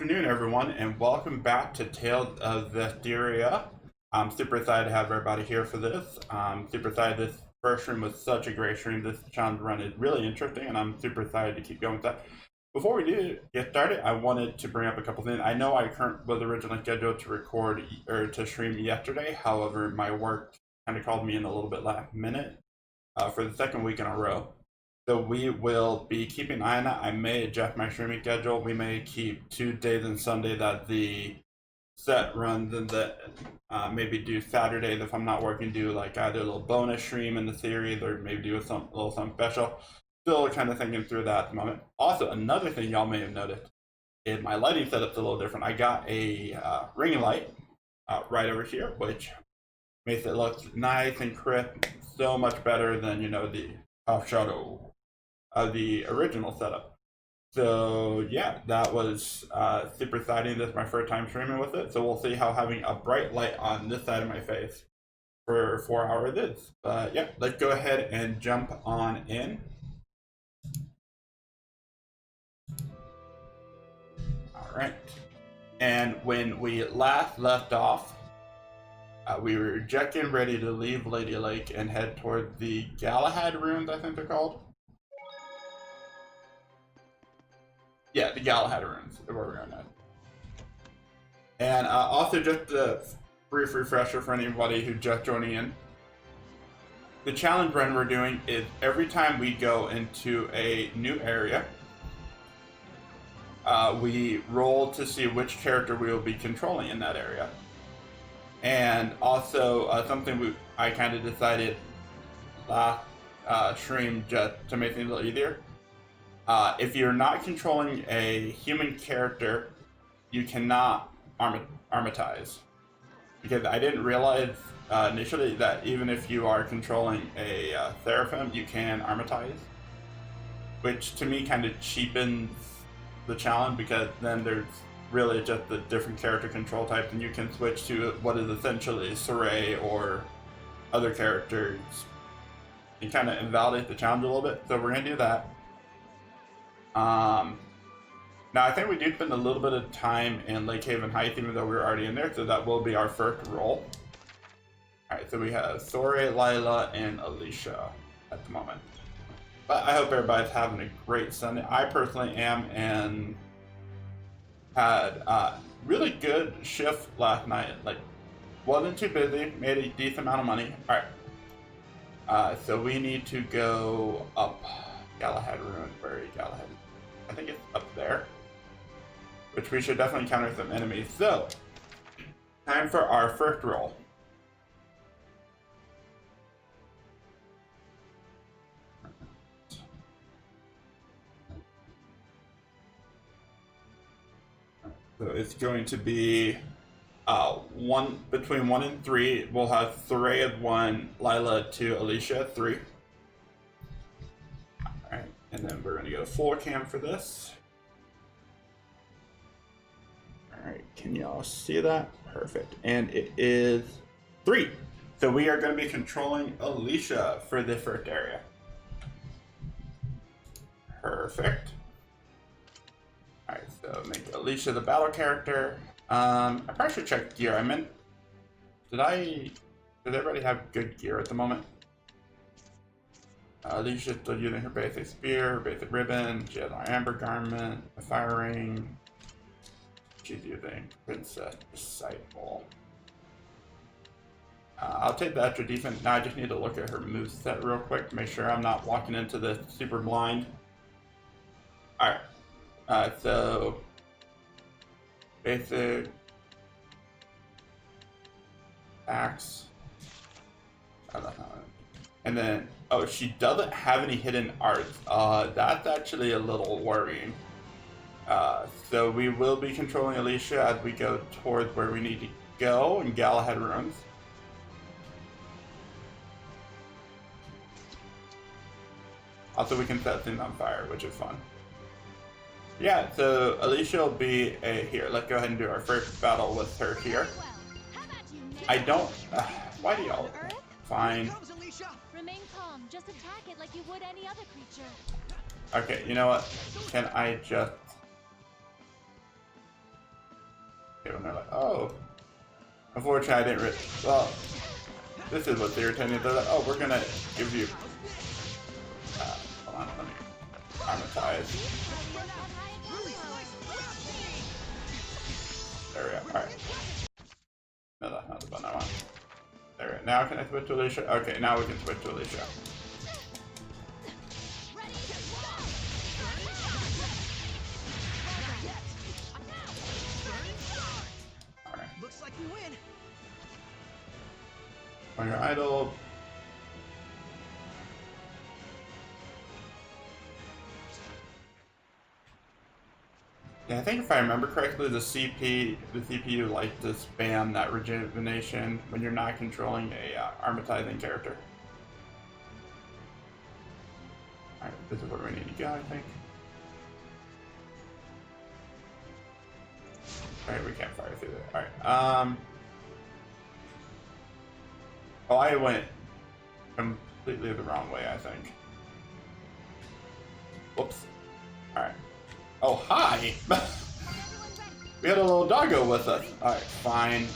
afternoon, everyone, and welcome back to Tales of Zestiria. I'm super excited to have everybody here for this. I'm super excited. This first stream was such a great stream. This challenge run is really interesting, and I'm super excited to keep going with that. Before we do get started, I wanted to bring up a couple things. I know I was originally scheduled to record or to stream yesterday. However, my work kind of called me in a little bit last minute for the second week in a row. So we will be keeping an eye on that. I may adjust my streaming schedule. We may keep Tuesdays and Sundays that the set runs, and maybe do Saturdays if I'm not working, do like either a little bonus stream in the series or maybe do a little something special. Still kind of thinking through that at the moment. Also, another thing y'all may have noticed is my lighting setup's a little different. I got a ring light right over here, which makes it look nice and crisp, so much better than the shadow of the original setup. So yeah, that was super exciting. This is my first time streaming with it, so we'll see how having a bright light on this side of my face for 4 hours is. But yeah, let's go ahead and jump on in. All right, and when we last left off, we were getting ready to leave Lady Lake and head toward the Galahad ruins, I think they're called. Yeah, the Galahad ruins is where we're going at. And also, just a brief refresher for anybody who just joining in. The challenge run we're doing is every time we go into a new area, we roll to see which character we will be controlling in that area. And also, something I kind of decided last stream just to make things a little easier. If you're not controlling a human character, you cannot armatize. Because I didn't realize initially that even if you are controlling a Seraphim, you can armatize. Which to me kind of cheapens the challenge, because then there's really just the different character control types, and you can switch to what is essentially Saray or other characters. You kind of invalidate the challenge a little bit, so we're going to do that. Now I think we do spend a little bit of time in Lake Haven Heights, even though we were already in there, so that will be our first roll. Alright, so we have Soray, Lila, and Alicia at the moment. But I hope everybody's having a great Sunday. I personally am, and had really good shift last night. Like, wasn't too busy, made a decent amount of money. Alright, so we need to go up Galahad Ruin. Where is Galahad? I think it's up there, which we should definitely encounter some enemies. So, time for our first roll. So it's going to be between 1 and 3. We'll have Saray at 1, Lila 2, Alicia at 3. Alright, and then we're going to go full cam for this. Alright, can y'all see that? Perfect. And it is 3. So we are going to be controlling Alicia for the first area. Perfect. Alright, so make Alicia the battle character. I probably should check gear. I meant, did everybody have good gear at the moment? Alicia's still using her basic spear, her basic ribbon. She has our amber garment, a fire ring. She's using Princess Disciple. I'll take the extra defense. Now I just need to look at her moveset real quick to make sure I'm not walking into this super blind. Alright. So basic axe, and then she doesn't have any hidden arts. That's actually a little worrying. So we will be controlling Alicia as we go towards where we need to go in Galahad ruins. Also, we can set things on fire, which is fun. Yeah, so Alicia will be here. Let's go ahead and do our first battle with her here. I don't. Why do y'all? Fine. Remain calm. Just attack it like you would any other creature. Okay, you know what? Can I just Okay, when they're like, oh. Unfortunately, I didn't well, this is what's irritating. They're like, oh, we're gonna give you, hold on, let me armatize. There we go, alright. No, that's not the button I want. There we go. Now can I switch to Alicia? Okay, now we can switch to Alicia. Looks like you win. When you're idle, yeah, I think if I remember correctly, the CPU likes to spam that rejuvenation when you're not controlling a armatizing character. Alright, this is where we need to go, I think. Alright, we can't fire through there. Alright, oh, I went completely the wrong way, I think. Whoops. Alright. Oh, hi! We had a little doggo with us. Alright, fine.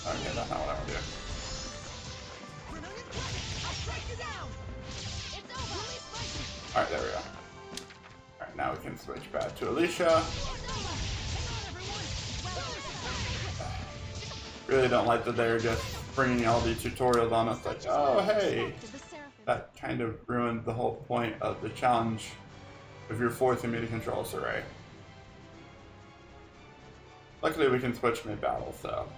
Okay, that's not what I want to do. Alright, there we go. Alright, now we can switch back to Alicia. Really don't like that they're just bringing all these tutorials on us like, oh hey! That kind of ruined the whole point of the challenge if you're forcing me to control Saray. Luckily we can switch mid-battle, so.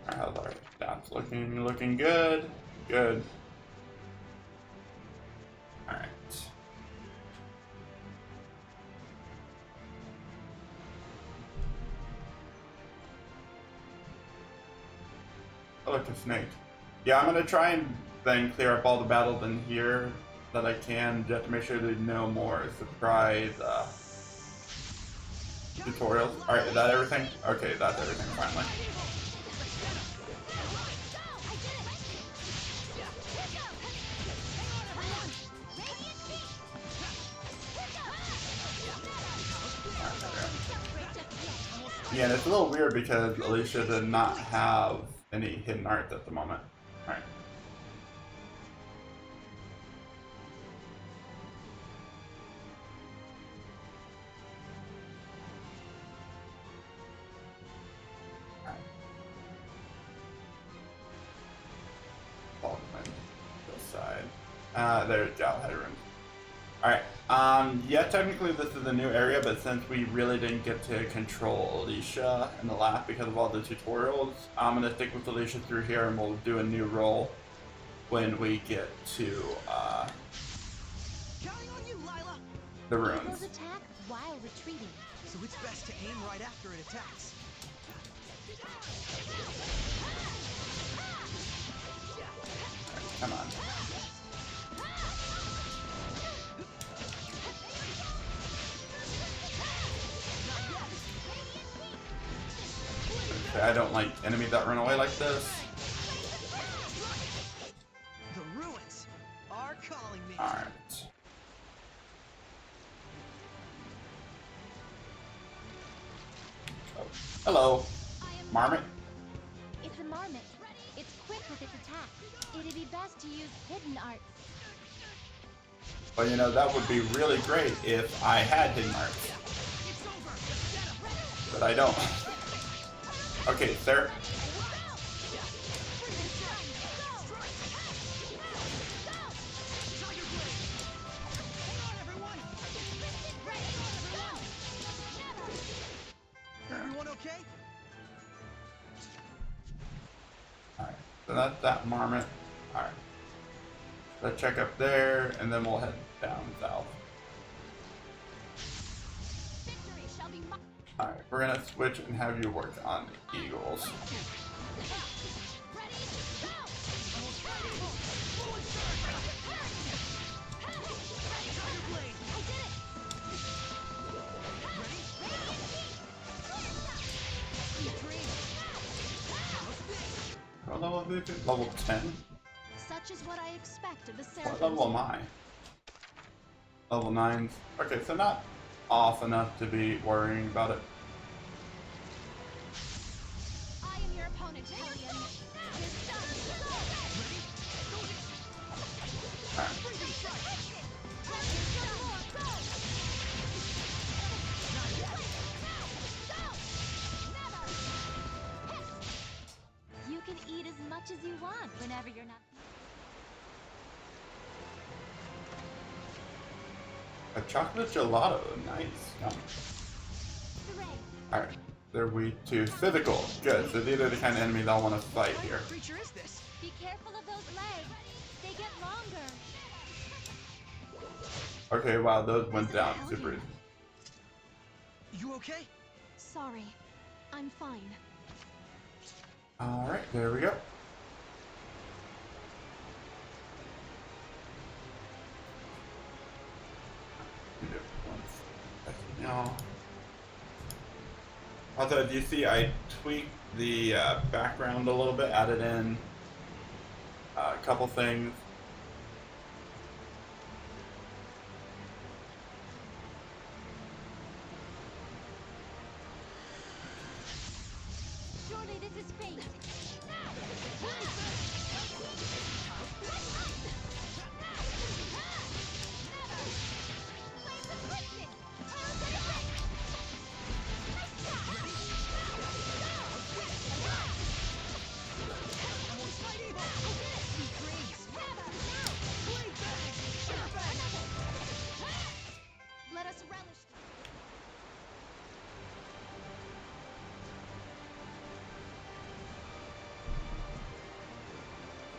Alright, how's our stats looking good? Good. Alright. Oh, look, a snake. Yeah, I'm gonna try and then clear up all the battles in here that I can, just to make sure there's no more surprise tutorials. Alright, is that everything? Okay, that's everything finally. Yeah, and it's a little weird because Alicia did not have any hidden arts at the moment. Alright. This side. There's Jowl Headroom. Alright. Yeah, technically this is a new area, but since we really didn't get to control Alicia in the last because of all the tutorials, I'm gonna stick with Alicia through here and we'll do a new role when we get to the ruins. Attack while retreating. So it's best to aim right after it attacks. Come on. Okay, I don't like enemies that run away like this. The ruins are calling me. Alright. Oh. Hello, Marmot. It's a marmot. It's quick with its attack. It'd be best to use hidden arts. Well, you know, that would be really great if I had hidden arts. But I don't. Okay, sir. Everyone okay? Alright, so that's that marmot. Alright. Let's check up there, and then we'll head down south. Alright, we're gonna switch and have you work on the eagles. anything? Level 10? Such is what I expect of the What servant. level am I? Level 9. Okay, so not off enough to be worrying about it. I am your opponent, Hellion. This done. You can eat as much as you want whenever you're not. A chocolate gelato, nice. Yum. Hooray. Alright, they're weak to physical. Good, so these are the kind of enemies I want to fight here. What creature is this? Be careful of those legs. They get longer. Okay, wow, those went This is down Hellion. super easy. You okay? Sorry. I'm fine. Alright, there we go. No. Also, do you see I tweaked the background a little bit, added in a couple things. Surely this is fate. Let us relish.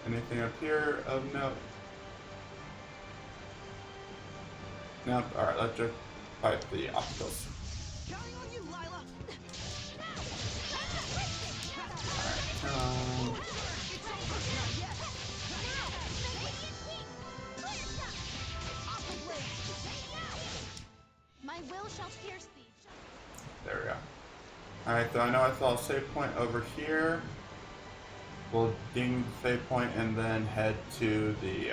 Anything up here of note? Nope. Alright, let's just fight the obstacles. Counting on you, Lila. Um, It's over. Not yet. My will shall pierce thee. there we go. Alright, so I know I saw a save point over here. We'll ding the save point and then head to the,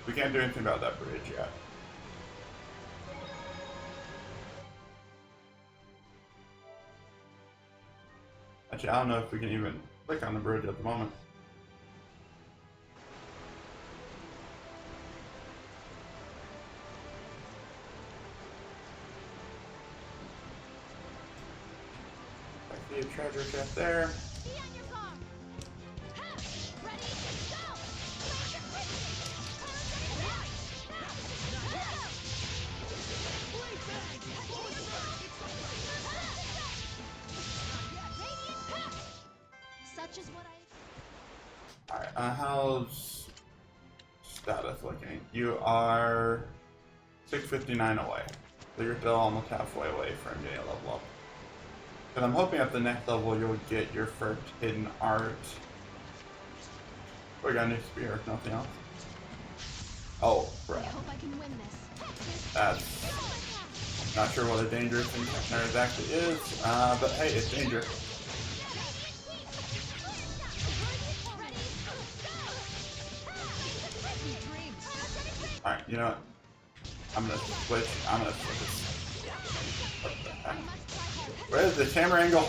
we can't do anything about that bridge yet. Actually, I don't know if we can even click on the bridge at the moment. I see a treasure chest there. Be on your guard. Ha! Ready? Go! Such is what I. Alright, how's status looking? You are 659 away. So you're still almost halfway away from getting a level up. Because I'm hoping at the next level you'll get your first hidden art. We got a new spear, if nothing else. Oh, I crap. hope I can win this. That's not sure what a dangerous thing there exactly is, but hey, it's danger. Alright, you know what? I'm gonna switch. What the heck? Where's the camera angle?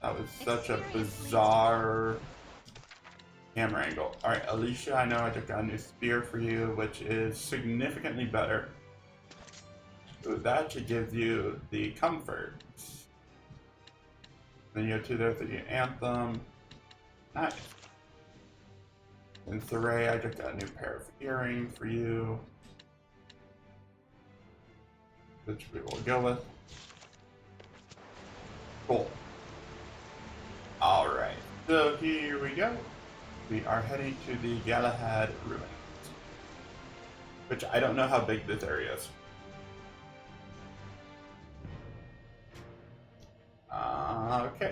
That was such a bizarre camera angle. Alright, Alicia, I know I just got a new spear for you, which is significantly better. Ooh, that should give you the comfort. Then you have two there for the anthem. Nice. And Saray, I just got a new pair of earrings for you, which we will go with. Cool. Alright, so here we go. We are heading to the Galahad Ruins, which I don't know how big this area is. Okay.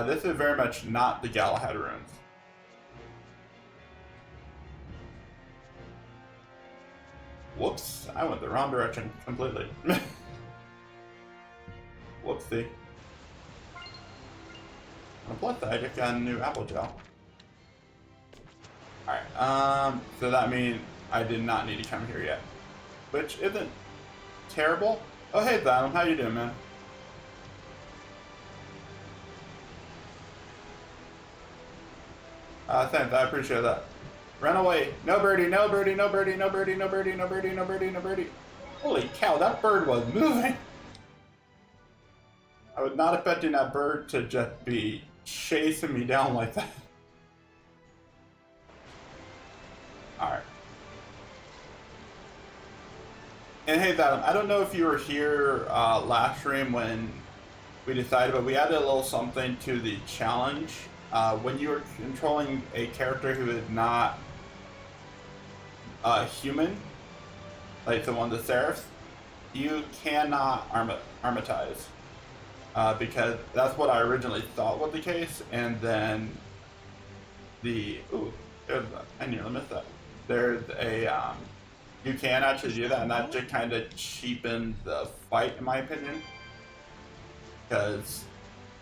This is very much not the Galahad Ruins. Whoops, I went the wrong direction completely. Whoopsie. On a plus side, I just got a new apple gel. Alright, so that means I did not need to come here yet. Which isn't terrible. Oh, hey, Thylum, how you doing, man? Thanks, I appreciate that. Run away. No birdie, no birdie, no birdie, no birdie, no birdie, no birdie, no birdie, no birdie. Holy cow, that bird was moving. I was not expecting that bird to just be chasing me down like that. Alright. And hey, Adam, I don't know if you were here last stream when we decided, but we added a little something to the challenge. When you were controlling a character who is not human, like the one of the Seraphs, you cannot armatize. Because that's what I originally thought was the case, and then I nearly missed that. There's a you can actually do that, and that just kind of cheapens the fight, in my opinion. Because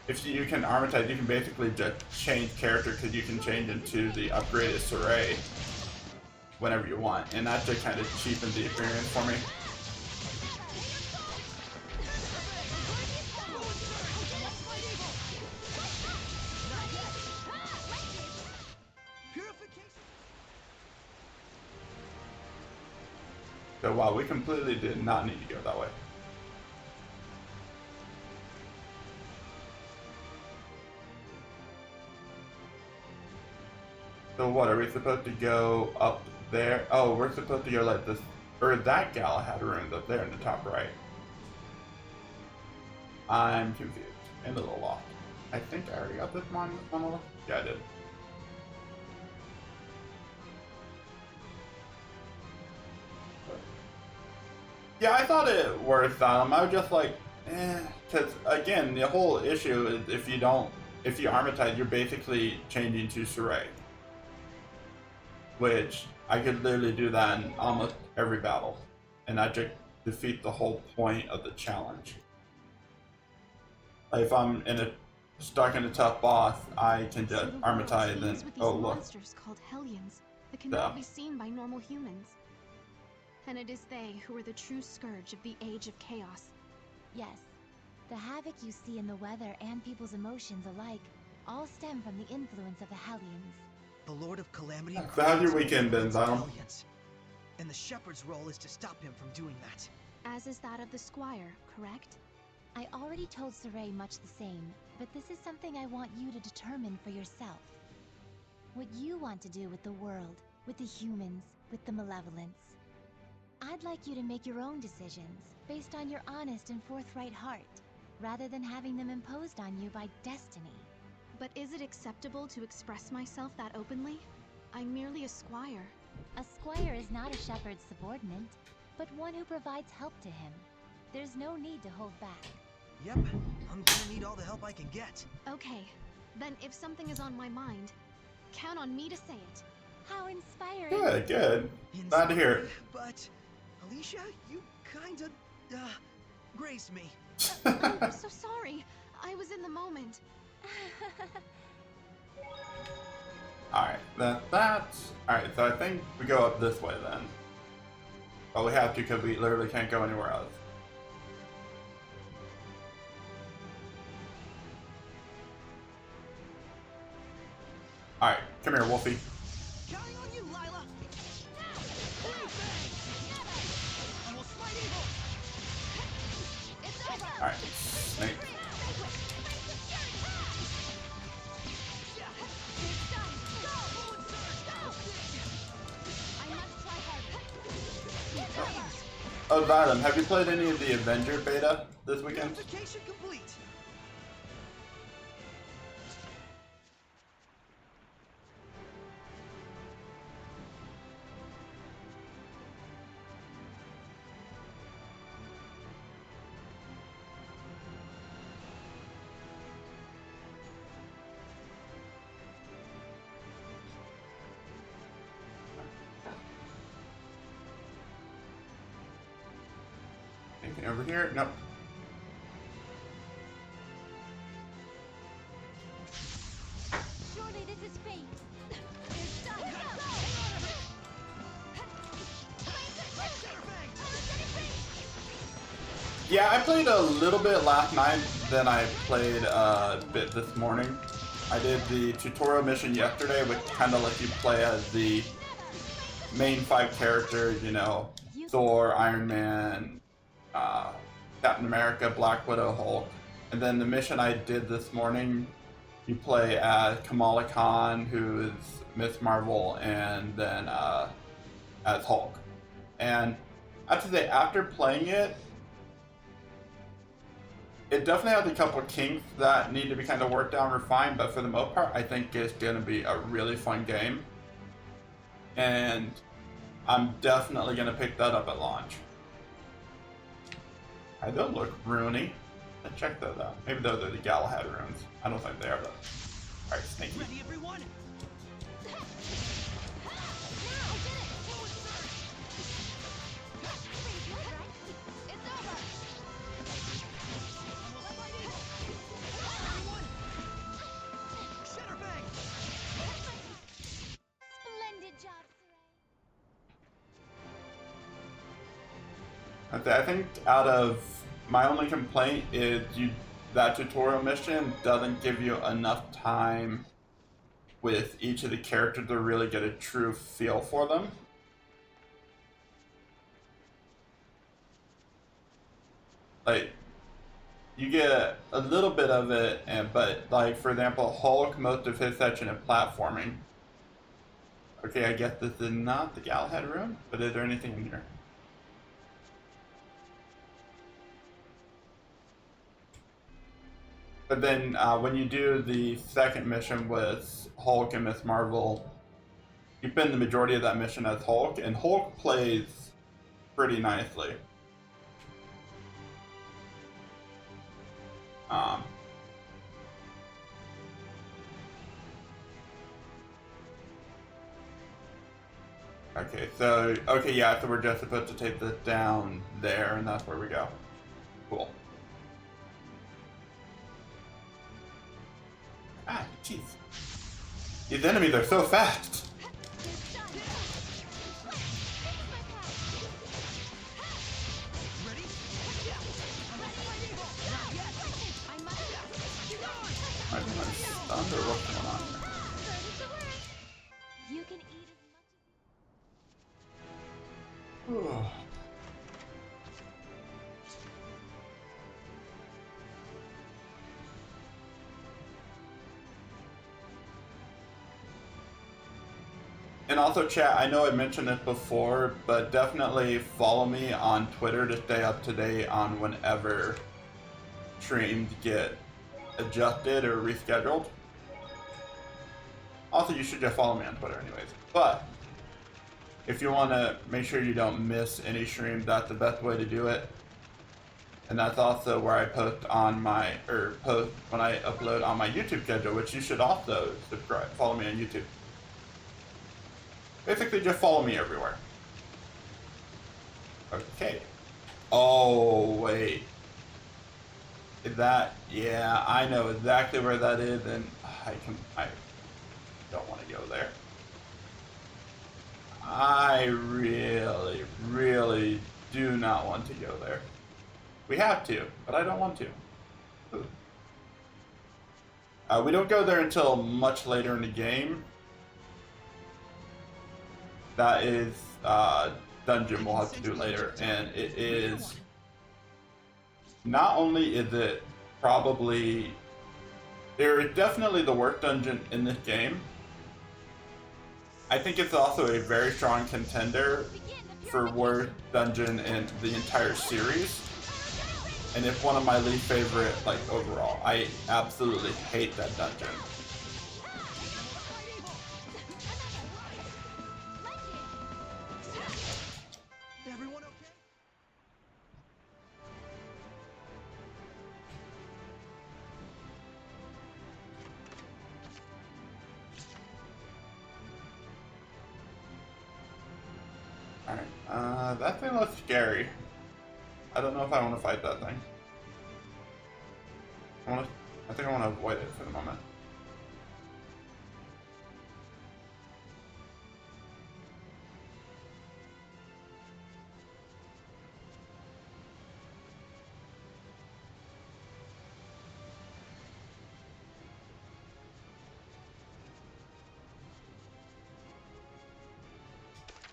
if you can armatize, you can basically just change character, because you can change into the upgraded Saray whenever you want, and that just kind of cheapens the experience for me. So wow, we completely did not need to go that way. So what, are we supposed to go up there? Oh, we're supposed to go like this, or that Galahad ruins up there in the top right. I'm confused and a little lost. I think I already got this monolith. Yeah, I did. Yeah, I thought it worth I was just like, because again, the whole issue is if you armatize, you're basically changing to Saray. Which, I could literally do that in almost every battle. And that just defeats the whole point of the challenge. Like if I'm stuck in a tough boss, I can just armatize and, oh look. Monsters called Hellions that cannot be seen by normal humans. And it is they who are the true scourge of the Age of Chaos. Yes, the havoc you see in the weather and people's emotions alike all stem from the influence of the Hellions. The Lord of Calamity. So how's your weekend been, Zylum? Hellions. And the shepherd's role is to stop him from doing that. As is that of the Squire, correct? I already told Saray much the same, but this is something I want you to determine for yourself. What you want to do with the world, with the humans, with the malevolence. I'd like you to make your own decisions, based on your honest and forthright heart, rather than having them imposed on you by destiny. But is it acceptable to express myself that openly? I'm merely a squire. A squire is not a shepherd's subordinate, but one who provides help to him. There's no need to hold back. Yep, I'm gonna need all the help I can get. Okay, then if something is on my mind, count on me to say it. How inspiring! Good, good. Glad to hear it. But, Alicia, you kinda, grazed me. I'm so sorry. I was in the moment. Alright, that's... Alright, so I think we go up this way then. But we have to because we literally can't go anywhere else. Alright, come here, Wolfie. Counting on you, Lila. I will smite evil. It's over! Alright, snake. Oh, Zylum, have you played any of the Avenger beta this weekend? Application complete. Anything over here? Nope. Surely this is fate. Yeah, I played a little bit last night, then I played a bit this morning. I did the tutorial mission yesterday, which kind of lets you play as the main 5 characters, you know, Thor, Iron Man, Captain America, Black Widow, Hulk. And then the mission I did this morning, you play as Kamala Khan, who is Miss Marvel, and then as Hulk. And I have to say, after playing it, it definitely has a couple of kinks that need to be kind of worked out and refined, but for the most part, I think it's going to be a really fun game. And I'm definitely going to pick that up at launch. I don't look ruiny. Let's check those out. Maybe those are the Galahad runes. I don't think they are, though. Alright, Snaky. Ready, everyone? Splendid job, Saray. Okay, I think out of my only complaint is that tutorial mission doesn't give you enough time with each of the characters to really get a true feel for them. Like, you get a little bit of it, but like for example, Hulk, most of his section is platforming. Okay, I guess this is not the Galahad rune, but is there anything in here? But then when you do the second mission with Hulk and Miss Marvel, you spend the majority of that mission as Hulk, and Hulk plays pretty nicely. Okay, so, okay, yeah, so we're just supposed to take this down there, and that's where we go. Cool. Ah, jeez. These enemies are so fast! Am I stunned or what's going on here? You can eat as much Whew. And also, chat, I know I mentioned this before, but definitely follow me on Twitter to stay up to date on whenever streams get adjusted or rescheduled. Also, you should just follow me on Twitter anyways. But if you want to make sure you don't miss any streams, that's the best way to do it. And that's also where I post on my, or post when I upload on my YouTube schedule, which you should also subscribe, follow me on YouTube. Basically, just follow me everywhere. Okay. Oh, wait. Is that... Yeah, I know exactly where that is, and I don't want to go there. I really, really do not want to go there. We have to, but I don't want to. We don't go there until much later in the game. That is dungeon we'll have to do later, and it is not only is it probably there is definitely the worst dungeon in this game. I think it's also a very strong contender for worst dungeon in the entire series, and it's one of my least favorite, like, overall. I absolutely hate that dungeon. Everyone okay? Alright, that thing looks scary. I don't know if I want to fight that thing. I think I want to avoid it for the moment.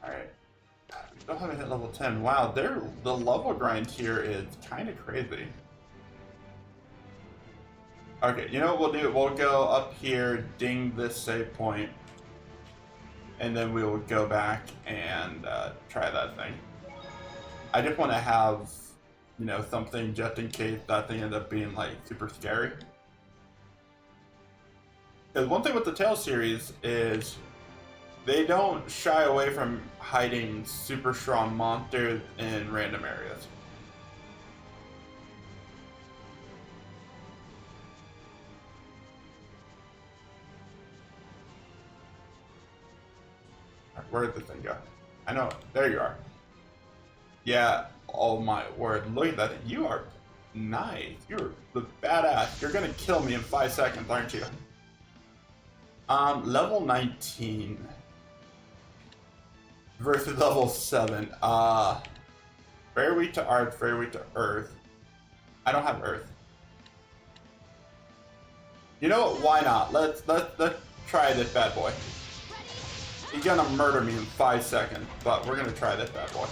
Alright. Still haven't hit level 10. Wow, the level grind here is kind of crazy. Okay, you know what we'll do? We'll go up here, ding this save point, and then we will go back and try that thing. I just want to have, you know, something just in case that thing ends up being like super scary. Because one thing with the Tales series is they don't shy away from hiding super strong monsters in random areas. Where did this thing go? I know. There you are. Yeah. Oh my word. Look at that. You are nice. You're the badass. You're gonna kill me in 5 seconds, aren't you? Level 19 versus level 7. Very weak to arts, very weak to earth. I don't have earth. You know what? Why not? Let's try this bad boy. He's gonna murder me in 5 seconds, but we're gonna try this bad boy.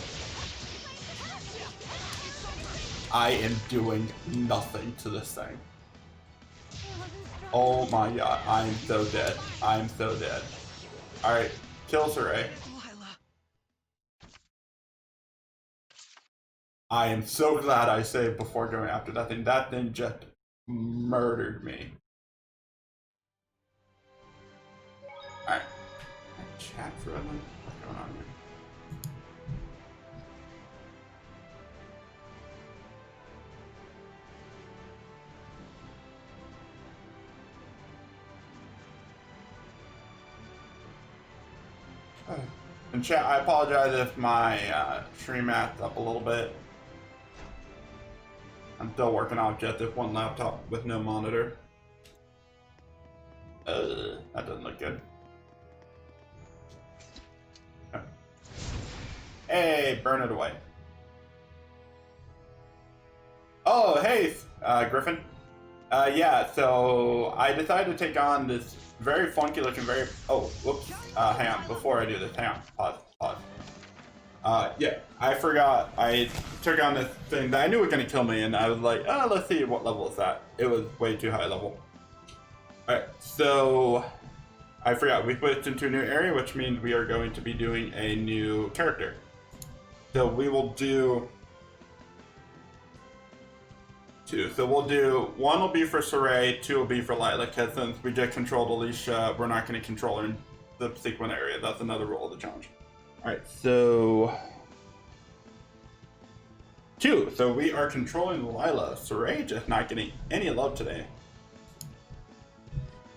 I am doing nothing to this thing. Oh my god, I am so dead. I am so dead. Alright, kill Saray. I am so glad I saved before going after that thing. That thing just murdered me. Alright. Chat for everyone. What's going on here? And chat, I apologize if my stream math's up a little bit. I'm still working on just this one laptop with no monitor. That doesn't look good. Hey, burn it away. Oh, hey, Griffin. Yeah, so I decided to take on this very funky looking, oh, whoops. Hang on, before I do this, hang on, pause. Yeah, I forgot. I took on this thing that I knew was gonna kill me, and I was like, oh, let's see what level is that. It was way too high level. Alright, so I forgot. We switched into a new area, which means we are going to be doing a new character. So we will do two. So we'll do, one will be for Saray, two will be for Lila, because since we just controlled Alicia, we're not going to control her in the sequent area. That's another rule of the challenge. Alright, so two. So we are controlling Lila. Saray just not getting any love today.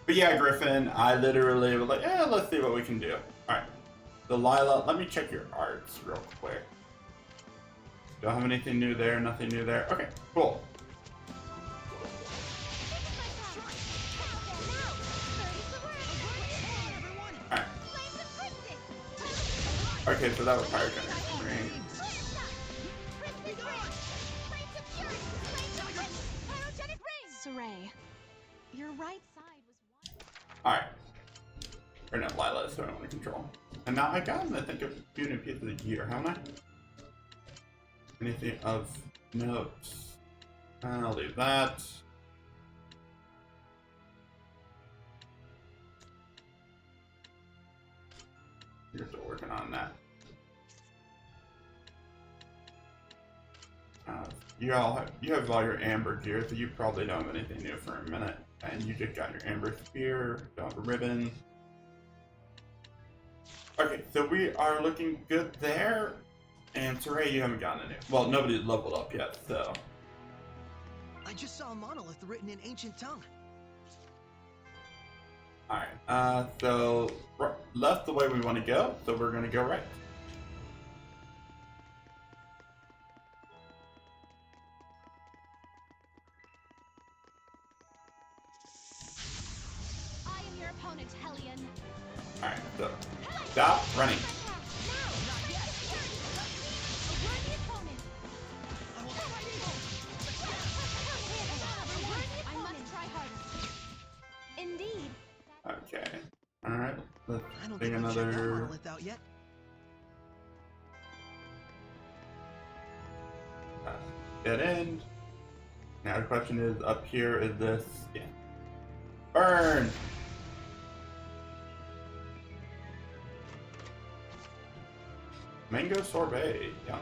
But yeah, Griffin, I literally was like, yeah, let's see what we can do. Alright. So Lila, let me check your arts real quick. Don't have anything new there, nothing new there. Okay, cool. Alright. Okay, so that was pyrogenic. Right. Saray, your right side was one. Alright. Or no, Lila, so I don't want to control. And now I got him to think of a few new pieces of gear, haven't I? Anything of note? I'll leave that. You're still working on that. You have all your amber gear, so you probably don't have anything new for a minute. And you just got your amber spear, got a ribbon. Okay, so we are looking good there. And Saray, you haven't gotten any. Well, nobody's leveled up yet, so. I just saw a monolith written in ancient tongue. Alright, so left's the way we want to go, so we're going to go right. opponent, Hellion. Alright, so stop running. I must try harder. Indeed. Okay. Alright, let's I don't bring think we've checked that another. monolith out yet. Dead end. Now the question is, up here is this. Yeah. Burn! Mango sorbet. Yum.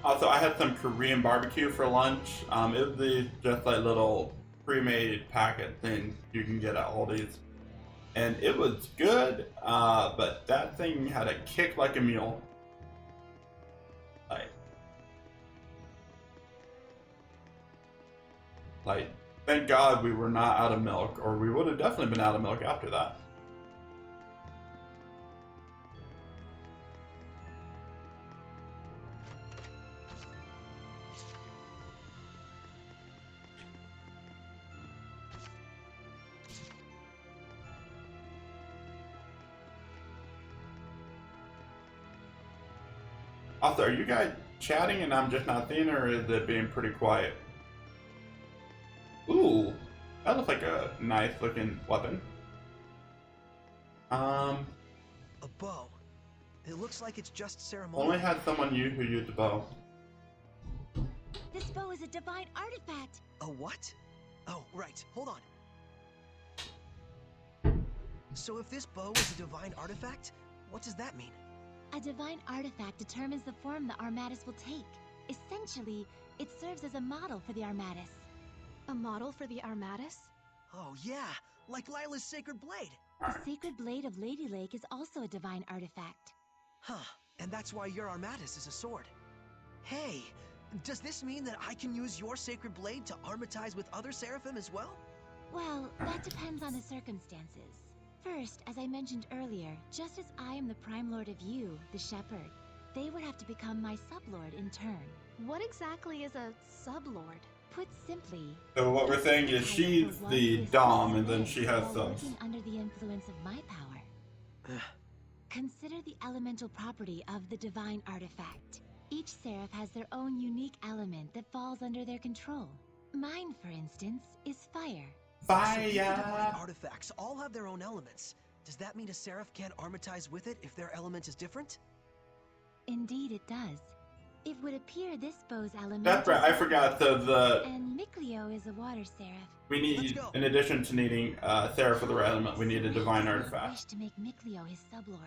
Also, I had some Korean barbecue for lunch. It was these just like little pre-made packet things you can get at Aldi's. And it was good, but that thing had a kick like a mule. Like, thank God we were not out of milk, or we would have definitely been out of milk after that. Also, are you guys chatting and I'm just not seeing, or is it being pretty quiet? Ooh, that looks like a nice looking weapon. A bow. It looks like it's just ceremonial. Only had someone who used the bow. This bow is a divine artifact. A what? Oh, right. Hold on. So if this bow is a divine artifact, what does that mean? A divine artifact determines the form the Armatus will take. Essentially, it serves as a model for the Armatus. A model for the Armatus? Oh yeah, like Lila's sacred blade. The sacred blade of Lady Lake is also a divine artifact. Huh, and that's why your Armatus is a sword. Hey, does this mean that I can use your sacred blade to armatize with other seraphim as well? Well, that depends on the circumstances. First, as I mentioned earlier, just as I am the Prime Lord of you, the Shepherd, they would have to become my sublord in turn. What exactly is a sublord? Put simply, So what we're saying is she's the Dom, and then she has while subs. working under the influence of my power. Consider the elemental property of the divine artifact. Each seraph has their own unique element that falls under their control. Mine, for instance, is fire. So if the divine Fire! artifacts all have their own elements. Does that mean a seraph can't armatize with it if their element is different? Indeed, it does. It would appear this bow's element. That's right, I forgot. So And Mikleo is a water seraph. we Let's need, go. in addition to needing Sarah for the red element, we need a divine Wish artifact. to make Mikleo his sublord.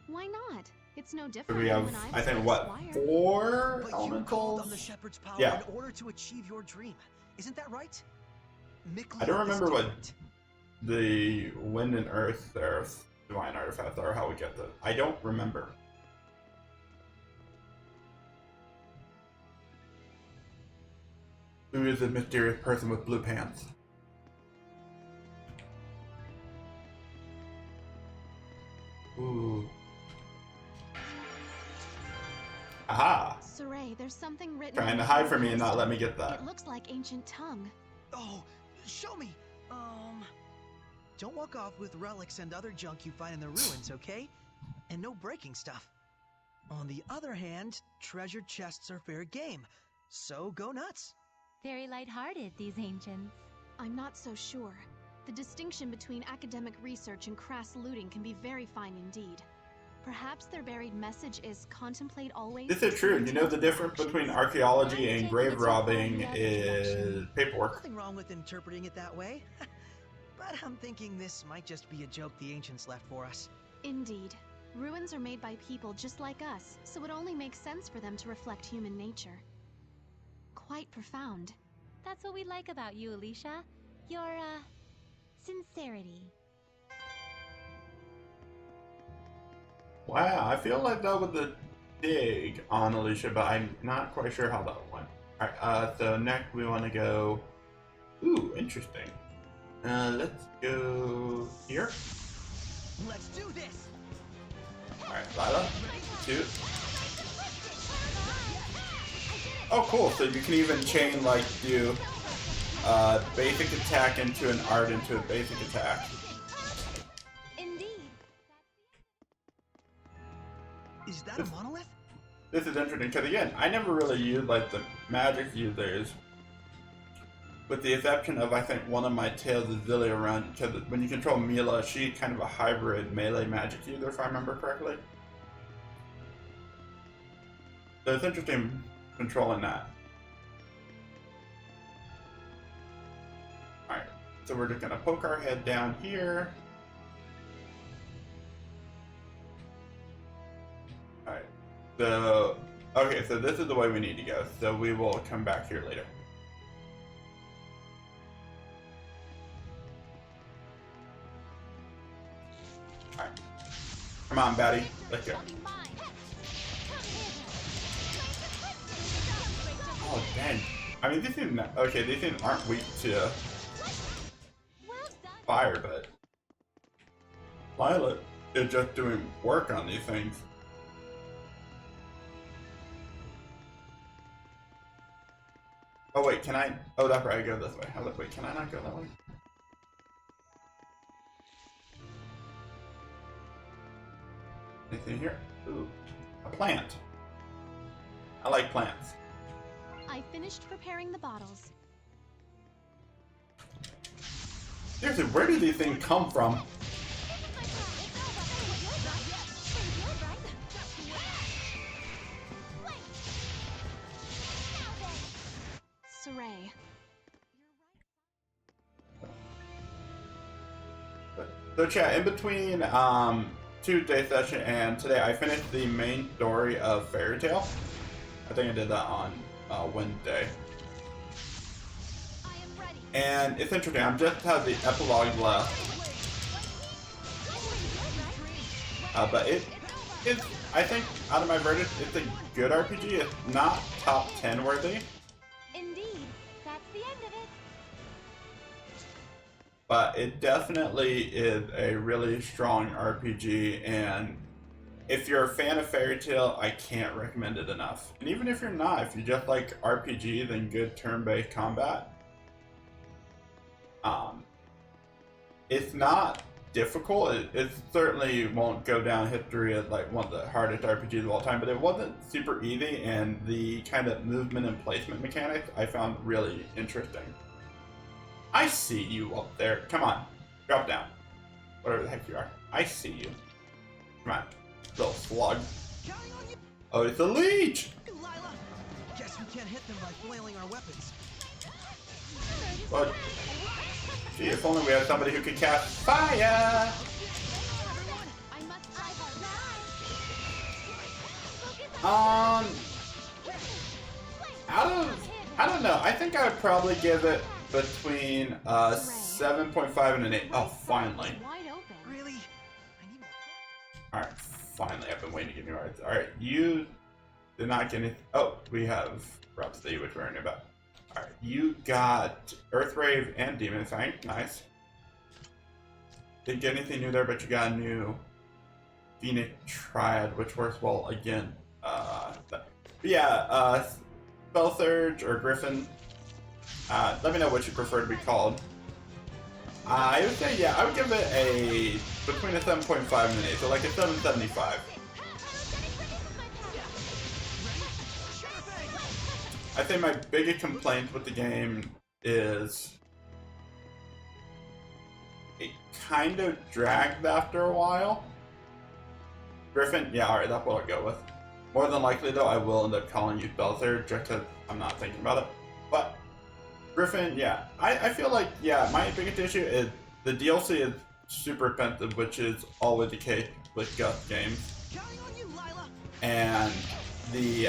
Why not? It's no So different we than have, when I I was think, an what, squire. 4 But you called elementals? on the shepherd's power Yeah. in order to achieve your dream. Isn't that right? I don't Mikleo is remember what different. the wind and earth Seraph's divine artifacts are, how we get them. I don't remember. Who is the mysterious person with blue pants? Ooh. Aha! Saray, there's something written Trying on to the hide from me and post. not let me get that. It looks like ancient tongue. Oh, show me. Don't walk off with relics and other junk you find in the ruins, okay? And no breaking stuff. On the other hand, treasure chests are fair game. So go nuts. Very lighthearted, these ancients. I'm not so sure. The distinction between academic research and crass looting can be very fine indeed. Perhaps their buried message is contemplate always. This is true. You know the difference between archaeology and grave robbing is paperwork. Nothing wrong with interpreting it that way. But I'm thinking this might just be a joke the ancients left for us. Indeed. Ruins are made by people just like us, so it only makes sense for them to reflect human nature. Quite profound. That's what we like about you, Alicia. Your, sincerity. Wow, I feel like that was a dig on Alicia, but I'm not quite sure how that went. Alright, so next we want to go... Ooh, interesting. Let's go here. Let's do this! Alright, Lila. 2. Oh, cool, so you can even chain, like, do... basic attack into an art into a basic attack. Indeed. Is that a monolith? This is interesting because again, I never really used like the magic users, with the exception of I think one of my Tales of Zestiria run. Because when you control Mila, she's kind of a hybrid melee magic user, if I remember correctly. So it's interesting controlling that. Alright, so we're just gonna poke our head down here. Alright, so, okay, so this is the way we need to go, so we will come back here later. Alright, come on, Batty, let's go. Oh, dang. I mean, these things, okay, these things aren't weak to fire, but Lila is just doing work on these things. Oh wait, can I? Oh, that's right. I go this way. Oh, wait, can I not go that way? Anything here? Ooh, a plant. I like plants. I finished preparing the bottles. Seriously, where do these things come from? Saray. So chat, in between Tuesday session and today, I finished the main story of Fairy Tail. I think I did that on Wednesday. And it's interesting, I'm just have the epilogue left. But it is, I think, out of my verdict, it's a good RPG. It's not top 10 worthy. Indeed. That's the end of it. But it definitely is a really strong RPG, and if you're a fan of Fairy Tail, I can't recommend it enough. And even if you're not, if you just like RPGs and good turn-based combat, it's not difficult. It certainly won't go down history as like one of the hardest RPGs of all time, but it wasn't super easy, and the kind of movement and placement mechanics I found really interesting. I see you up there. Come on, drop down. Whatever the heck you are. I see you. Come on, little slug. Oh, it's a leech! Lila! Guess we can't hit them by flailing our weapons. But, gee, if only we had somebody who could cast fire! I don't know. I think I would probably give it between 7.5 and an 8. Oh, finally. Really? I need more. Alright, finally. I've been waiting to get new arts. Alright, you did not get anything. Oh, we have Rhapsody, which we already knew about. Alright, you got Earthrave and Demon Fang. Nice. Didn't get anything new there, but you got a new Phoenix Triad, which works well again. Spell Surge or Griffin. Let me know what you prefer to be called. I would say, yeah, I would give it a between a 7.5 and an 8, so like a 7.75. I think my biggest complaint with the game is it kind of dragged after a while. Griffin, yeah, alright, that's what I'll go with. More than likely, though, I will end up calling you Belzer just because I'm not thinking about it. But Griffin, yeah, I feel like, yeah, my biggest issue is the DLC is super expensive, which is always the case with Gus games. And the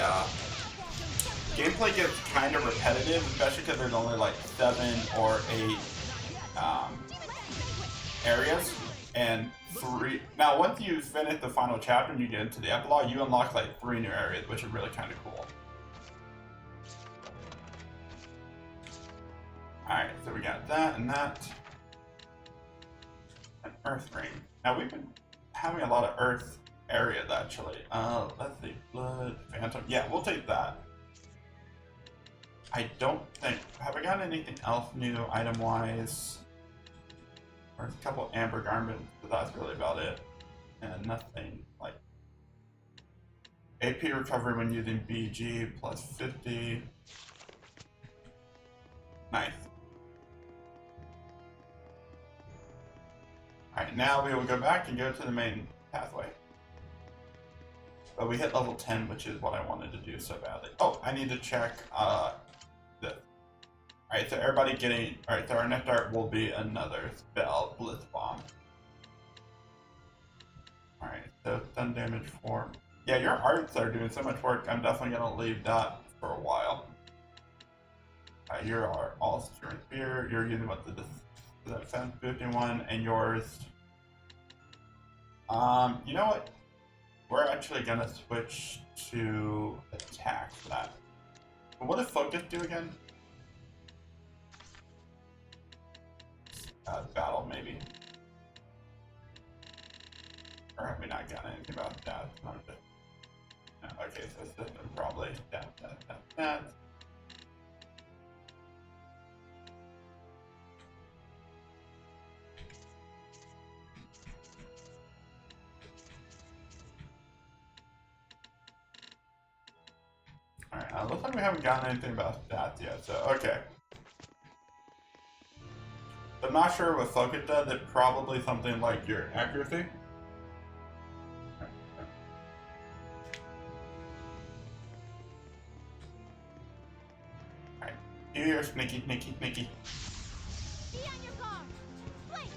gameplay gets kind of repetitive, especially because there's only like 7 or 8 areas, and 3. Now, once you finish the final chapter and you get into the epilogue, you unlock like 3 new areas, which is really kind of cool. Alright, so we got that and that. An Earth Ring. Now, we've been having a lot of Earth areas, actually. Let's see. Blood, Phantom. Yeah, we'll take that. I don't think... Have I gotten anything else new item-wise? There's a couple amber garments, but that's really about it. And nothing like... AP recovery when using BG plus 50. Nice. Alright, now we will go back and go to the main pathway. But we hit level 10, which is what I wanted to do so badly. Oh, I need to check this. Alright, so everybody getting... Alright, so our next art will be another spell, Blitz Bomb. Alright, so stun damage 4. Yeah, your arts are doing so much work, I'm definitely going to leave that for a while. You're all strength here. You're using what the defense 51, and yours. You know what? We're actually gonna switch to attack for that. But what does focus do again? Battle maybe. Or have we not gotten anything about that? Not a bit. No, okay, so system probably that. Alright, looks like we haven't gotten anything about that yet, so okay. I'm not sure what focus does, it's probably something like your accuracy. Alright, here, sneaky. Be on your guard. Wait,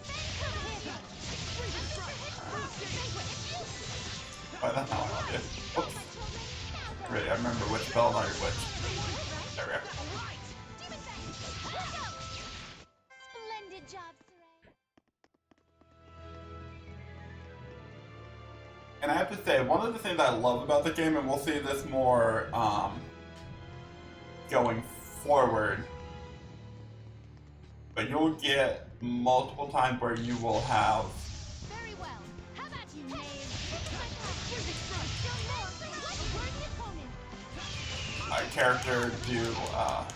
oh, that's not what I did. Oops. Really, I remember which spell I which. There we go. Splendid job, Saray. And I have to say, one of the things I love about the game, and we'll see this more going forward, but you'll get multiple times where you will have Very well. How about you, knave? a character do, well,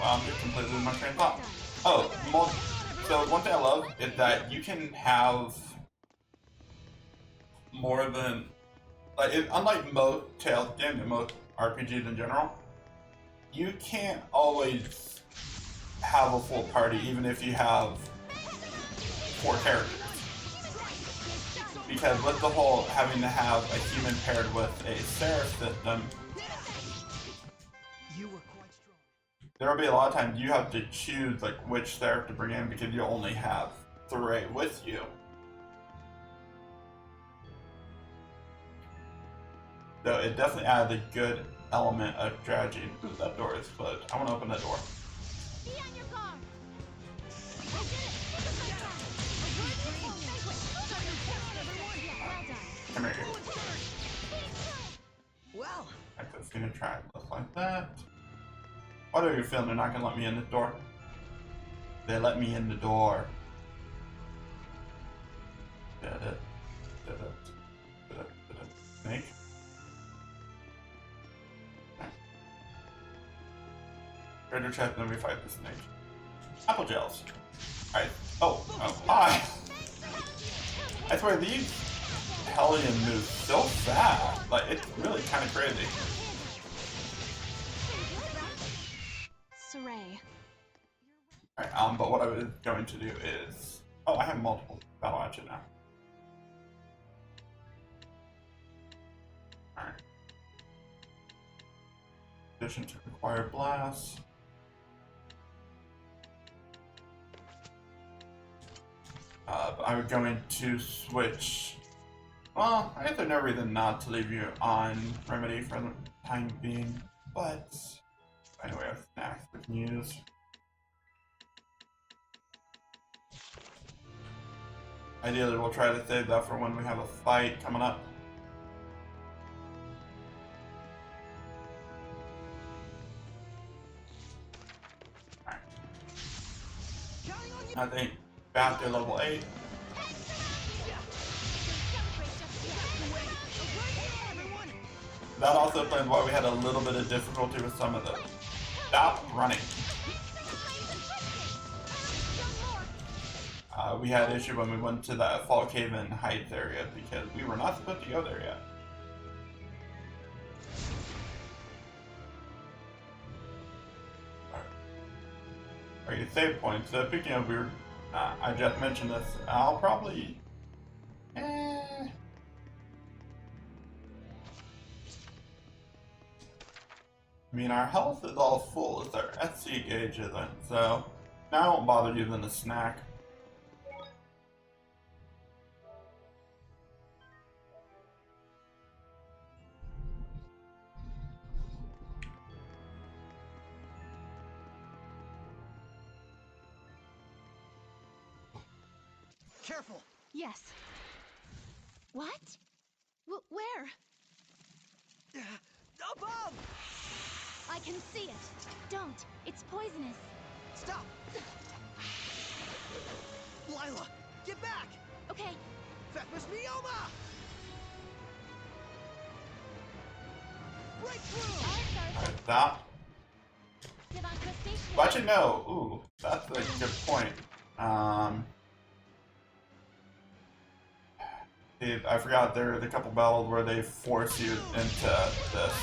I'm just completely losing my train of thought. Oh, so one thing I love is that you can have more than, like, unlike most Tales games and most RPGs in general, you can't always have a full party even if you have 4 characters. Because with the whole having to have a human paired with a seraph system, You were quite strong. there will be a lot of times you have to choose like which seraph to bring in because you only have 3 with you. So it definitely adds a good element of strategy. Ooh, that door is closed. I want to open that door. Be on your guard. Come here. Well, Access gonna try it looks like that. What are you feeling? They're not gonna let me in the door. They let me in the door. Snake. Treasure chest, then we fight the snake. Apple gels. Alright. Oh, hi! I swear these Hellion moves so fast. Like, it's really kind of crazy. Saray. Alright, but what I was going to do is... Oh, I have multiple battle action now. Alright. Addition to require blast. But I'm going to switch... Well, I guess there's no reason not to leave you on Remedy for the time being, but... Anyway, I have snacks we can use. Ideally, we'll try to save that for when we have a fight coming up. Alright. I think back to level 8. That also explains why we had a little bit of difficulty with some of those. Stop running. We had issue when we went to that Fall Cave and Heights area because we were not supposed to go there yet. Alright, save points. So speaking of weird, I just mentioned this. I'll probably. I mean, our health is all full. It's our SC gauge isn't. So now I won't bother using a snack. Careful! Yes. What? Where? Above! I can see it. Don't. It's poisonous. Stop! Lila, get back! Okay. Fetmus Mioma! Breakthrough! Alright, stop. Well, actually, no. Ooh, that's a good point. I forgot there's a couple battles where they force you into this.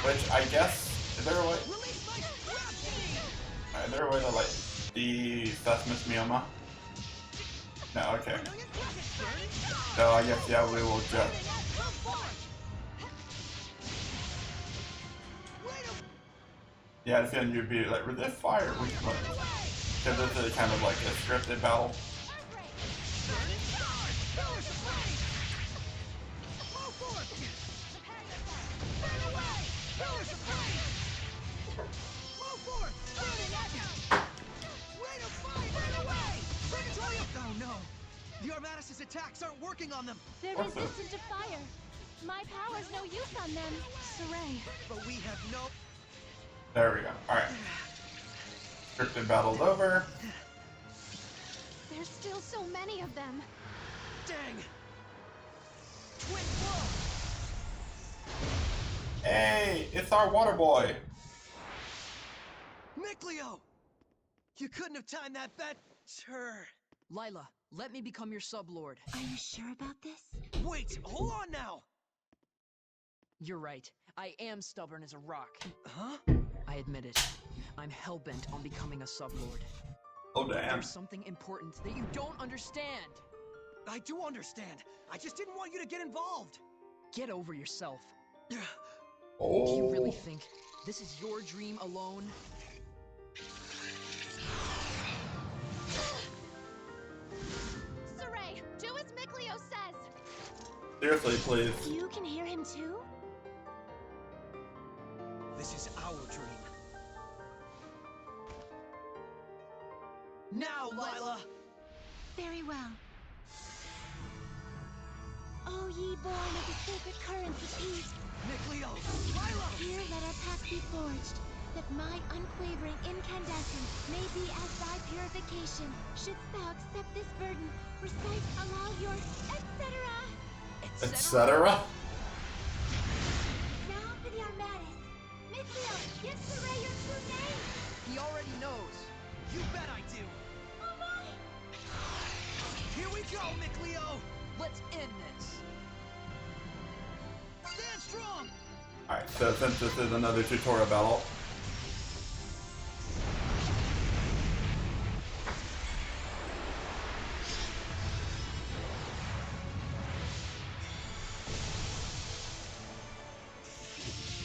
Which I guess is there a way? Is there a way to like de-Fetmus Mioma? No, okay. So I guess yeah, we will just. Yeah, I feel you'd be like resist fire, which one? Because this is kind of like a scripted battle. Oh no! The Armatus' attacks aren't working on them! They're resistant to fire. My power's no use on them. Saray. But we have no... There we go. Alright. Scripted battle's over. There's still so many of them. Dang! Twin blow! Hey, it's our water boy. Miclio! You couldn't have timed that better. Lila, let me become your sublord. Are you sure about this? Wait, hold on now! You're right. I am stubborn as a rock. Huh? I admit it. I'm hellbent on becoming a sublord. Oh damn. There's something important that you don't understand. I do understand. I just didn't want you to get involved. Get over yourself. Oh. Do you really think this is your dream alone? Saray, do as Miclio says. Seriously, please. You can hear him too? This is our dream. Now, Lila! Very well. O ye born of the sacred currents of peace, Miclio! Lila! here let our pact be forged, that my unquavering incandescence may be as thy purification. Shouldst thou accept this burden, recite aloud your etc. Etc. Now for the Armatus. Miclio, give Saray your true name! He already knows. You bet I do! Oh my! Here we go, Miclio! Let's end this. Stand strong! Alright, so since this is another tutorial battle.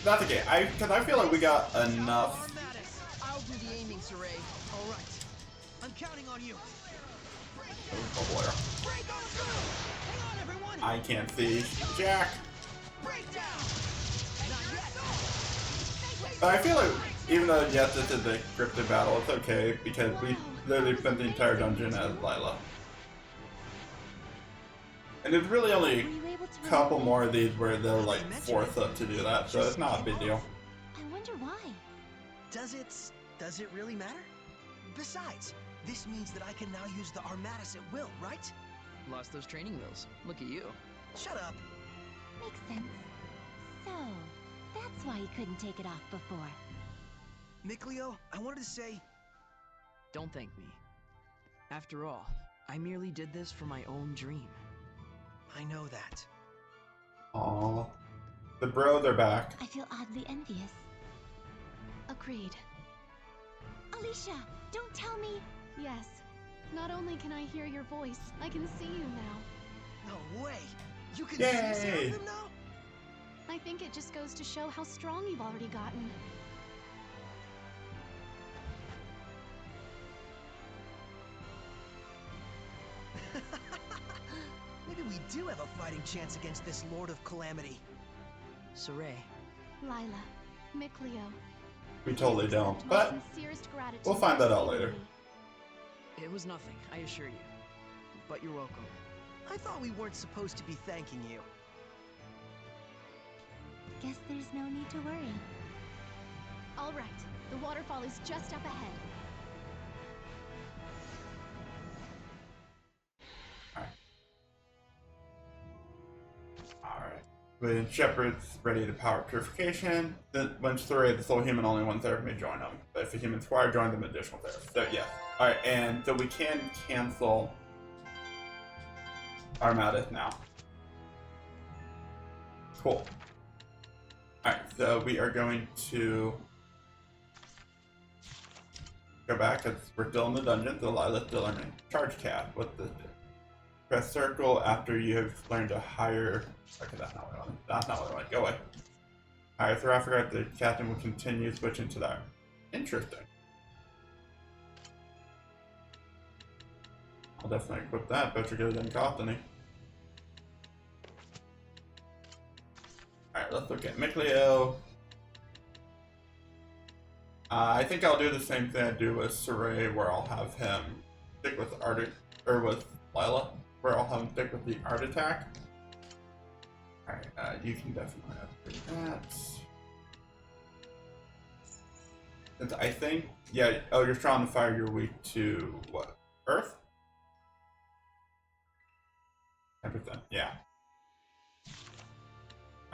That's okay, because I feel like we got enough. Armatus! I'll do the aiming, Saray. All right. I'm counting on you. Oh boy. Break on through! Hang on, everyone! I can't see Jack. Break down! Not yet! But I feel like, even though yes, this is a scripted battle, it's okay because we literally spent the entire dungeon as Lila. And there's really only Were you able to a couple remember? more of these where they'll like force us to do that, so it's not a big deal. I wonder why. Does it really matter? Besides, this means that I can now use the Armatus at will, right? Lost those training wheels. Look at you. Shut up. Makes sense. So, So, that's why he couldn't take it off before. Mikleo, I wanted to say... Don't thank me. After all, I merely did this for my own dream. I know that. Aww. The bros are back. I feel oddly envious. Agreed. Alicia, don't tell me! Yes. Not only can I hear your voice, I can see you now. No way! You can Yay! see Seraphim now? I think it just goes to show how strong you've already gotten. Maybe we do have a fighting chance against this Lord of Calamity. Saray, Lila, Mikleo. We totally Accept don't, my but sincerest gratitude we'll find for that out saving later. me. it was nothing, I assure you. But you're welcome. I thought we weren't supposed to be thanking you. Guess there's no need to worry. All right, the waterfall is just up ahead. Alright. When Shepard's ready to power purification, then when Zestiria, the sole human, only one therapist may join them. But if a human squire joins them, additional therapist. So yeah. Alright, and so we can cancel Armada now. Cool. Alright, so we are going to go back because we're still in the dungeon. So Lila's still learning. Charge cat. What's this do? Press circle after you have learned a higher. Okay, that's not what I want. That's not what I want. Go away. Alright, so after that, the captain will continue switching to that. Interesting. I'll definitely equip that. Bet you're good than cost any. Alright, let's look at Mikleo. I think I'll do the same thing I do with Saray, where I'll have him stick with with Lila, where I'll have him stick with the art attack. Alright, you can definitely upgrade that. Since I think, yeah, oh, you're strong to fire, you're weak to what? Earth? 10%, yeah.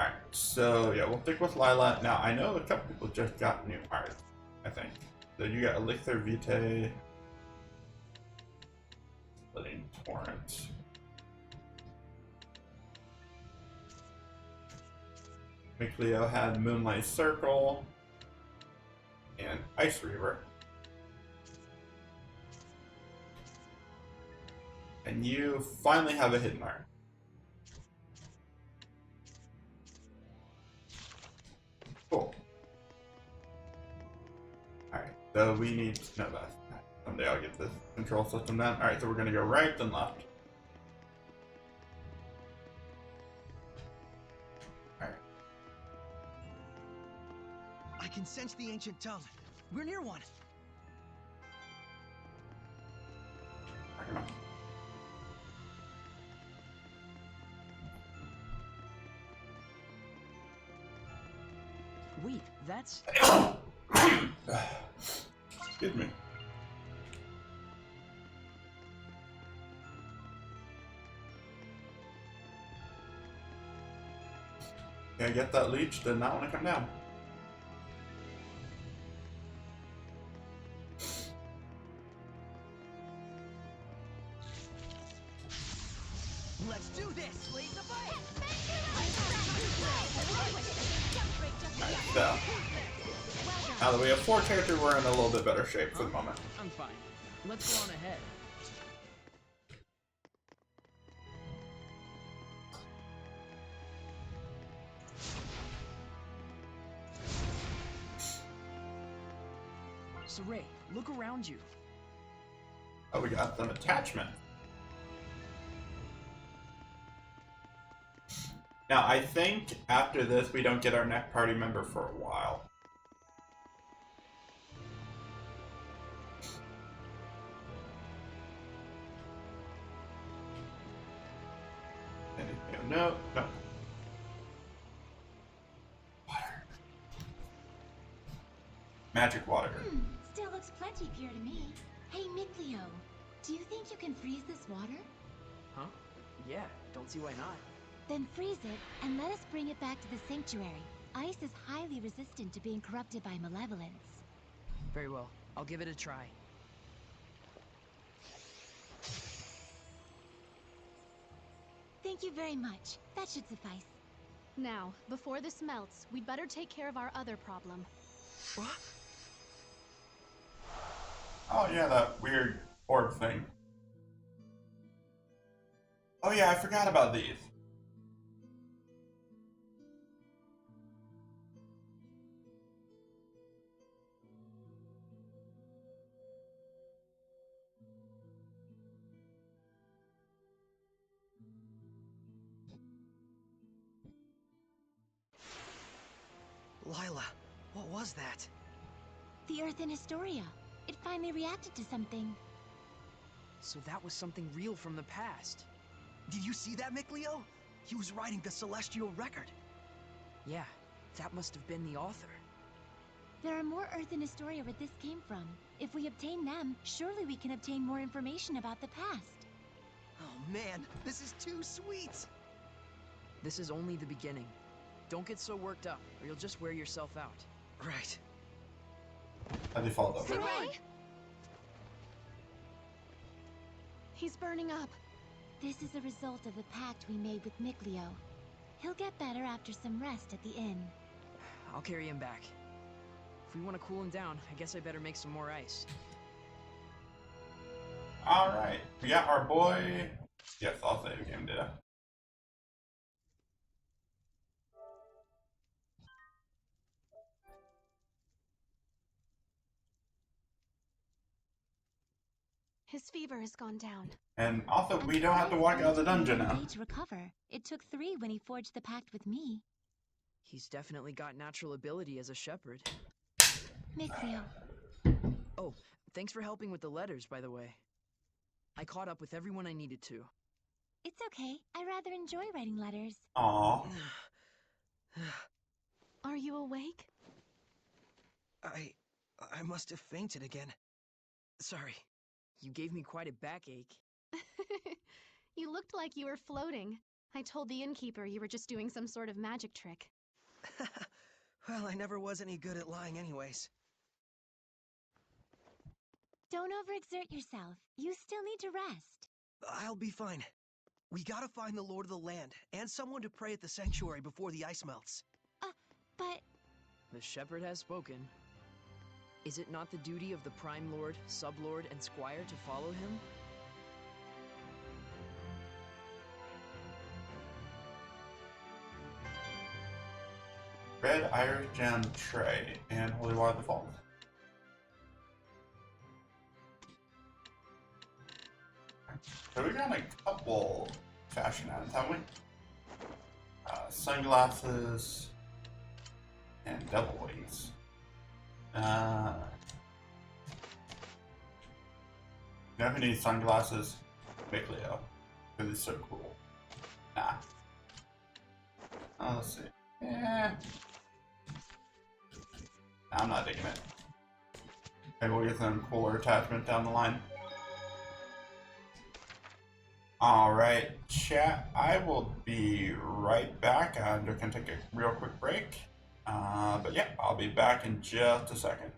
Alright, so yeah, we'll stick with Lila. Now, I know a couple people just got new art, I think. So you got Elixir Vitae, Splitting Torrent. Mikleo had Moonlight Circle and Ice Reaver. And you finally have a hidden art. Cool. Alright, so we need to know that. Someday I'll get this control system done. Alright, so we're gonna go right then left. Alright. I can sense the ancient tongue. We're near one. Come on. Wait, that's... Excuse me. Can I get that leech? Did not want to come down. Let's do this! Lead the fight! So, now that we have 4 characters, we're in a little bit better shape for the moment. I'm fine. Let's go on ahead. Saray, look around you. Oh, we got some attachment. Now, I think after this, we don't get our next party member for a while. Anything? No, no. Water. Magic water. Still looks plenty pure to me. Hey, Mikleo, do you think you can freeze this water? Huh? Yeah, don't see why not. Then freeze it, and let us bring it back to the sanctuary. Ice is highly resistant to being corrupted by malevolence. Very well. I'll give it a try. Thank you very much. That should suffice. Now, before this melts, we'd better take care of our other problem. What? Oh yeah, that weird orb thing. Oh yeah, I forgot about these. Lila, what was that? The Earth in Historia. It finally reacted to something. So that was something real from the past. Did you see that, Miclio? He was writing the Celestial Record. Yeah, that must have been the author. There are more Earth in Historia where this came from. If we obtain them, surely we can obtain more information about the past. Oh man, this is too sweet! This is only the beginning. Don't get so worked up, or you'll just wear yourself out. Right. By default, though. Saray! He's burning up. This is a result of the pact we made with Miclio. He'll get better after some rest at the inn. I'll carry him back. If we want to cool him down, I guess I better make some more ice. Alright, we got our boy. Yes, I'll save game, did I? His fever has gone down. And also, we don't have to walk out of the dungeon now. To recover. It took 3 when he forged the pact with me. He's definitely got natural ability as a shepherd. Miclio. Oh, thanks for helping with the letters, by the way. I caught up with everyone I needed to. It's okay. I rather enjoy writing letters. Aww. Are you awake? I must have fainted again. Sorry. You gave me quite a backache. You looked like you were floating. I told the innkeeper you were just doing some sort of magic trick. Well, I never was any good at lying anyways. Don't overexert yourself. You still need to rest. I'll be fine. We gotta find the Lord of the Land, and someone to pray at the sanctuary before the ice melts. But... The shepherd has spoken. Is it not the duty of the Prime Lord, Sublord, and Squire to follow him? Red Irish Gem Tray and Holy Water Falls. So we got a couple fashion items, haven't we? Sunglasses and devil wings. You know who needs sunglasses? Miclio. Because it's so cool. Nah. Let's see. Yeah. I'm not digging it. Maybe we'll get some cooler attachment down the line. Alright, chat. I will be right back. I'm just going to take a real quick break. But yeah, I'll be back in just a second.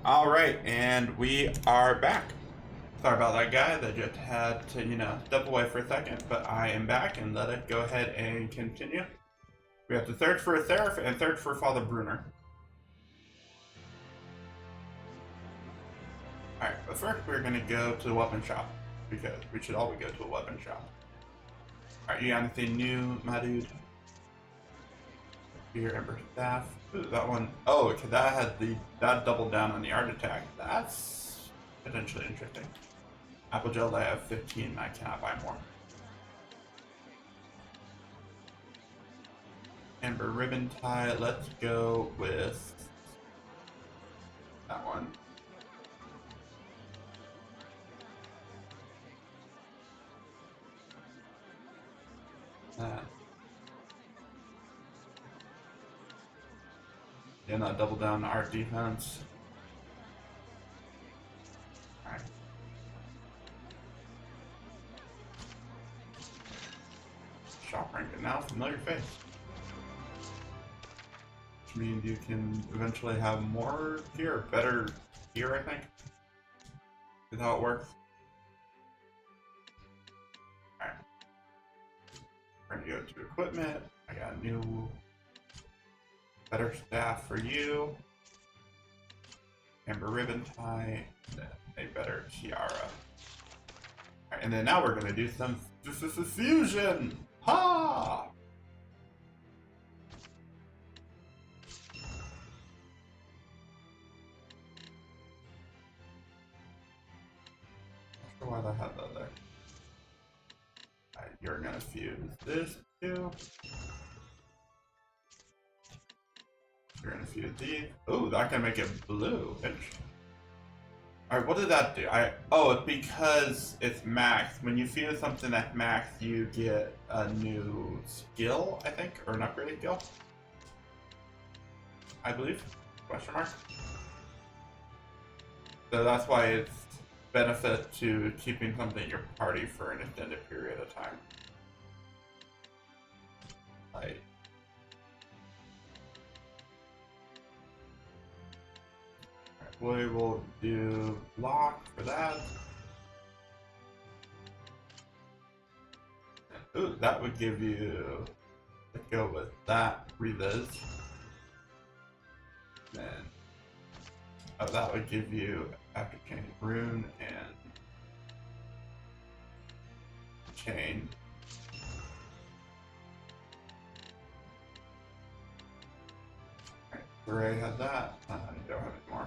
All right, and we are back. Sorry about that guy that just had to, step away for a second, but I am back, and let us go ahead and continue. We have to search for a Seraph and search for Father Brunner. Alright, but first we're going to go to the weapon shop, because we should always go to a weapon shop. Alright, you got anything new, my dude? Here, Ember Staff. Ooh, that one. Oh, because that had that doubled down on the art attack. That's potentially interesting. Apple Gel, I have 15, I cannot buy more. Amber Ribbon Tie, let's go with that one. Yeah, not double down art defense. Alright. Shop rank and now familiar face. Which means you can eventually have more gear, better gear, I think. Is how it works. Alright. We're gonna go to equipment. I got a new better staff for you. Amber ribbon tie, a better tiara. Alright, and then now we're gonna do some fusion! Ha! Not sure why I had that there. Alright, you're gonna fuse this too. You're gonna fuse these. Ooh, that can make it blue. Alright, what did that do? Oh, it's because it's max. When you fuse something at max, you get a new skill, I think, or an upgraded skill. I believe. Question mark. So that's why it's benefit to keeping something in your party for an extended period of time. Like. We will do block for that. Ooh, that would give you. Let's go with that. Reviz. Then. Oh, that would give you after chain rune and chain. Alright, Ray had that. I don't have any more.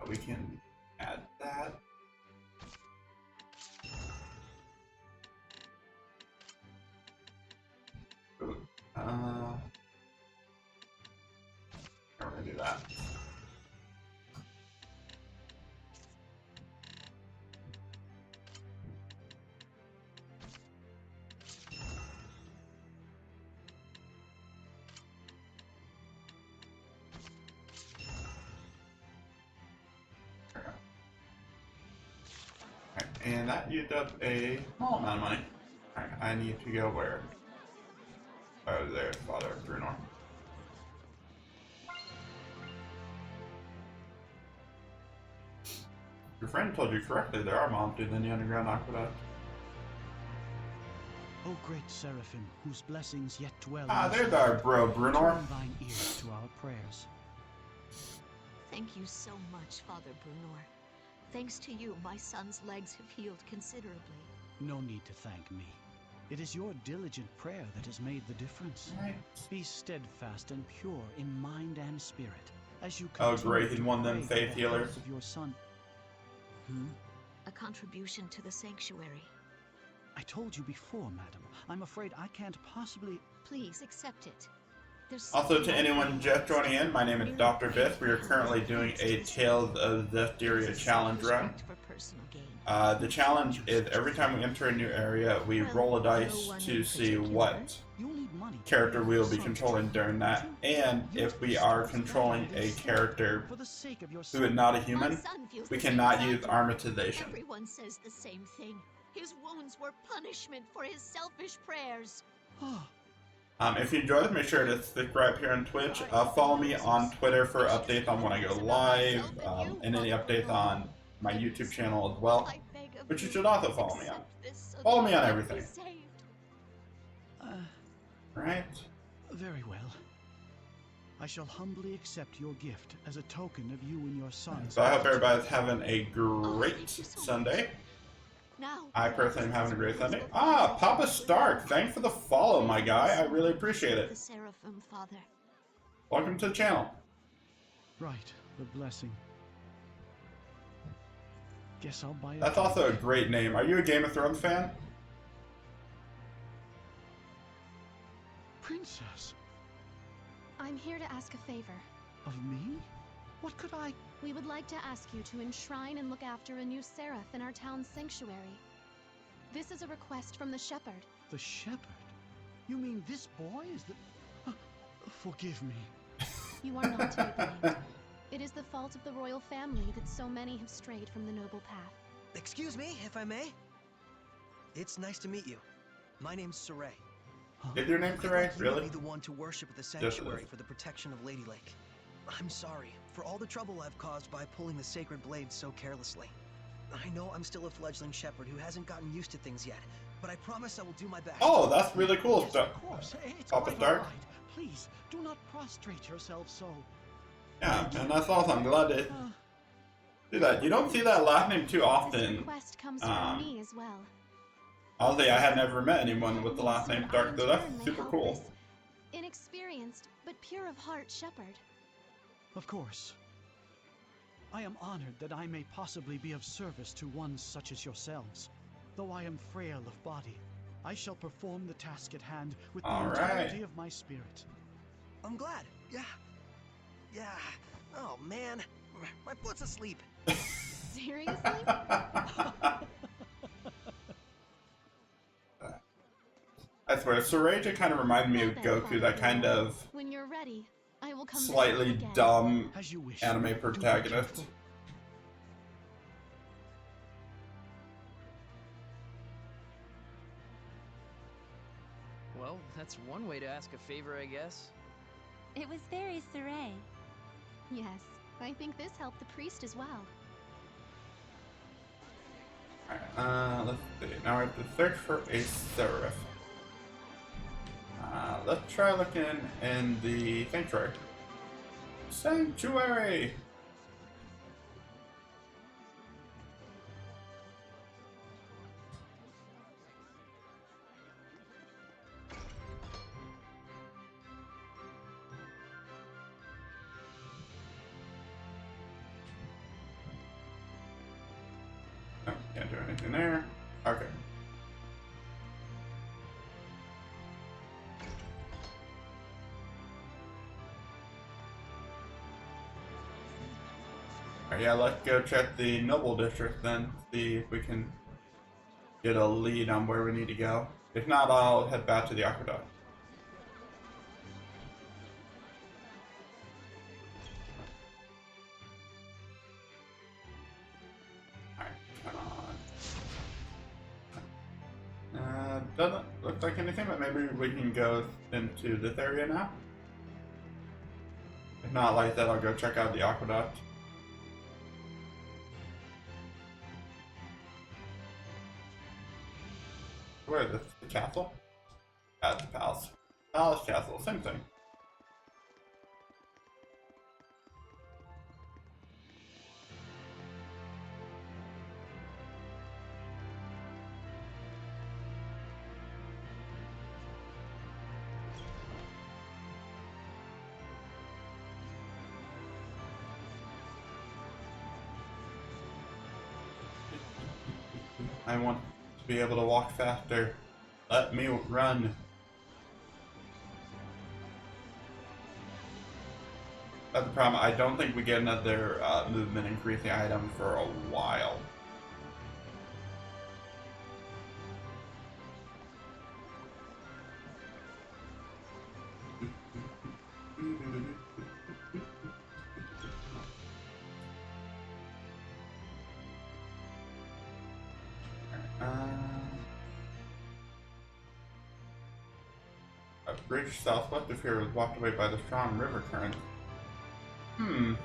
We can add that. Ooh, we're gonna do that. And that used up a small amount of money. Alright, I need to go where? Oh, there's Father Brunner. Your friend told you correctly, there are monsters in the underground aqueduct. O great Seraphim, whose blessings yet dwell There's our bro, Brunner. turn thine ears to our prayers. Thank you so much, Father Brunor. Thanks to you, my son's legs have healed considerably. No need to thank me. It is your diligent prayer that has made the difference. Right. Be steadfast and pure in mind and spirit, as you Oh, continue great, he's to one of them pray for faith the healers. health of your son. A contribution to the sanctuary. I told you before, madam. I'm afraid I can't possibly... Please accept it. There's Also, something to anyone just joining in, my name is Dr. Biff. We are currently doing a Tales of Zestiria challenge run. for personal gain. The challenge is every time we enter a new area, we roll a dice to see what You'll need money. character we will be controlling during that, and if we are controlling a character For the sake of your who is not a My human, son feels we the same cannot as I use do. armatization. Everyone says the same thing. His wounds were punishment for his selfish prayers. If you enjoyed it, make sure to subscribe here on Twitch. Follow me on Twitter for updates on when I go live, and any updates on my YouTube channel as well, which you should also follow me on. Follow me on everything. Right? Very well. I shall humbly accept your gift as a token of you and your sons. So I hope everybody's having a great Sunday. I personally am having a great Sunday. Ah, Papa Stark, thanks for the follow, my guy. I really appreciate it. The Seraphim, Father. Welcome to the channel. Right, the blessing. Guess I'll buy it. That's also a great name. Are you a Game of Thrones fan? Princess. I'm here to ask a favor. Of me? What could I... We would like to ask you to enshrine and look after a new seraph in our town's sanctuary. This is a request from the shepherd. The shepherd? You mean this boy is the... Forgive me. You are not to be blamed. It is the fault of the royal family that so many have strayed from the noble path. Excuse me, if I may. It's nice to meet you. My name's Saray. Is your name Saray? Really? Be the one to worship at the sanctuary for the protection of Lady Lake. I'm sorry for all the trouble I've caused by pulling the sacred blade so carelessly. I know I'm still a fledgling shepherd who hasn't gotten used to things yet, but I promise I will do my best. Oh, that's really cool Yes, stuff. of course. It's Papa quite Stark? all right. Please, do not prostrate yourself so. Yeah, and that's awesome. I'm glad to do that. You don't see that last name too This often. request comes from me as well. Honestly, I had never met anyone with the last name Stark, so that's super cool. Inexperienced, but pure of heart shepherd. Of course. I am honored that I may possibly be of service to one such as yourselves. Though I am frail of body, I shall perform the task at hand with the entirety of my spirit. I'm glad. Yeah. Yeah. Oh, man. My foot's asleep. Seriously? I swear, Soraja kind of reminded me of Goku, that kind of When you're ready, I will come slightly again. dumb As you wish. anime Do be protagonist. careful. Well, that's one way to ask a favor, I guess. It was very Saray. Yes, I think this helped the priest as well. Alright, let's see. Now I have to search for a seraph. Let's try looking in the sanctuary. Sanctuary! Oh, can't do anything there. Okay. Alright, yeah, let's go check the Noble District then, see if we can get a lead on where we need to go. If not, I'll head back to the Aqueduct. Alright, come on. Doesn't look like anything, but maybe we can go into this area now. If not, like I said, I'll go check out the Aqueduct. Where is this? The castle? Yeah, it's the palace. Palace castle, same thing. I want to be able to walk faster. Let me run. That's the problem. I don't think we get another movement increasing item for a while. A bridge southwest of here was washed away by the strong river current. And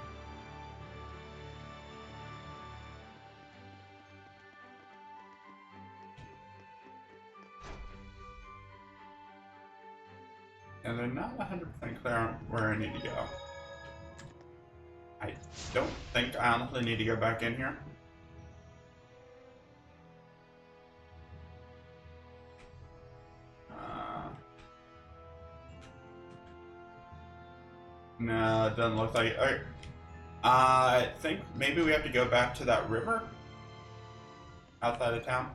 they're not 100% clear on where I need to go. I don't think I honestly need to go back in here. No, it doesn't look like it. Alright. I think maybe we have to go back to that river outside of town.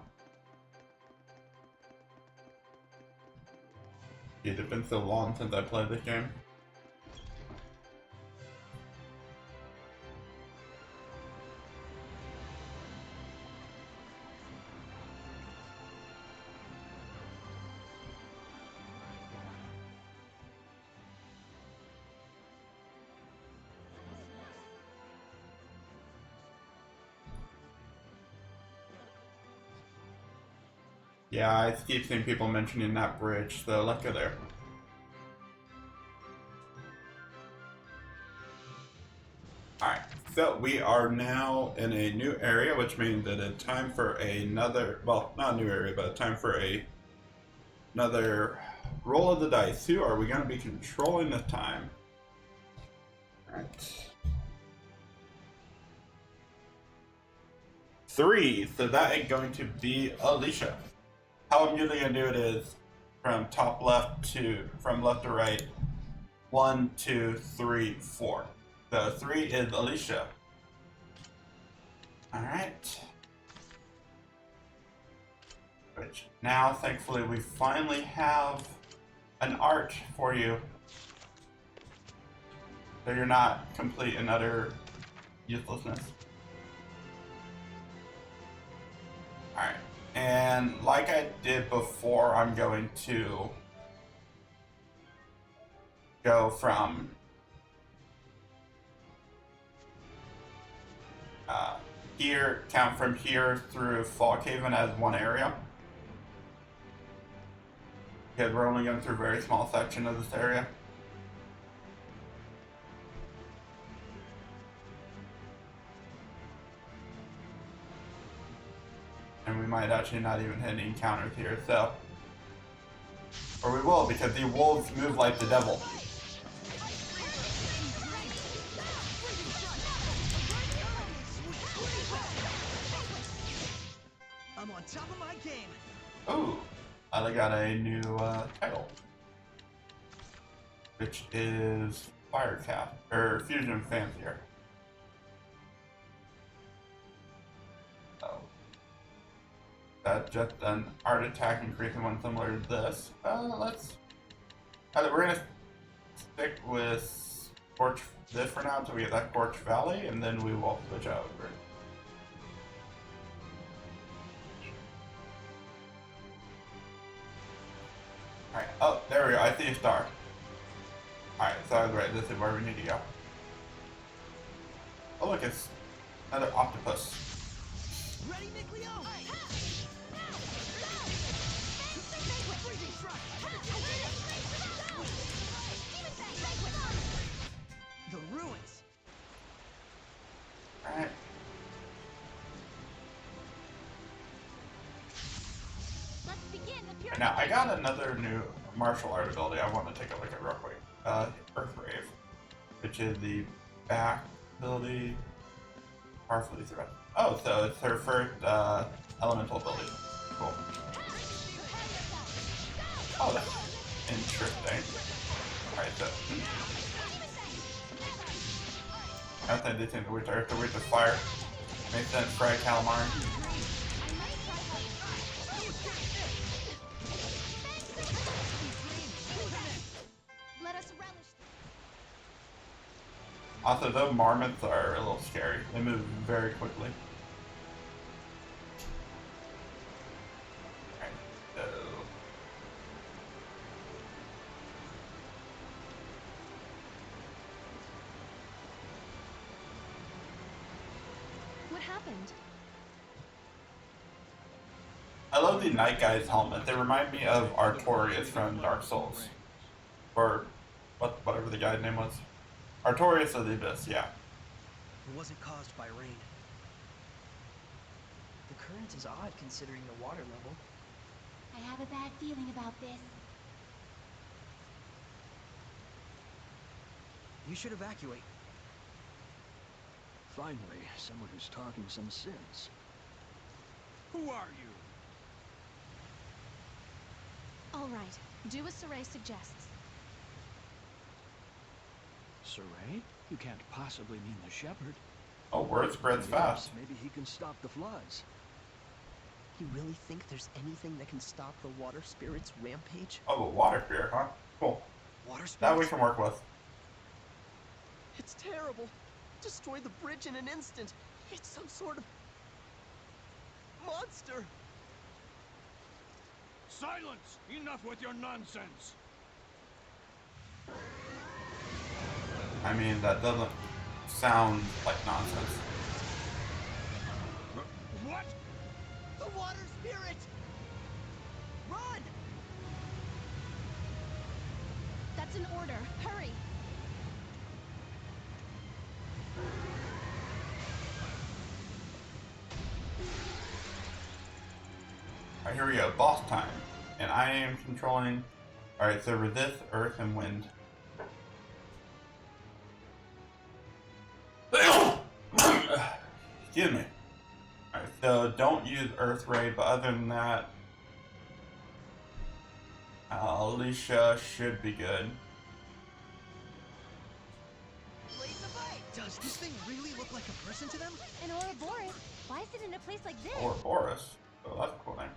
Dude, it's been so long since I played this game. Yeah, I keep seeing people mentioning that bridge, so let's go there. Alright, so we are now in a new area, which means that it's time for another, well, not a new area, but time for another roll of the dice. Who are we going to be controlling this time? Alright. 3, so that is going to be Alicia. How I'm usually going to do it is from left to right, 1, 2, 3, 4. So 3 is Alicia. Alright. Which now, thankfully, we finally have an art for you. So you're not complete and utter uselessness. Alright. And like I did before, I'm going to go from here, count from here through Fallhaven as one area. Because we're only going through a very small section of this area. And we might actually not even hit any encounters here, so. Or we will, because the wolves move like the devil. I'm on top of my game. Ooh, I got a new title. Which is Firecast, or Fusion Fancier. That's just an art attack increasing one similar to this. We're gonna stick with this for now until we get that Scorch Valley, and then we will switch over. Alright, oh, there we go, I see a star. Alright, so I was right, this is where we need to go. Oh look, it's another octopus. Ready, Nickleo? The ruins. Alright. Let's begin the pyramid. Now, I got another new martial art ability I want to take a look at real quick. Earthgrave, which is the back ability. Powerfully threat. Oh, so it's her first elemental ability. Cool. Oh, that's interesting. Alright, so. Outside this in the witch earth, the witch of fire. Makes sense, fried calamari. Let us relish. Also, the marmots are a little scary. They move very quickly. Alright, so. What happened? I love the Night Guy's helmet. They remind me of Artorias from Dark Souls. or whatever the guy's name was. Artorias of the Abyss, yeah. It wasn't caused by rain. The current is odd considering the water level. I have a bad feeling about this. You should evacuate. Finally, someone who's talking some sense. Who are you? All right, do as Saray suggests. Saray? You can't possibly mean the shepherd. Oh, word spreads fast. Maybe he can stop the floods. You really think there's anything that can stop the water spirit's rampage? Oh, a water spirit, huh? Cool. Water spirits? That we can work with. It's terrible. Destroy the bridge in an instant. It's some sort of monster. Silence! Enough with your nonsense! I mean, that doesn't sound like nonsense. What? The water spirit! Run! That's an order. Hurry! Alright, here we go. Boss time. And I am controlling... Alright, so resist, earth, and wind. Excuse me. Alright, so don't use earth ray, but other than that... Alicia should be good. Does this thing really look like a person to them? An Ouroboros? Why is it in a place like this? Or Boris. Oh, that's a cool name.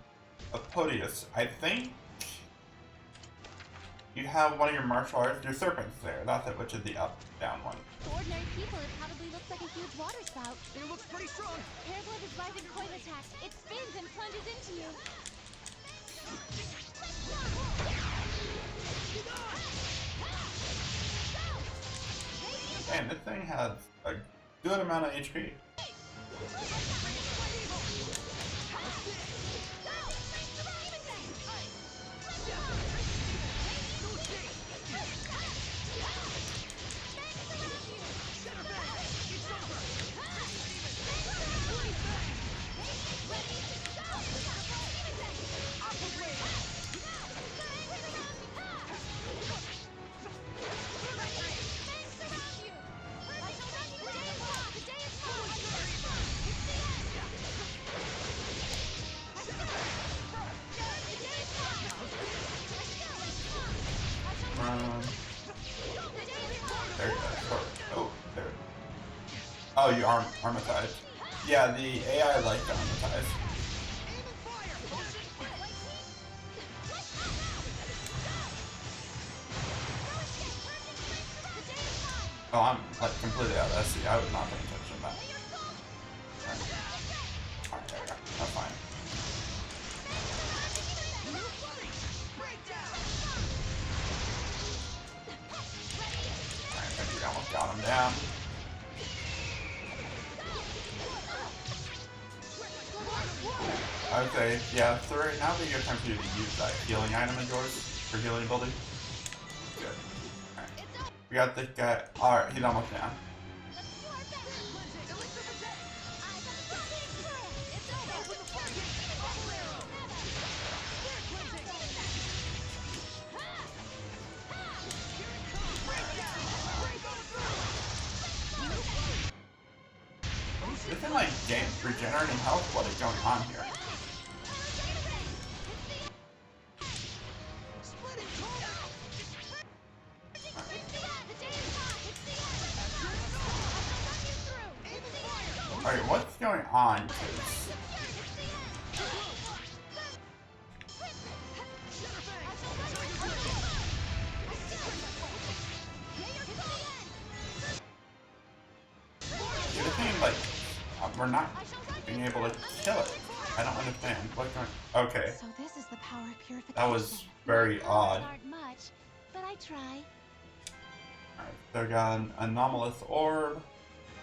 Apodius. I think you have one of your martial arts, your serpents there. That's it, which is the up, down one. To ordinary people, it probably looks like a huge water spout. It looks pretty strong. Paraglide is rising coin attacks. It spins and plunges into you. Man, this thing has a good amount of HP. There you go. Oh, there. Oh, you armatized. Yeah, the AI liked to armatize. Oh, I'm like completely out of SC. I would not pay attention to that. Alright, there we go. That's fine. Alright, I think we almost got him down. I would say, yeah, so right now would be a good time for you to use that healing item of yours for healing ability. Good. Alright. We got this guy. Alright, he's almost down. This thing like regenerating health? What is going on here? Alright, what's going on? This thing, like, we're not being able to kill it. I don't understand. What's going on? Okay. So this is the power of purification. That was very odd. Not much, but I try. Alright, so we got an anomalous orb.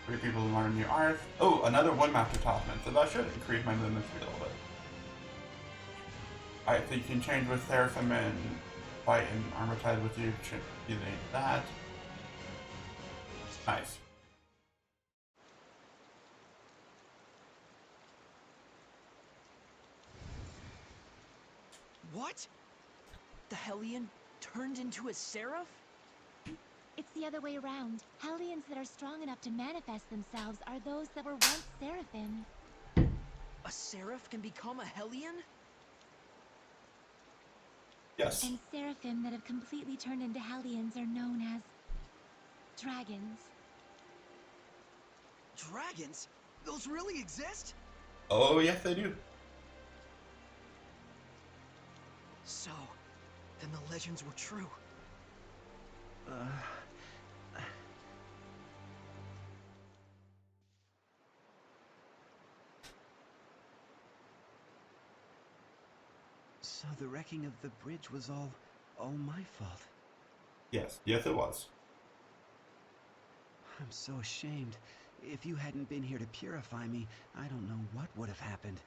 3 people who learn new arts. Oh, another Windmaster Talisman, so that should increase my movement speed a little bit. Alright, so you can change with Seraphim and fight in armor tied with you. You need that. Nice. What? The Hellion turned into a seraph? It's the other way around. Hellions that are strong enough to manifest themselves are those that were once seraphim. A seraph can become a Hellion? Yes. And seraphim that have completely turned into hellions are known as dragons. Dragons? Those really exist? Oh, yes, they do. So, then the legends were true. So the wrecking of the bridge was all my fault. Yes, yes, it was. I'm so ashamed. If you hadn't been here to purify me, I don't know what would have happened.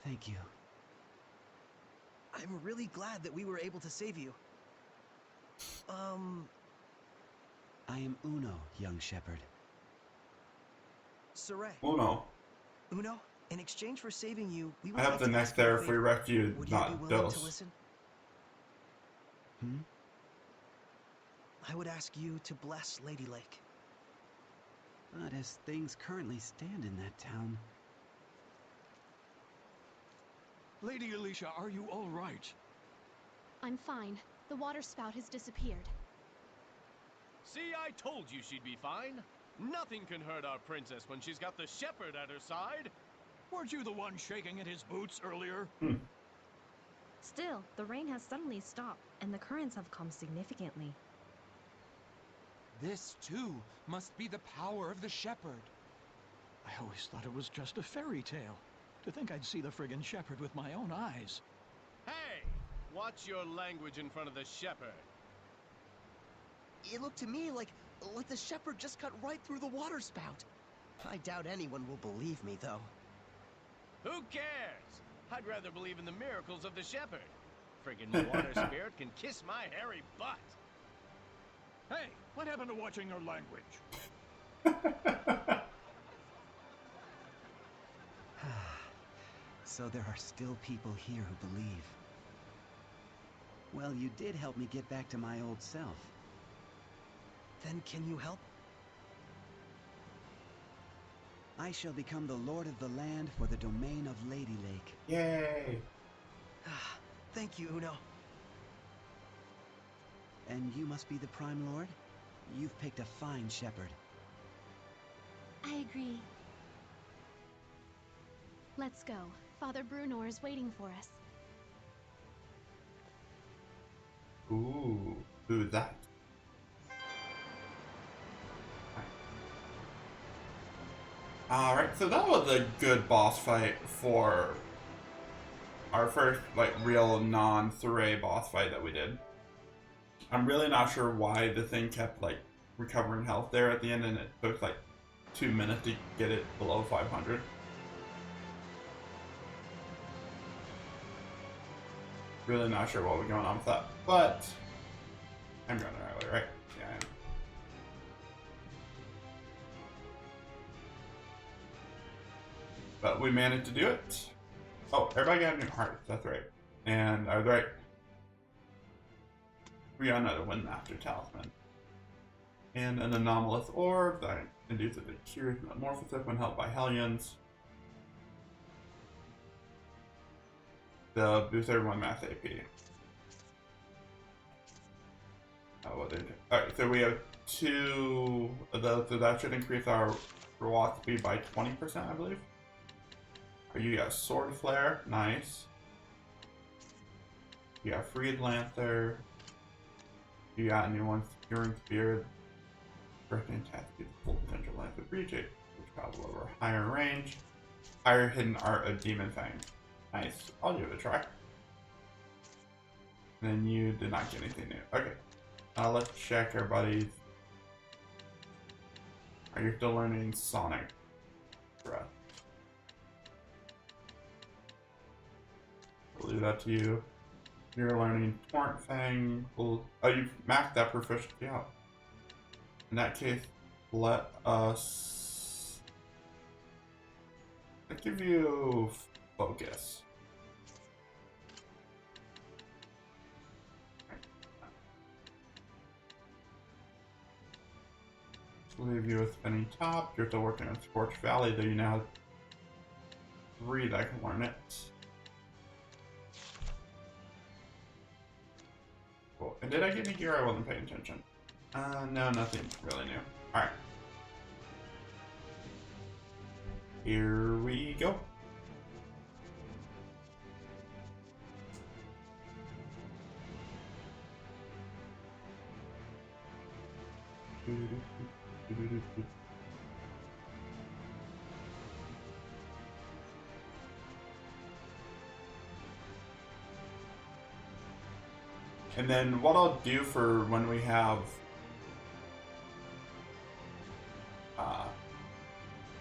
Thank you. I'm really glad that we were able to save you. I am Uno, young shepherd. Saray. Oh no. Uno, in exchange for saving you, we would I have like the to next ask you a there if we favor. wrecked you, Would you be not willing to Dose. listen? Hmm? I would ask you to bless Lady Lake. But as things currently stand in that town... Lady Alicia, are you all right? I'm fine. The water spout has disappeared. See, I told you she'd be fine. Nothing can hurt our princess when she's got the shepherd at her side. Weren't you the one shaking in his boots earlier? Still, the rain has suddenly stopped, and the currents have calmed significantly. This, too, must be the power of the shepherd. I always thought it was just a fairy tale. To think I'd see the friggin' shepherd with my own eyes. Hey, watch your language in front of the shepherd. It looked to me like the shepherd just cut right through the water spout. I doubt anyone will believe me, though. Who cares? I'd rather believe in the miracles of the shepherd. Friggin' water spirit can kiss my hairy butt. Hey, what happened to watching your language? So there are still people here who believe. Well, you did help me get back to my old self. Then can you help? I shall become the lord of the land for the domain of Lady Lake. Yay! Thank you, Uno. And you must be the Prime Lord? You've picked a fine shepherd. I agree. Let's go. Father Brunor is waiting for us. Ooh, who's that? Alright, so that was a good boss fight for our first, like, real non-Thuray boss fight that we did. I'm really not sure why the thing kept, like, recovering health there at the end, and it took, like, 2 minutes to get it below 500. Really not sure what was going on with that, but I'm going the right way, right? Yeah, I am. But we managed to do it. Oh, everybody got a new heart. That's right. And I was right. We got another Windmaster Talisman. And an anomalous orb that induces a curious metamorphosis when held by Hellions. The boost everyone mass AP. Alright, so we have 2 of those, so that should increase our walk speed by 20%, I believe. You got Sword Flare, nice. You got Freed Lancer. You got a new one, Securing Spear. Breaking attack gives full potential length of breach, which causes over higher range. Higher hidden art of Demon Fang. Nice. I'll give it a try. And then you did not get anything new. Okay. Now let's check everybody's. Are you still learning Sonic Breath? I'll leave that to you. You're learning Torrent Fang. Oh, you've maxed that proficiency out. In that case, let us... Let's give you focus. Leave you with Spinning Top. You're still working on Scorched Valley, though you now have 3 that can learn it. Cool. And did I get any gear? I wasn't paying attention. No, nothing really new. Alright. Here we go. And then what I'll do for when we have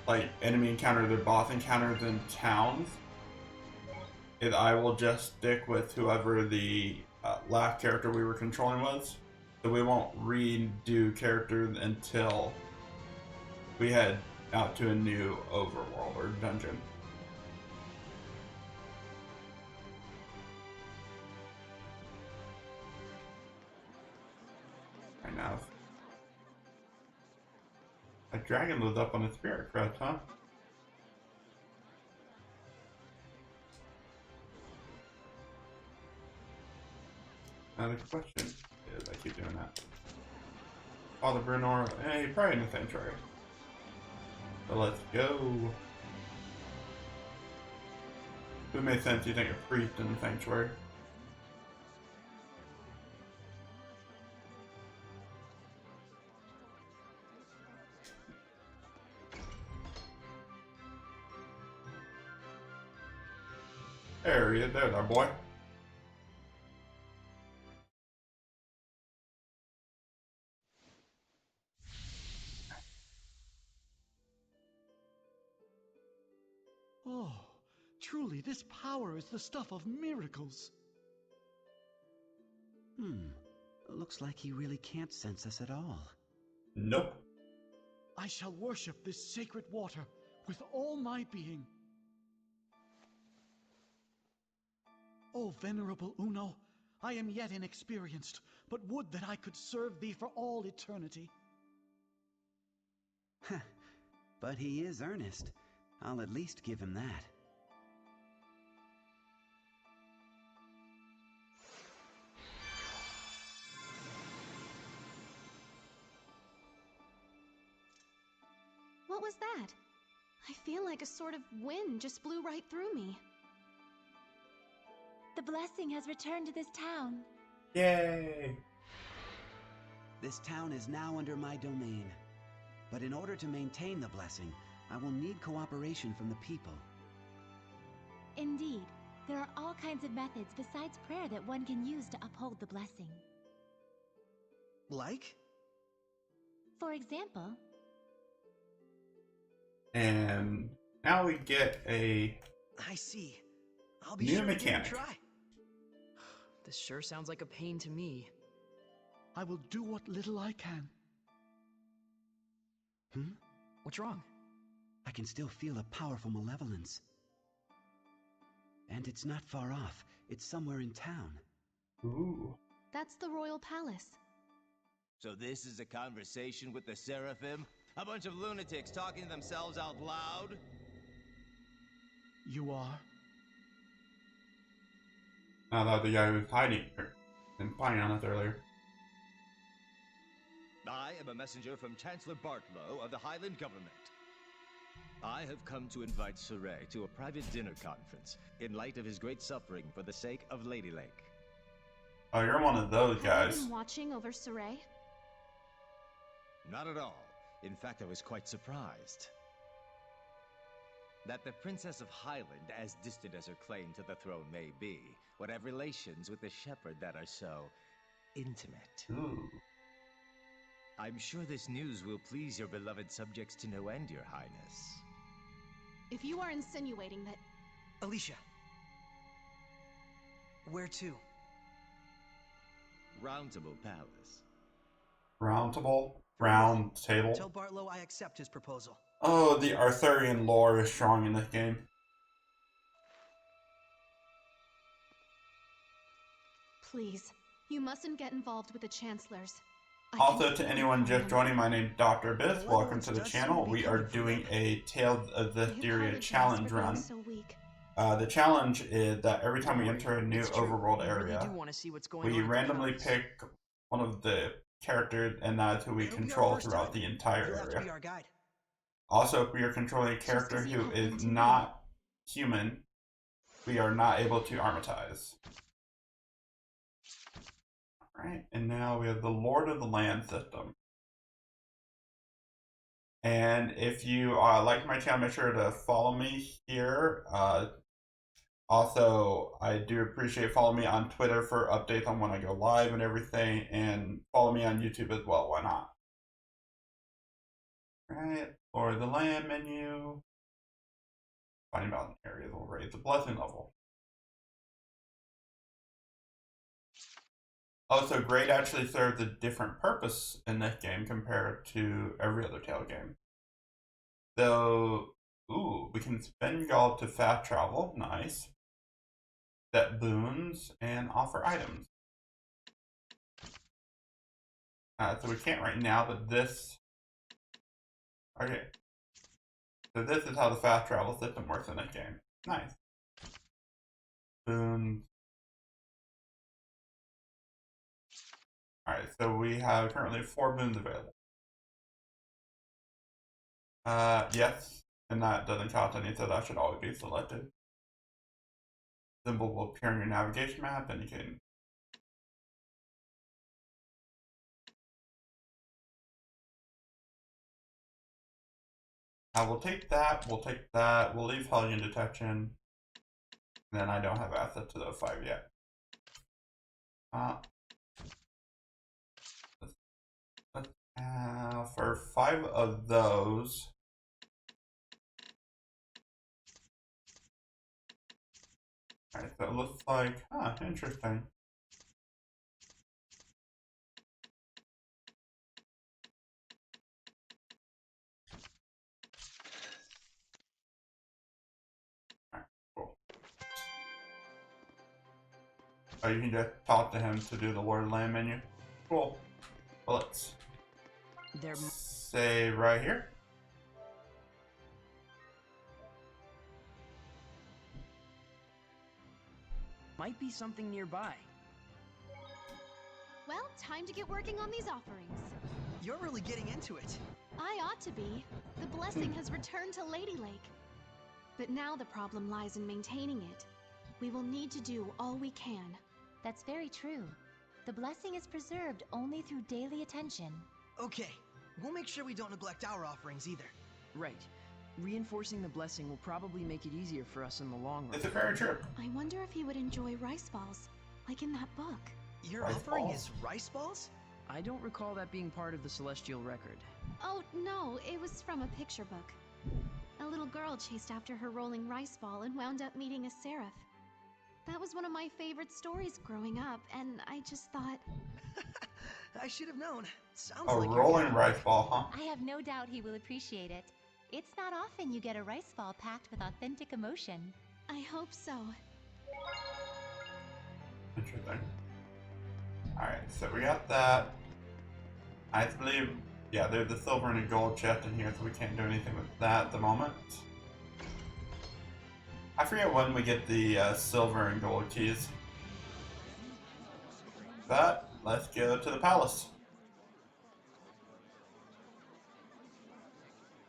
like enemy encounters or boss encounters in towns is I will just stick with whoever the last character we were controlling was. So we won't redo characters until we head out to a new overworld or dungeon. Right now. A dragon lives up on a spirit crest, huh? Now the question is, I keep doing that. Father Bruno, hey, probably in the sanctuary. So let's go. It makes sense you think a priest in the sanctuary. There he is, there's our boy. Oh, truly, this power is the stuff of miracles. Looks like he really can't sense us at all. Nope. I shall worship this sacred water with all my being. O venerable Uno, I am yet inexperienced, but would that I could serve thee for all eternity. But he is earnest. I'll at least give him that. What was that? I feel like a sort of wind just blew right through me. The blessing has returned to this town. Yay! This town is now under my domain. But in order to maintain the blessing, I will need cooperation from the people. Indeed, there are all kinds of methods besides prayer that one can use to uphold the blessing. Like? For example... And now we get a I see. I'll be new sure mechanic. to try. This sure sounds like a pain to me. I will do what little I can. What's wrong? I can still feel a powerful malevolence. And it's not far off. It's somewhere in town. Ooh. That's the royal palace. So this is a conversation with the Seraphim? A bunch of lunatics talking to themselves out loud? You are? Now that the guy who was hiding and spying on us earlier. I am a messenger from Chancellor Bartlow of the Highland government. I have come to invite Saray to a private dinner conference in light of his great suffering for the sake of Lady Lake. Oh, you're one of those Have guys. you been watching over Saray? Not at all. In fact, I was quite surprised. That the Princess of Highland, as distant as her claim to the throne may be, would have relations with the shepherd that are so intimate. Ooh. I'm sure this news will please your beloved subjects to no end, Your Highness. If you are insinuating that... Alicia. Where to? Roundtable Palace. Round table. Tell Bartlow I accept his proposal. Oh, the Arthurian lore is strong in this game. Please, you mustn't get involved with the Chancellors. Also, to anyone just joining, my name is Dr. Abyss. Welcome to the channel. We are doing a Tales of Zestiria challenge run. The challenge is that every time we enter a new overworld area, we randomly pick one of the characters, and that's who we control throughout the entire area. Also, if we are controlling a character who is not human, we are not able to armatize. Alright, and now we have the Lord of the Land system. And if you like my channel, make sure to follow me here. Also, I do appreciate following me on Twitter for updates on when I go live and everything, and follow me on YouTube as well, why not? Alright, Lord of the Land menu. Finding mountain areas will raise the blessing level. Oh, so Great actually serves a different purpose in this game compared to every other Tale game. So, ooh, we can spend gold to fast travel, nice. Set boons, and offer items. So we can't right now, but this... Okay. So this is how the fast travel system works in this game. Nice. Boons. Alright, so we have currently 4 boons available. Yes, and that doesn't cost any, so that should always be selected. Symbol will appear on your navigation map, and you can... we'll take that, we'll leave Hellion Detection. Then I don't have access to those 5 yet. For 5 of those, alright, so it looks like, interesting. Alright, cool. Oh, you can just talk to him to do the Lord of the Land menu. Cool. Well, let's say right here. Might be something nearby. Well, time to get working on these offerings. You're really getting into it. I ought to be. The blessing has returned to Lady Lake. But now the problem lies in maintaining it. We will need to do all we can. That's very true. The blessing is preserved only through daily attention. Okay, we'll make sure we don't neglect our offerings either. Right. Reinforcing the blessing will probably make it easier for us in the long run. It's very true. I wonder if he would enjoy rice balls, like in that book. Your offering is rice balls? I don't recall that being part of the Celestial record. Oh, no, it was from a picture book. A little girl chased after her rolling rice ball and wound up meeting a seraph. That was one of my favorite stories growing up, and I just thought... I should have known. Sounds a like rolling rice ball, huh? I have no doubt he will appreciate it. It's not often you get a rice ball packed with authentic emotion. I hope so. Interesting. Alright, so we got that. I believe, yeah, there's the silver and a gold chest in here, so we can't do anything with that at the moment. I forget when we get the silver and gold keys. But let's go to the palace.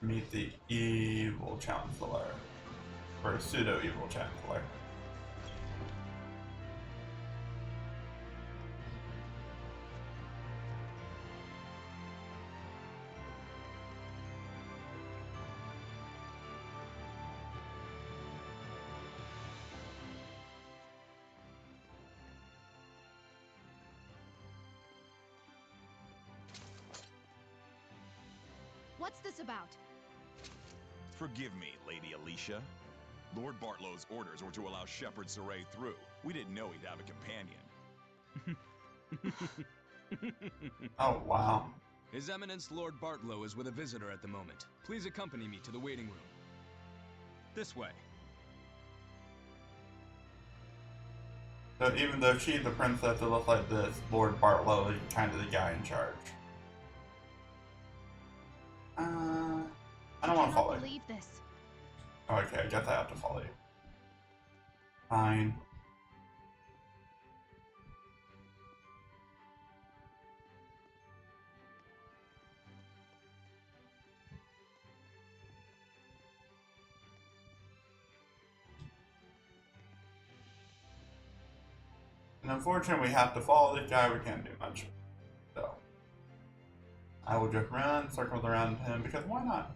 Meet the evil chancellor. Or pseudo-evil chancellor. What's this about? Forgive me, Lady Alicia. Lord Bartlow's orders were to allow Shepherd Saray through. We didn't know he'd have a companion. Oh, wow. His Eminence Lord Bartlow is with a visitor at the moment. Please accompany me to the waiting room. This way. So even though she's the princess that looks like this, Lord Bartlow is kind of the guy in charge. I don't want to follow you. Believe this. Okay, I guess I have to follow you. Fine. And unfortunately, we have to follow this guy. We can't do much. So, I will just run circles around him because why not?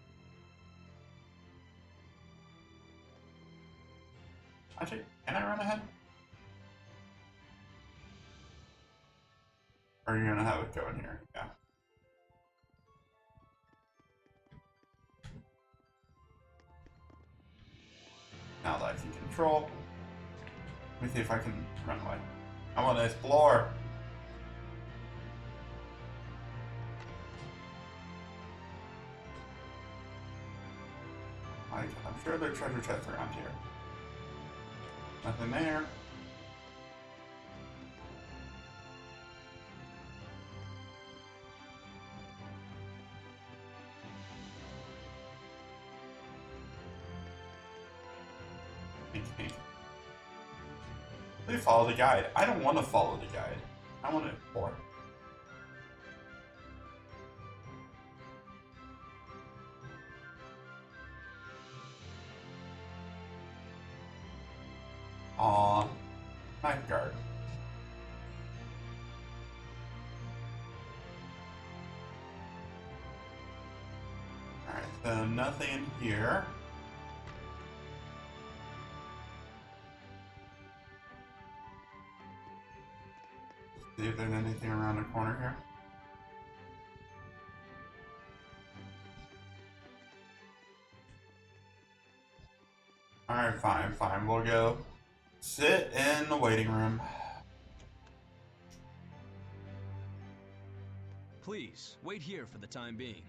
Actually, can I run ahead? Or are you gonna have it go in here? Yeah. Now that I can control, let me see if I can run away. I want to explore. I'm sure there are treasure chests around here. Nothing there. Please follow the guide. I don't want to follow the guide. I want to explore. Aww. Night guard. Alright, so nothing here. See if there's anything around the corner here. Alright, fine. We'll go sit in the waiting room. Please, wait here for the time being.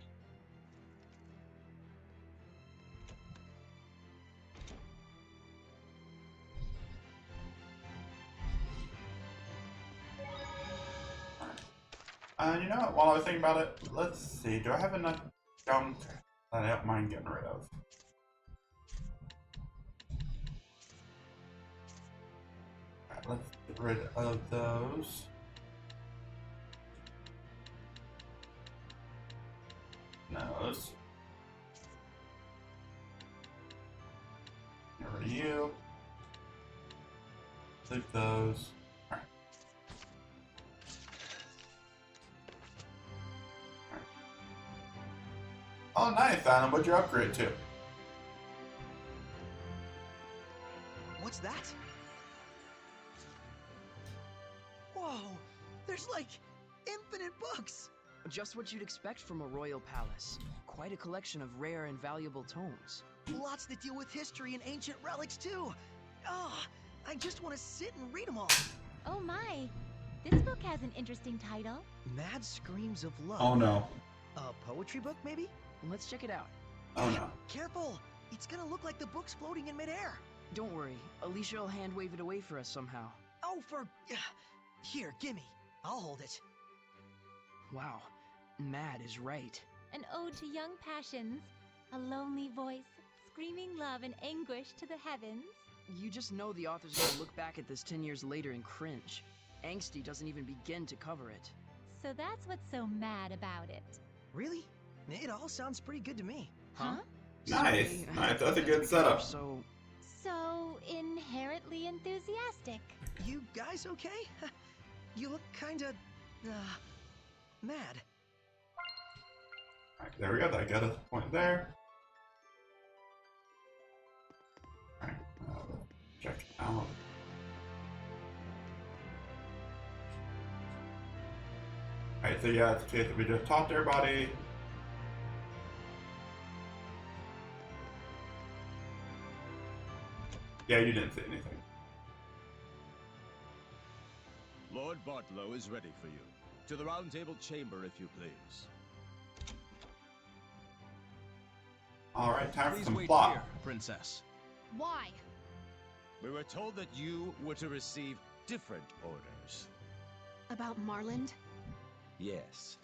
You know what, while I was thinking about it, let's see, do I have enough junk that I don't mind getting rid of? Alright, let's get rid of those. Those. Get rid of you. Leave those. Alright. Oh, nice, Adam. What'd you upgrade to? What's that? Whoa! There's like infinite books! Just what you'd expect from a royal palace. Quite a collection of rare and valuable tomes. Lots that deal with history and ancient relics, too! Oh, I just want to sit and read them all. Oh my! This book has an interesting title. Mad Screams of Love. Oh no. A poetry book, maybe? Let's check it out. Oh no. Careful! It's gonna look like the book's floating in midair. Don't worry, Alicia will hand wave it away for us somehow. Oh, Here, gimme. I'll hold it. Wow, Mad is right. An ode to young passions. A lonely voice, screaming love and anguish to the heavens. You just know the author's gonna look back at this 10 years later and cringe. Angsty doesn't even begin to cover it. So that's what's so mad about it. Really? It all sounds pretty good to me. Huh? Nice. Nice. That's a good setup. So inherently enthusiastic. You guys okay? You look kinda... mad. Alright, there we go. That got us a point there. Alright, check it out. Alright, so yeah, it's the case that we just talked to everybody. Yeah, you didn't say anything. Lord Bartlow is ready for you. To the Round Table Chamber, if you please. Alright, time for Please some wait plot. here, Princess. Why? We were told that you were to receive different orders. About Marland? Yes.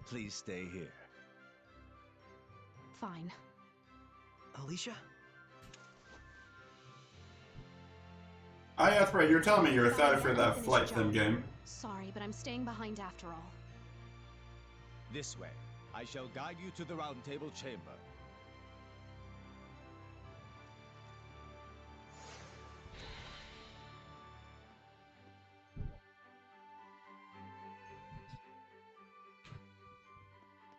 Please stay here. Fine. Alicia? Oh yeah, that's right. You're telling me you're Sorry, excited for let me that finish flight the sim job. game. Sorry, but I'm staying behind after all. This way. I shall guide you to the Round Table Chamber.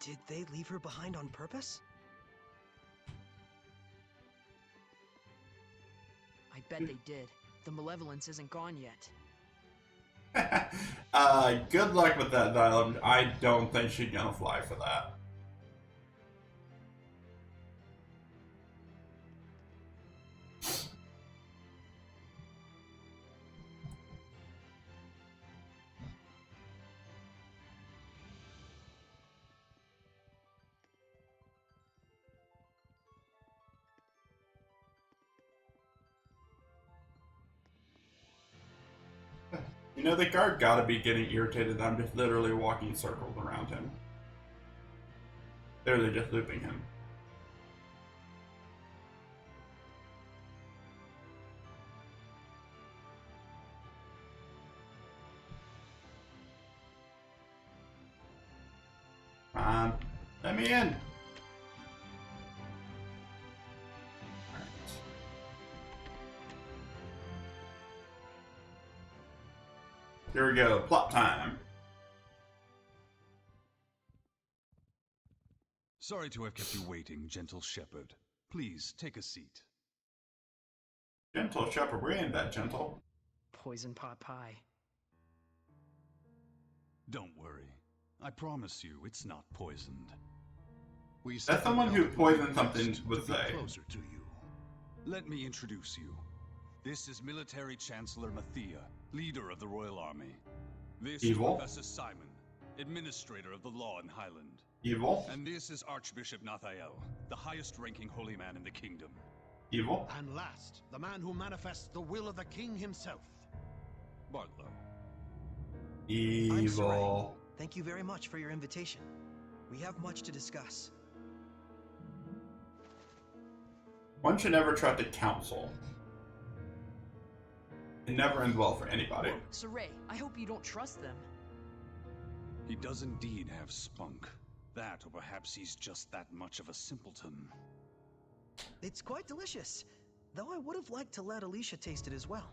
Did they leave her behind on purpose? I bet they did. The malevolence isn't gone yet. Good luck with that dialogue. I don't think she's gonna fly for that. You know, the guard gotta be getting irritated that I'm just literally walking circles around him. They're just looping him. Come on, let me in! Here we go, plot time. Sorry to have kept you waiting, gentle shepherd. Please, take a seat. Gentle shepherd, we ain't that gentle. Poison pot pie. Don't worry. I promise you, it's not poisoned. That's someone who poisoned something would say. Closer to you. Let me introduce you. This is Military Chancellor Mathia, leader of the Royal Army. This Evil. is Professor Simon, administrator of the law in Highland. Evil. And this is Archbishop Nathael, the highest-ranking holy man in the kingdom. Evil. And last, the man who manifests the will of the king himself. Bartlow. I'm Sarai. Evil. Thank you very much for your invitation. We have much to discuss. One should never trust a council. It never ends well for anybody. Whoa, Sarai, I hope you don't trust them. He does indeed have spunk. That, or perhaps he's just that much of a simpleton. It's quite delicious, though I would have liked to let Alicia taste it as well.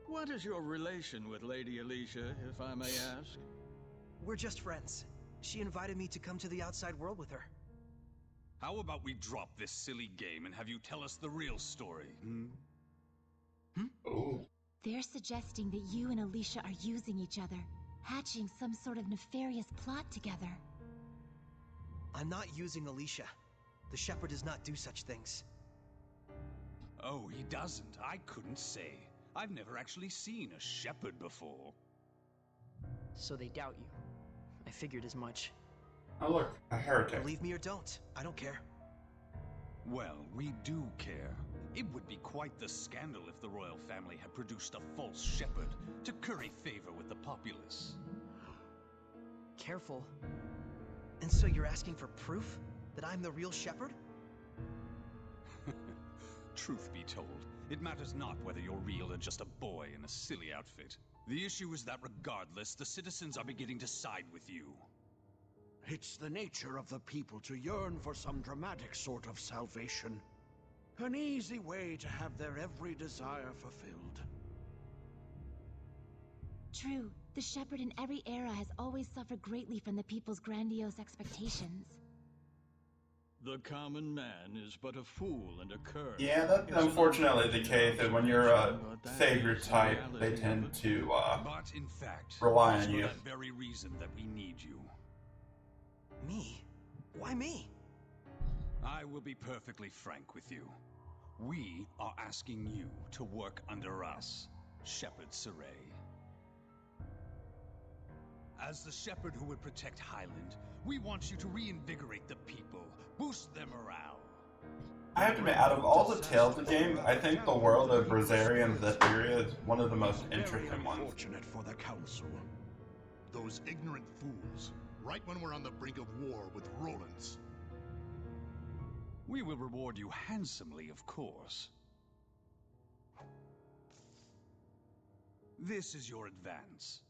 What is your relation with Lady Alicia, if I may ask? We're just friends. She invited me to come to the outside world with her. How about we drop this silly game and have you tell us the real story, hmm? Oh. They're suggesting that you and Alicia are using each other, hatching some sort of nefarious plot together. I'm not using Alicia. The shepherd does not do such things. Oh, he doesn't. I couldn't say. I've never actually seen a shepherd before. So they doubt you. I figured as much. Oh look, a heretic. Believe me or don't, I don't care. Well, we do care. It would be quite the scandal if the royal family had produced a false shepherd to curry favor with the populace. Careful. And so you're asking for proof that I'm the real shepherd? Truth be told, it matters not whether you're real or just a boy in a silly outfit. The issue is that regardless, the citizens are beginning to side with you. It's the nature of the people to yearn for some dramatic sort of salvation. An easy way to have their every desire fulfilled. True, the shepherd in every era has always suffered greatly from the people's grandiose expectations. The common man is but a fool and a cur. Yeah, that's unfortunately the case, and when you're a savior type, they tend to But in fact, rely it's on for you. that very reason that we need you. Me? Why me? I will be perfectly frank with you. We are asking you to work under us, Shepherd Sarai. As the shepherd who would protect Highland, we want you to reinvigorate the people, boost their morale. I have to admit, out of all the Tales games, I think the world of Zestiria and Zestiria is one of the most interesting ones. Unfortunate for the council. Those ignorant fools, right when we're on the brink of war with Roland's. We will reward you handsomely, of course. This is your advance.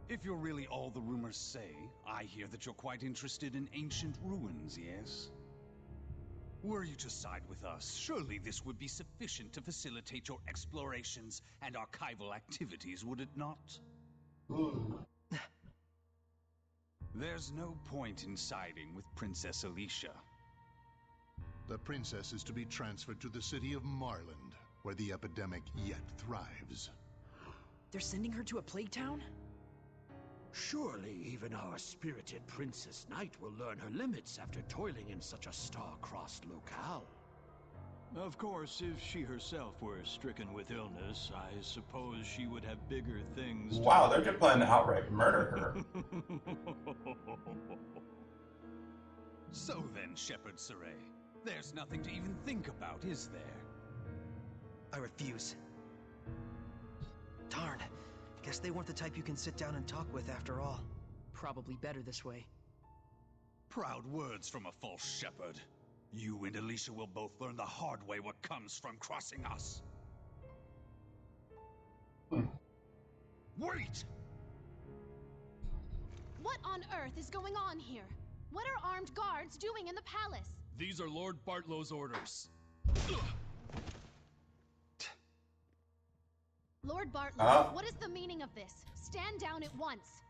If you're really all the rumors say, I hear that you're quite interested in ancient ruins, yes? Were you to side with us, surely this would be sufficient to facilitate your explorations and archival activities, would it not? There's no point in siding with Princess Alicia. The princess is to be transferred to the city of Marland, where the epidemic yet thrives. They're sending her to a plague town? Surely even our spirited Princess Knight will learn her limits after toiling in such a star-crossed locale. Of course, if she herself were stricken with illness, I suppose she would have bigger things to... Wow, they're just planning to outright murder her. So then, Shepherd Saray, there's nothing to even think about, is there? I refuse. Darn. Guess they weren't the type you can sit down and talk with after all. Probably better this way. Proud words from a false shepherd. You and Alicia will both learn the hard way what comes from crossing us. Wait! What on earth is going on here? What are armed guards doing in the palace? These are Lord Bartlow's orders. Lord Bartlow, what is the meaning of this? Stand down at once.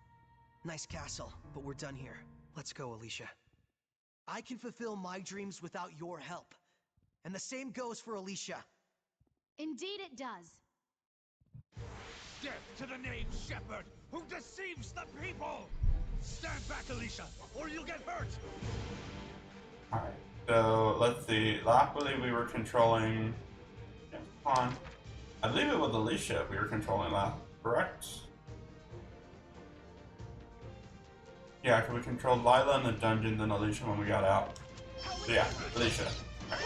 Nice castle, but we're done here. Let's go, Alicia. I can fulfill my dreams without your help. And the same goes for Alicia. Indeed it does. Death to the knave shepherd who deceives the people! Stand back, Alicia, or you'll get hurt! Alright, so let's see. Luckily we were controlling... Yeah, come on. I believe it was Alicia we were controlling last, correct? Yeah, because we controlled Lila in the dungeon and Alicia when we got out. So yeah, Alicia. Right.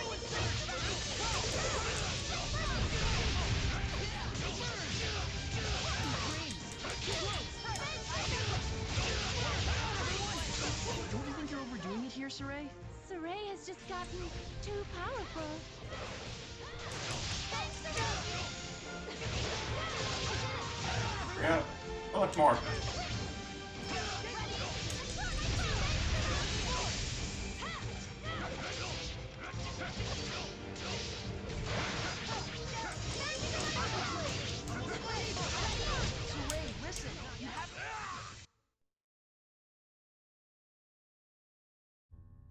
Don't you think you're overdoing it here, Saray? Saray has just gotten too powerful. Yeah, so much more.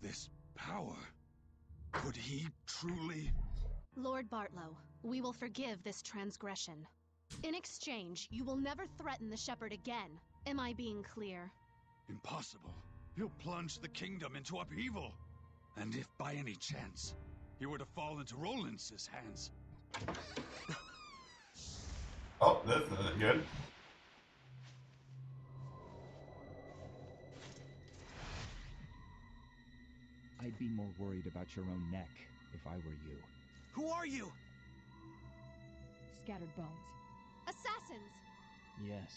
This power... Could he truly... Lord Bartlow, we will forgive this transgression. In exchange, you will never threaten the shepherd again. Am I being clear? Impossible. He'll plunge the kingdom into upheaval. And if by any chance he were to fall into Roland's hands... Oh, this isn't good. I'd be more worried about your own neck if I were you. Who are you? Scattered bones. Assassins! Yes.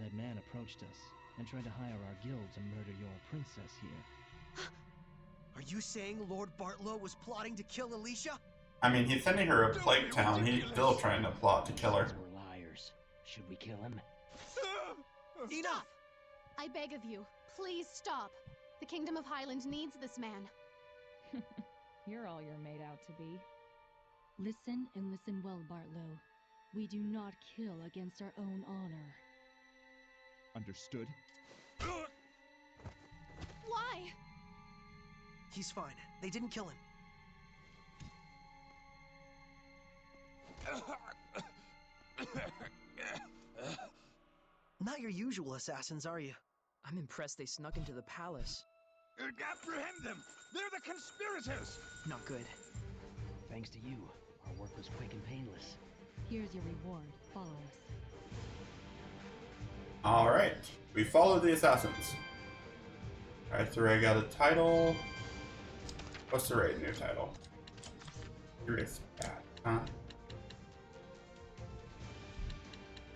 That man approached us and tried to hire our guild to murder your princess here. Are you saying Lord Bartlow was plotting to kill Alicia? I mean, he's sending her a plague town. He's still trying to plot to kill her. We're liars. Should we kill him? Enough! I beg of you, please stop. The Kingdom of Highland needs this man. You're all you're made out to be. Listen and listen well, Bartlow. We do not kill against our own honor. Understood? Why? He's fine. They didn't kill him. Not your usual assassins, are you? I'm impressed they snuck into the palace. Apprehend them! They're the conspirators! Not good. Thanks to you, our work was quick and painless. Here's your reward. Follow us. Alright, we follow the assassins. Alright, Saray got a title. What's Saray's new title? Curious Cat, huh?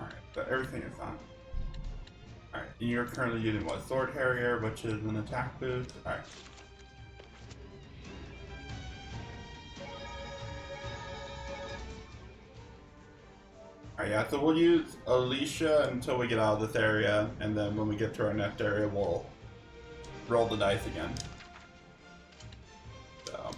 Alright, so everything is on. Alright, you're currently using what? Sword Harrier, which is an attack boost. Alright. Alright, yeah, so we'll use Alicia until we get out of this area, and then when we get to our next area, we'll roll the dice again. So.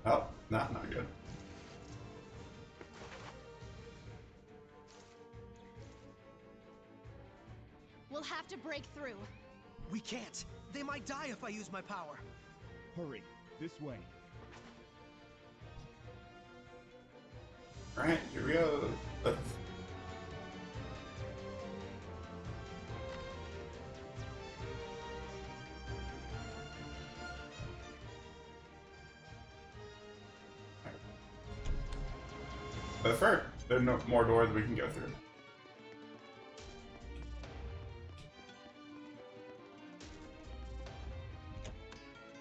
Oh, not good. We'll have to break through. We can't. They might die if I use my power. Hurry, this way. Alright, here we go. Let's... But first, there's no more doors we can go through.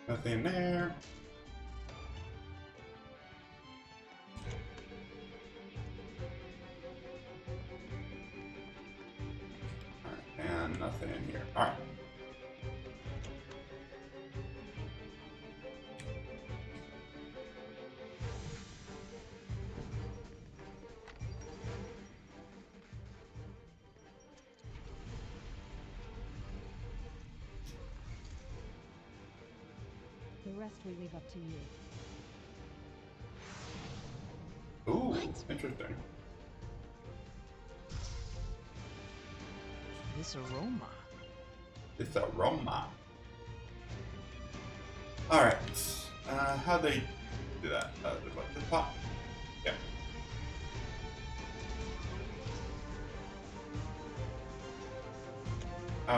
Nothing there. Alright, and nothing in here. Alright. The rest we leave up to you. Ooh, interesting. This aroma. This aroma. Alright. How'd they do that? The top? Yeah.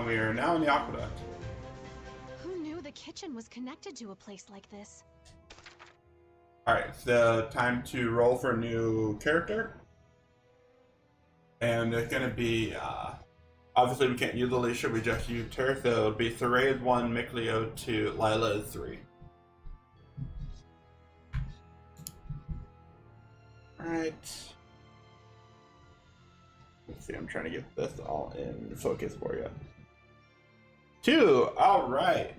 We are now in the aqueduct. Who knew the kitchen was connected to a place like this? Alright, so time to roll for a new character. And it's gonna be, obviously we can't use Alicia, we just used her, so it'll be Saray is 1, Mikleo 2, Lila is 3. Alright. Let's see, I'm trying to get this all in focus for you. 2, alright.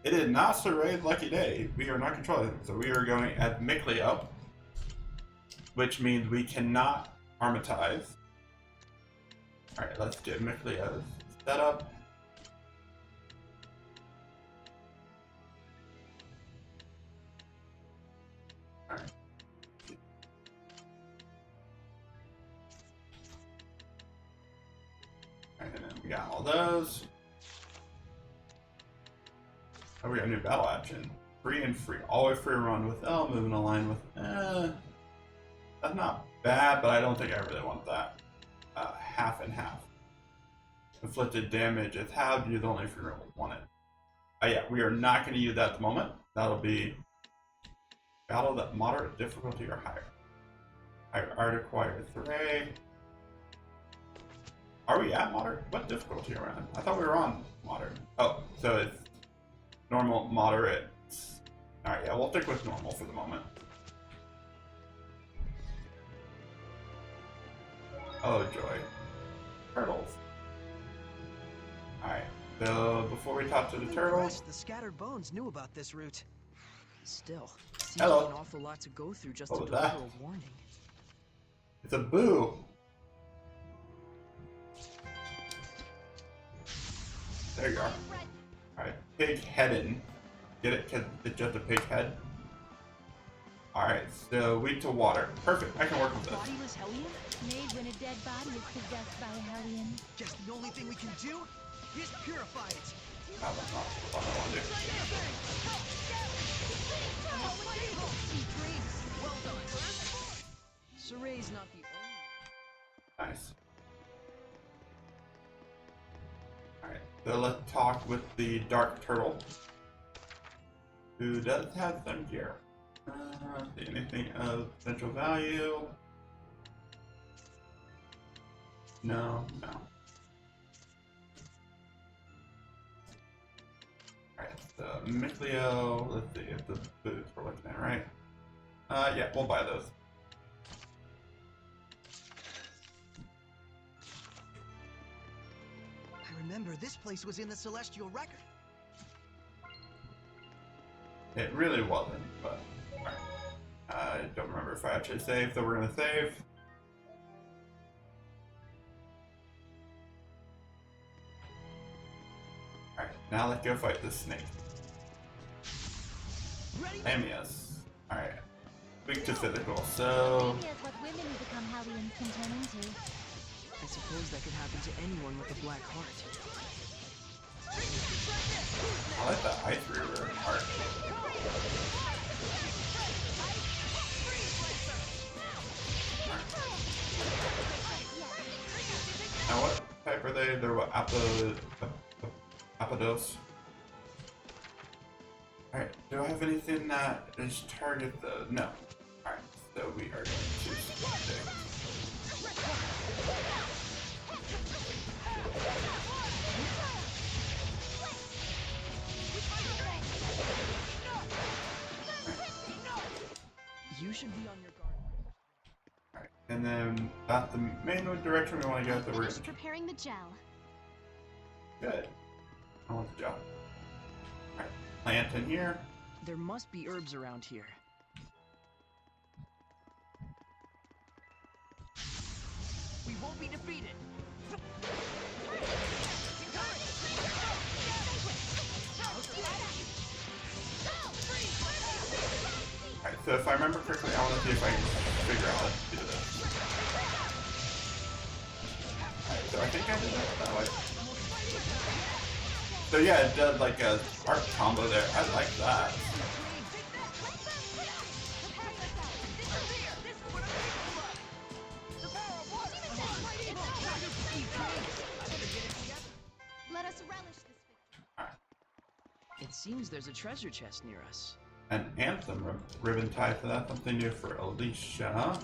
It is not Saray's lucky day. We are not controlling, so we are going at Mikleo, which means we cannot armatize. Alright, let's get Mikleo's set up. Alright. And then we got all those. Oh, we got a new battle action. Free and free. Always free run with L, moving a line with that's not bad, but I don't think I really want that. Half and half. Inflicted damage is halved, use only if you really want it. Yeah, we are not going to use that at the moment. That'll be battle at moderate difficulty or higher. Higher art acquired 3. Are we at moderate? What difficulty are we on? I thought we were on moderate. Oh, so it's normal, moderate. Alright, yeah, we'll stick with normal for the moment. Oh, joy. Turtles. Alright, so before we talk to the turtles... The scattered bones knew about this route. Still, seems Hello. like an awful lot to go through just What to was deliver that? a warning. It's a boo! There you are. Alright, pig heading. Get it? Cause it's just a pig head. Alright, so wheat to water. Perfect, I can work with this. Bodiless Hellion? Made when a dead body is possessed by a Hellion. Guess the only thing we can do is purify it. Oh, that's not what I want to do. Well done. Saray's not the only. Nice. Alright, So let's talk with the Dark Turtle, who does have some gear. See anything of potential value? No. Alright, so Michlio, let's see if the boots we're looking at, right? Yeah, we'll buy those. I remember this place was in the Celestial Record. It really wasn't, but I don't remember if I actually saved, so we're gonna save. Alright, now let's go fight this snake. Amias. Alright. Weak to physical, so... Maybe it's what women who become Hellions can turn into. I suppose that could happen to anyone with a black heart. I like the ice reaver part. Now what type are they? They're what? Apodos? Alright, do I have anything that is target though? No. Alright, so we are going to stick. You should be on your guard. Alright, and then that's the main direction we want to go, so we're Finished preparing the gel. good. I want the gel. Alright, plant in here. There must be herbs around here. We won't be defeated. Alright, so if I remember correctly, I want to see if I can figure out how to do this. Alright, so I think I did that way. So yeah, it does like a art combo there. I like that. Let us relish this. It seems there's a treasure chest near us. An anthem ribbon tie, so that's something new for Alicia.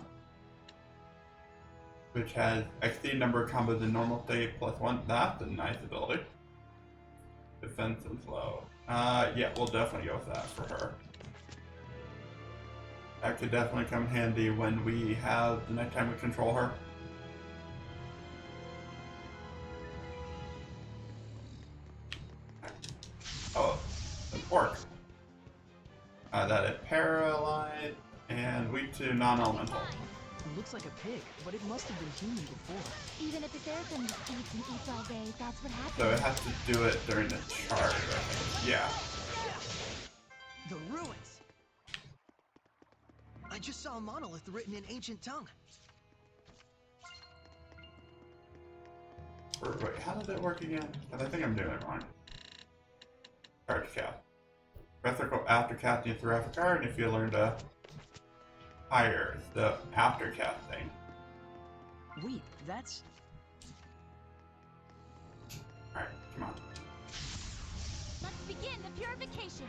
Which has exceed number of combos in normal state +1. That's a nice ability. Defense and slow. Yeah, we'll definitely go with that for her. That could definitely come handy when we have the next time we control her. Oh, an orc. That is paralyzed and weak to non-elemental. It looks like a pig, but it must have been human before. Even if it's Earth and eats and eats all day, that's what happens. So it has to do it during the charge, I think. Yeah. The ruins. I just saw a monolith written in ancient tongue. Wait, how does it work again? Because I think I'm doing it wrong. Charge cast. Press circle after casting through after card, and if you learn to higher the after casting. Wait, that's... Alright, come on. Let's begin the purification.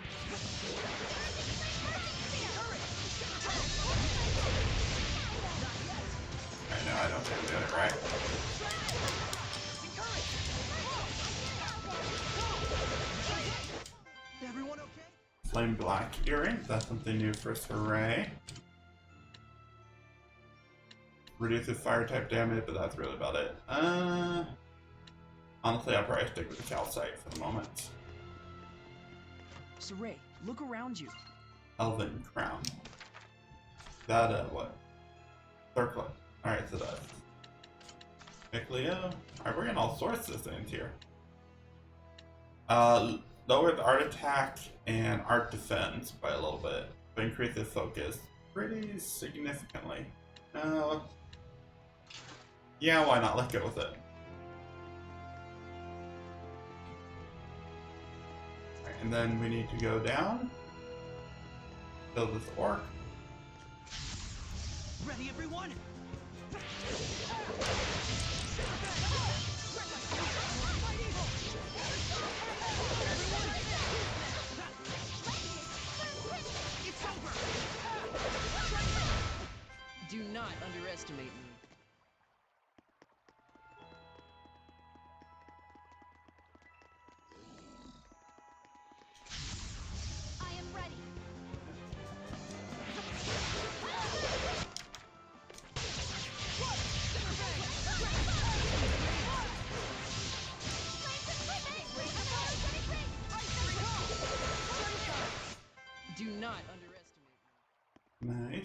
I know, I don't think I'm doing it right. Everyone okay? Flame black earrings, that's something new for Saray. Reduces fire type damage, but that's really about it. Honestly, I'll probably stick with the calcite for the moment. Saray, look around you. Elven crown. That, what? Circlet. Alright, so that's Michlio. Alright, we're getting all sorts of things here. Lowered art attack and art defense by a little bit, but increases focus pretty significantly. Yeah, why not? Let's go with it. Alright, and then we need to go down. Kill this orc. Ready, everyone?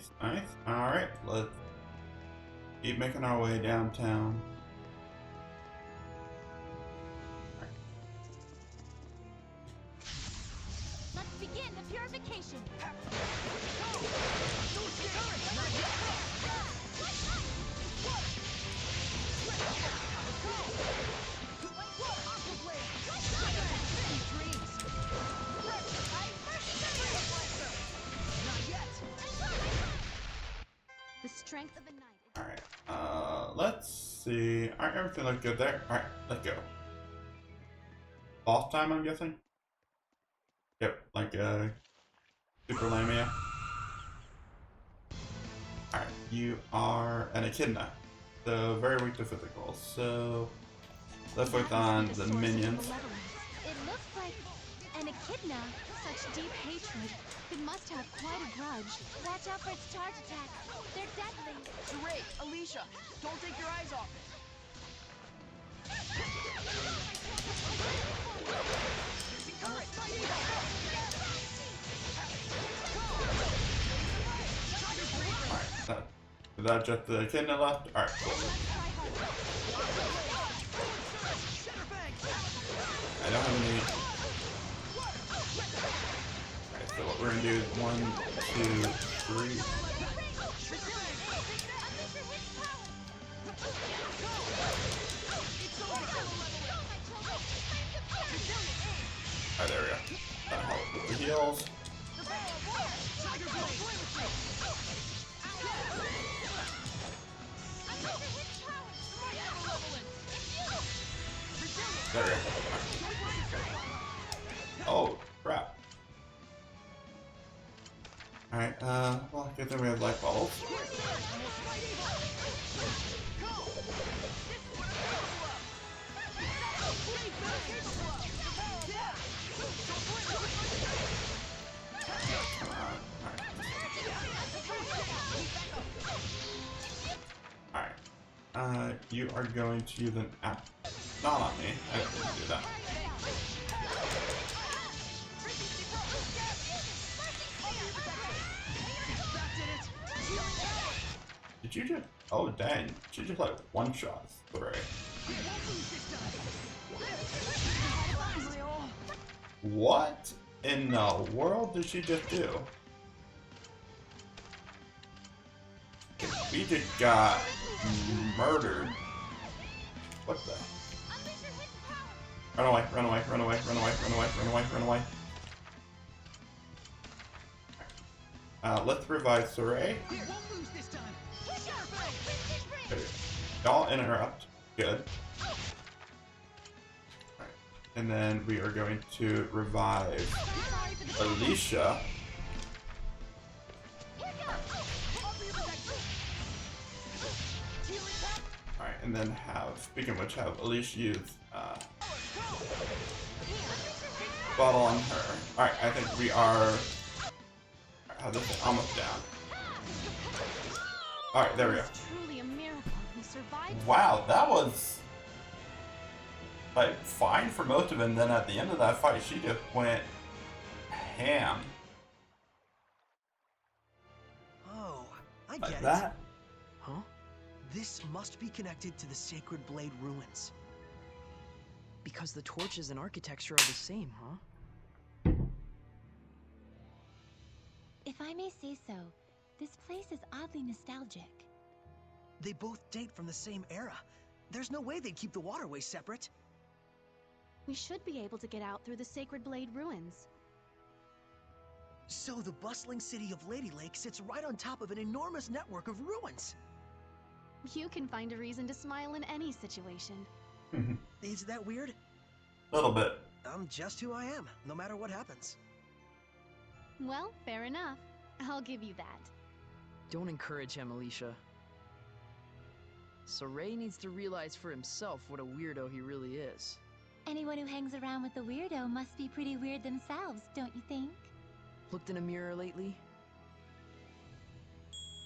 Nice, nice. Alright, let's keep making our way downtown. Let's begin the purification. The strength of a knight. Alright, let's see. Alright, everything looks good there. Alright, let's go. Boss time, I'm guessing? Yep, like Super Lamia. Alright, you are an echidna. So very weak to physical. So let's work on the minions. It looks like an echidna. Such deep hatred. It must have quite a grudge. Watch out for its charge attack. They're deadly. Saray, Alicia, don't take your eyes off it. Alright, is that just the echidna left? Alright, cool. I don't have any. Alright, so what we're gonna do is 1, 2, 3. Alright, there we go. That helps with the heals. There we go. Oh, crap. Alright, well, good thing we have light balls. Alright, you are going to use an app. Not on me, I didn't do that. Did you just... Oh dang, she just like one shot. Right. What in the world did she just do? We just got murdered. What the? Run away, run away, run away, run away, run away, run away, run away. Let's revive Saray. Y'all interrupt. Good. Right. And then we are going to revive Alicia. Alright, and then have, speaking of which, have Alicia use bottle on her. Alright, I think we are have this almost down. Alright, there we go. Truly a miracle. We survived. Wow, that was like fine for most of it, and then at the end of that fight she just went ham. Oh, I Like get that? it. Huh? This must be connected to the Sacred Blade ruins. Because the torches and architecture are the same, huh? If I may say so, this place is oddly nostalgic. They both date from the same era. There's no way they'd keep the waterways separate. We should be able to get out through the Sacred Blade ruins. So the bustling city of Lady Lake sits right on top of an enormous network of ruins. You can find a reason to smile in any situation. Is that weird? A little bit. I'm just who I am, no matter what happens. Well, fair enough. I'll give you that. Don't encourage him, Alicia. Saray needs to realize for himself what a weirdo he really is. Anyone who hangs around with a weirdo must be pretty weird themselves, don't you think? Looked in a mirror lately?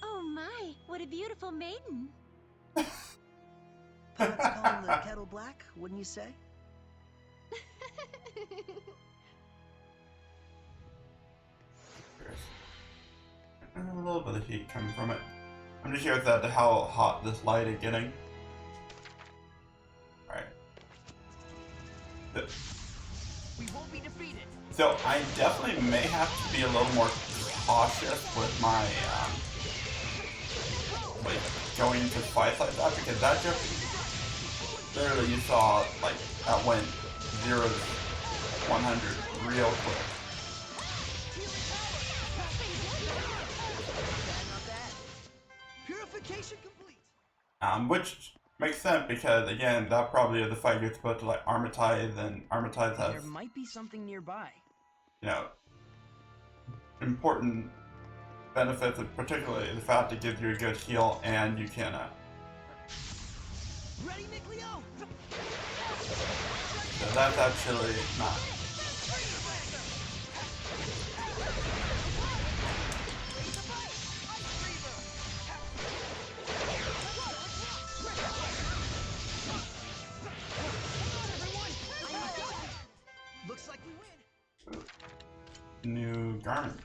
Oh my, what a beautiful maiden! Poets calling the kettle black, wouldn't you say? And a little bit of heat coming from it. I'm just curious as to how hot this light is getting. Alright. We won't be defeated. So I definitely may have to be a little more cautious with my like going into fights like that, because that just literally, you saw like that went 0 to 100 real quick. Purification complete. Which makes sense because again, that probably is the fight you're supposed to like armatize, and armatize has, There might be something nearby. you know, important benefits, particularly the fact it gives you a good heal, and you can Ready, Nick Leo? so that's actually not. Looks like we win. New garment.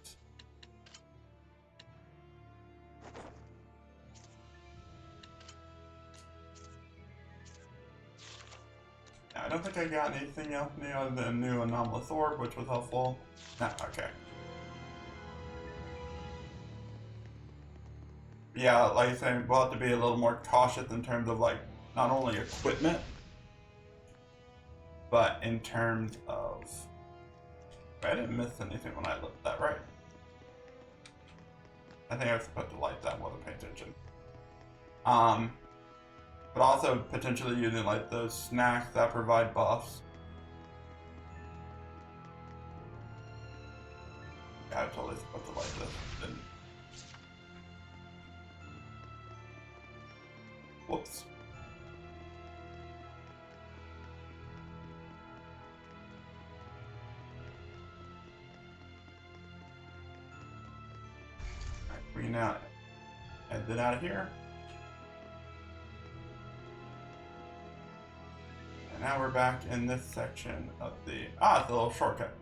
I don't think I got anything else new other than new anomalous orb, which was helpful. No, okay. Yeah, like I said, we'll have to be a little more cautious in terms of like not only equipment, but in terms of. I didn't miss anything when I looked that right. I think I was supposed to light that, wasn't paying attention. But also potentially using like those snacks that provide buffs. Yeah, I totally supposed to light this. Didn't. Whoops. Alright, we can now exit out of here. And now we're back in this section of the... it's a little shortcut.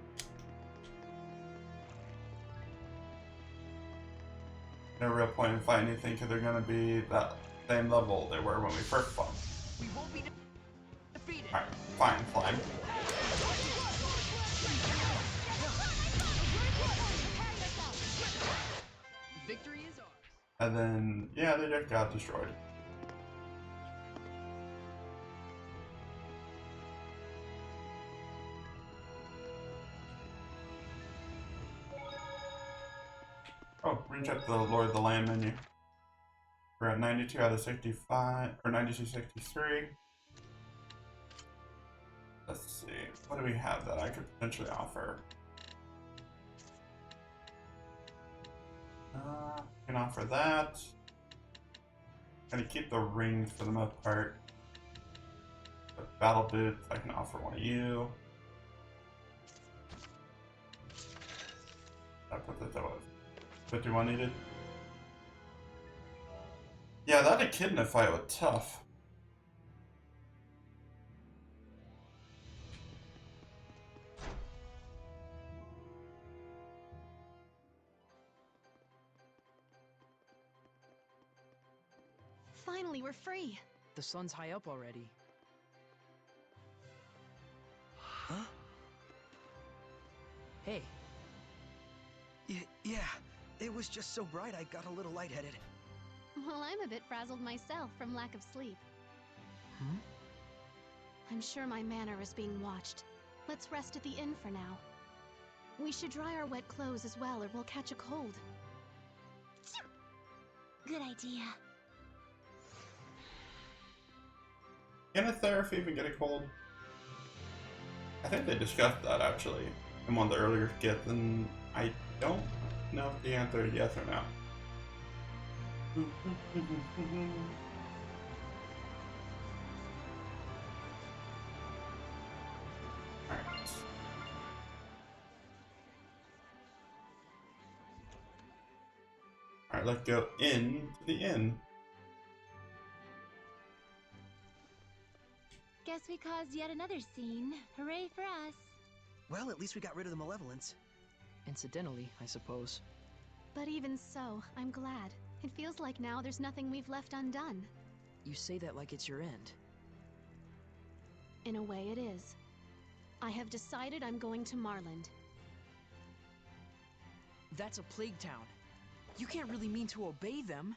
No real point in fighting anything because they're going to be that same level they were when we first fought. We won't be defeated. Alright, fine, fine. Victory is ours. And then, yeah, they just got destroyed. Oh, we check the Lord of the Land menu. We're at 92 out of 65, or 92, 63. Let's see, what do we have that I could potentially offer? I can offer that. Gonna keep the rings for the most part. The battle boots, I can offer one of you. I put this out. 51 needed. Yeah, that echidna fight was tough. Finally, we're free. The sun's high up already. Huh? Hey. Yeah, it was just so bright I got a little lightheaded. Well, I'm a bit frazzled myself from lack of sleep. Hmm? I'm sure my manor is being watched. Let's rest at the inn for now. We should dry our wet clothes as well, or we'll catch a cold. Good idea. Can a Seraph even get a cold? I think they discussed that actually in one of the earlier skits, and I don't know if the answer is yes or no. Alright. Alright, let's go in to the inn. Guess we caused yet another scene. Hooray for us. Well, at least we got rid of the malevolence. Incidentally, I suppose. But even so, I'm glad. It feels like now there's nothing we've left undone. You say that like it's your end. In a way, it is. I have decided I'm going to Marland. That's a plague town. You can't really mean to obey them.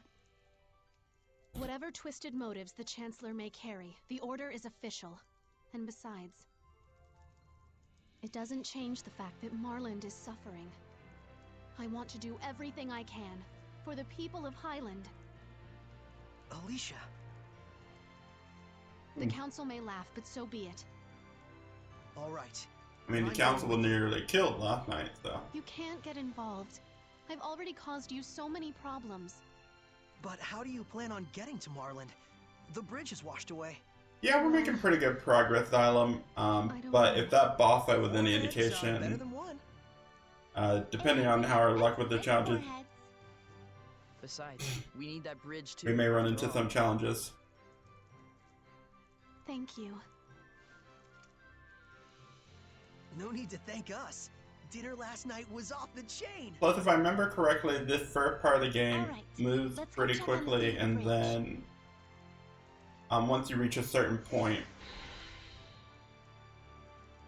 Whatever twisted motives the Chancellor may carry, the order is official. And besides, it doesn't change the fact that Marland is suffering. I want to do everything I can for the people of Highland. Alicia. The council may laugh, but so be it. All right. I mean, the council was nearly killed last night, so. You can't get involved. I've already caused you so many problems. But how do you plan on getting to Marland? The bridge is washed away. Yeah, we're making pretty good progress, Xylem. But if that boss fight was any indication, better than one. depending on how our luck with the challenges, Besides, we need that bridge too. we may run into some challenges. Thank you. No need to thank us. Dinner last night was off the chain. Plus, if I remember correctly, this first part of the game moves pretty quickly, and then once you reach a certain point,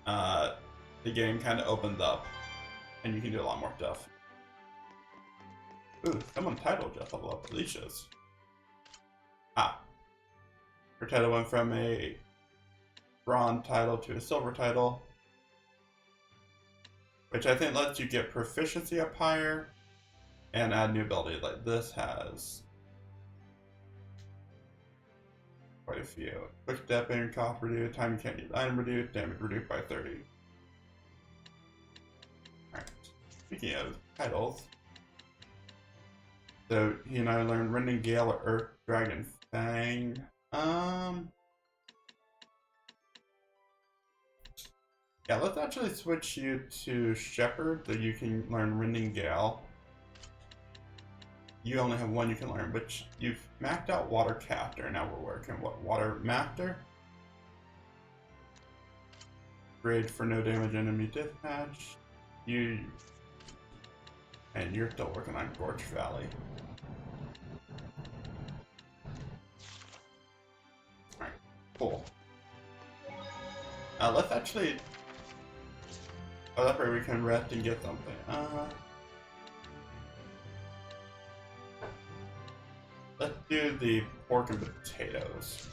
the game kind of opens up, and you can do a lot more stuff. Ooh, someone title just level up Alicia's. Ah. Her title went from a bronze title to a silver title, which I think lets you get proficiency up higher and add new abilities. Like this has quite a few. Quick stepping, cost reduced, time you can't use item reduced, damage reduced by 30. Alright, speaking of titles, so he and I learned Rending Gale or Earth Dragon Fang. Yeah, let's actually switch you to Shepherd so you can learn Rending Gale. You only have one you can learn, but you've maxed out Water Caster. Now we're working what? Water Master? Grade for no damage enemy dispatch. And you're still working on Gorge Valley. Alright, cool. Let's actually... Oh, that's where we can rest and get something. Let's do the pork and potatoes.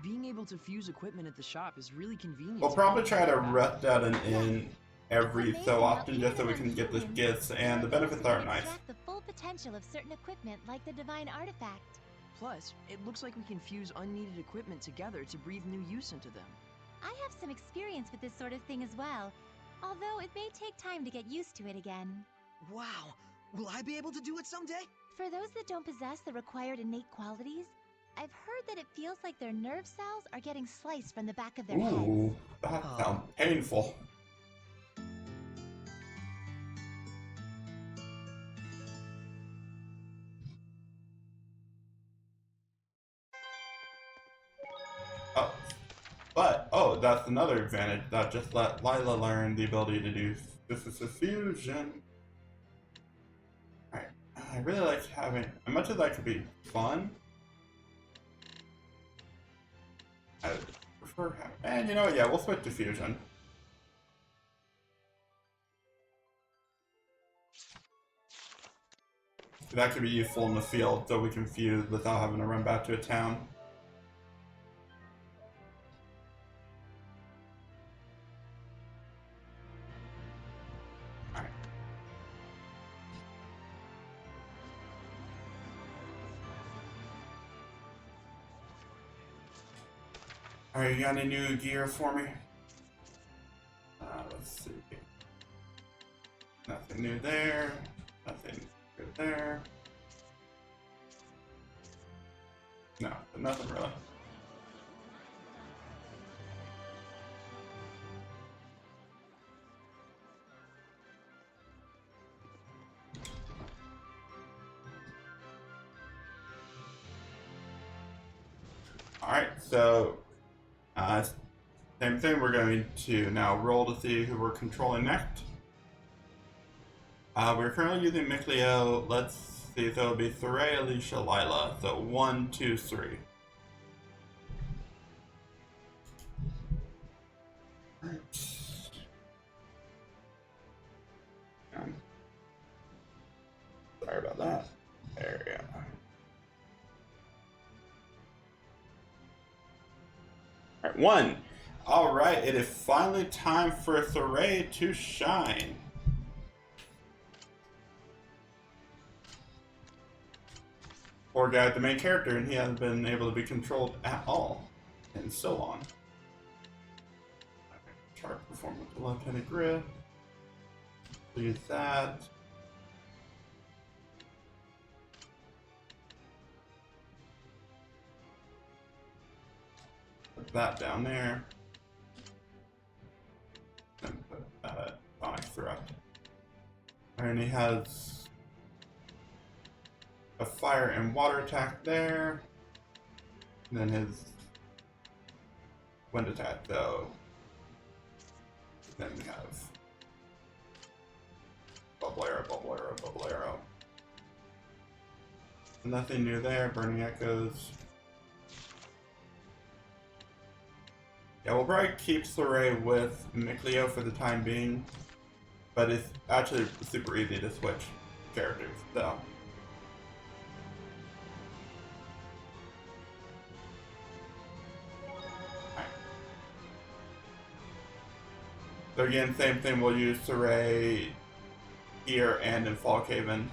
Being able to fuse equipment at the shop is really convenient. We'll probably try to rest at an inn every so often just so we can get the gifts, and the benefits are nice. The full potential of certain equipment like the divine artifact. Plus, it looks like we can fuse unneeded equipment together to breathe new use into them. I have some experience with this sort of thing as well, although it may take time to get used to it again. Wow, will I be able to do it someday? For those that don't possess the required innate qualities, I've heard that it feels like their nerve cells are getting sliced from the back of their heads. Ooh, that sounds painful. Oh, that's another advantage. That just let Lila learn the ability to do fusion. Alright, I really like having, as much as that could be fun, I would prefer having, and you know what, yeah, we'll switch to fusion. That could be useful in the field so we can fuse without having to run back to a town. Alright, you got any new gear for me? Let's see. Nothing new there. Nothing good there. No, nothing really. Alright, so same thing, we're going to now roll to see who we're controlling next. We're currently using Mikleo. Let's see, so it'll be Thuray, Alicia, Lila. So 1, 2, 3. Sorry about that. There we go. Alright, 1. Alright, it is finally time for Thuray to shine. Poor guy, the main character, and he hasn't been able to be controlled at all in so long. Chart perform with the left-handed grip. Use that. Put that down there. And put that at Sonic Thrust. And he has a fire and water attack there. And then his wind attack though. Then we have bubble arrow, bubble arrow, bubble arrow. Nothing new there, burning echoes. Yeah, we'll probably keep Thuray with Mikleo for the time being, but it's actually super easy to switch characters, so. So again, same thing, we'll use Thuray here and in Falkhaven.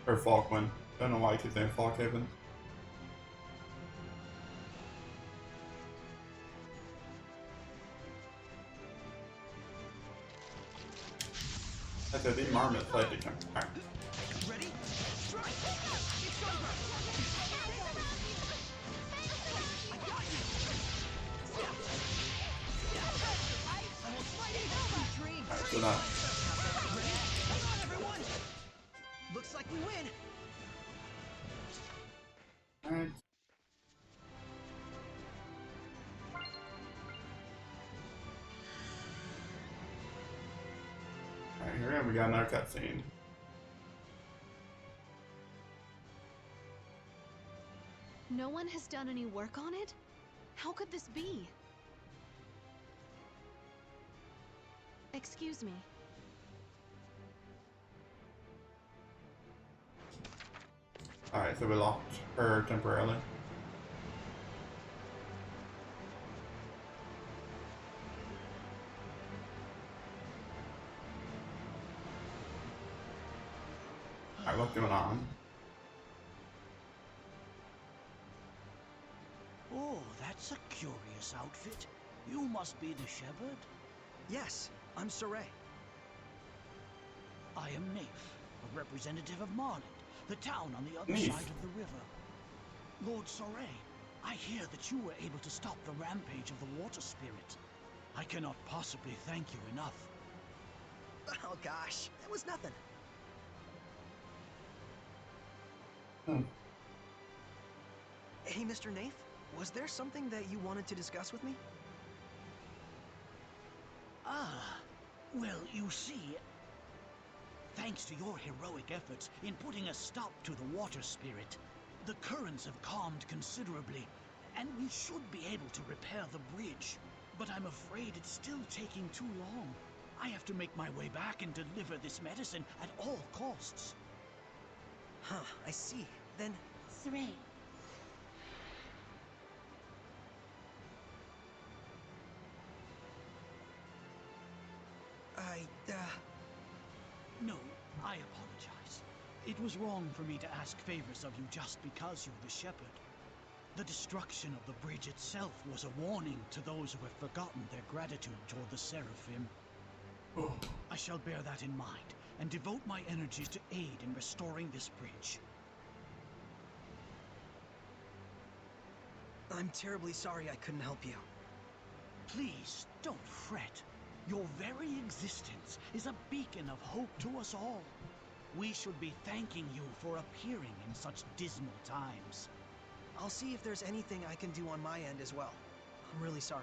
Or Falkwind. Don't know why I keep saying Falkhaven. I said the marmot played to come. Alright. Ready? Strike! It's over! I got you! I will fight it! Dream! Alright, so now. Ready? Come on, everyone! Looks like we win! Alright. Alright, here we got another cutscene. No one has done any work on it? How could this be? Excuse me. Alright, so we locked her temporarily. Alright, what's going on? Oh, that's a curious outfit. You must be the shepherd. Yes, I'm Saray. I am Nafe, a representative of Marland, the town on the other Nafe. side of the river. Lord Saray, I hear that you were able to stop the rampage of the water spirit. I cannot possibly thank you enough. Oh gosh, that was nothing. Hey, Mr. Nafe, was there something that you wanted to discuss with me? Ah, well, you see, thanks to your heroic efforts in putting a stop to the water spirit, the currents have calmed considerably, and we should be able to repair the bridge. But I'm afraid it's still taking too long. I have to make my way back and deliver this medicine at all costs. Huh, I see. Then... Saray. No, I apologize. It was wrong for me to ask favors of you just because you're the shepherd. The destruction of the bridge itself was a warning to those who have forgotten their gratitude toward the Seraphim. I shall bear that in mind and devote my energies to aid in restoring this bridge. I'm terribly sorry I couldn't help you. Please, don't fret. Your very existence is a beacon of hope to us all. We should be thanking you for appearing in such dismal times. I'll see if there's anything I can do on my end as well. I'm really sorry.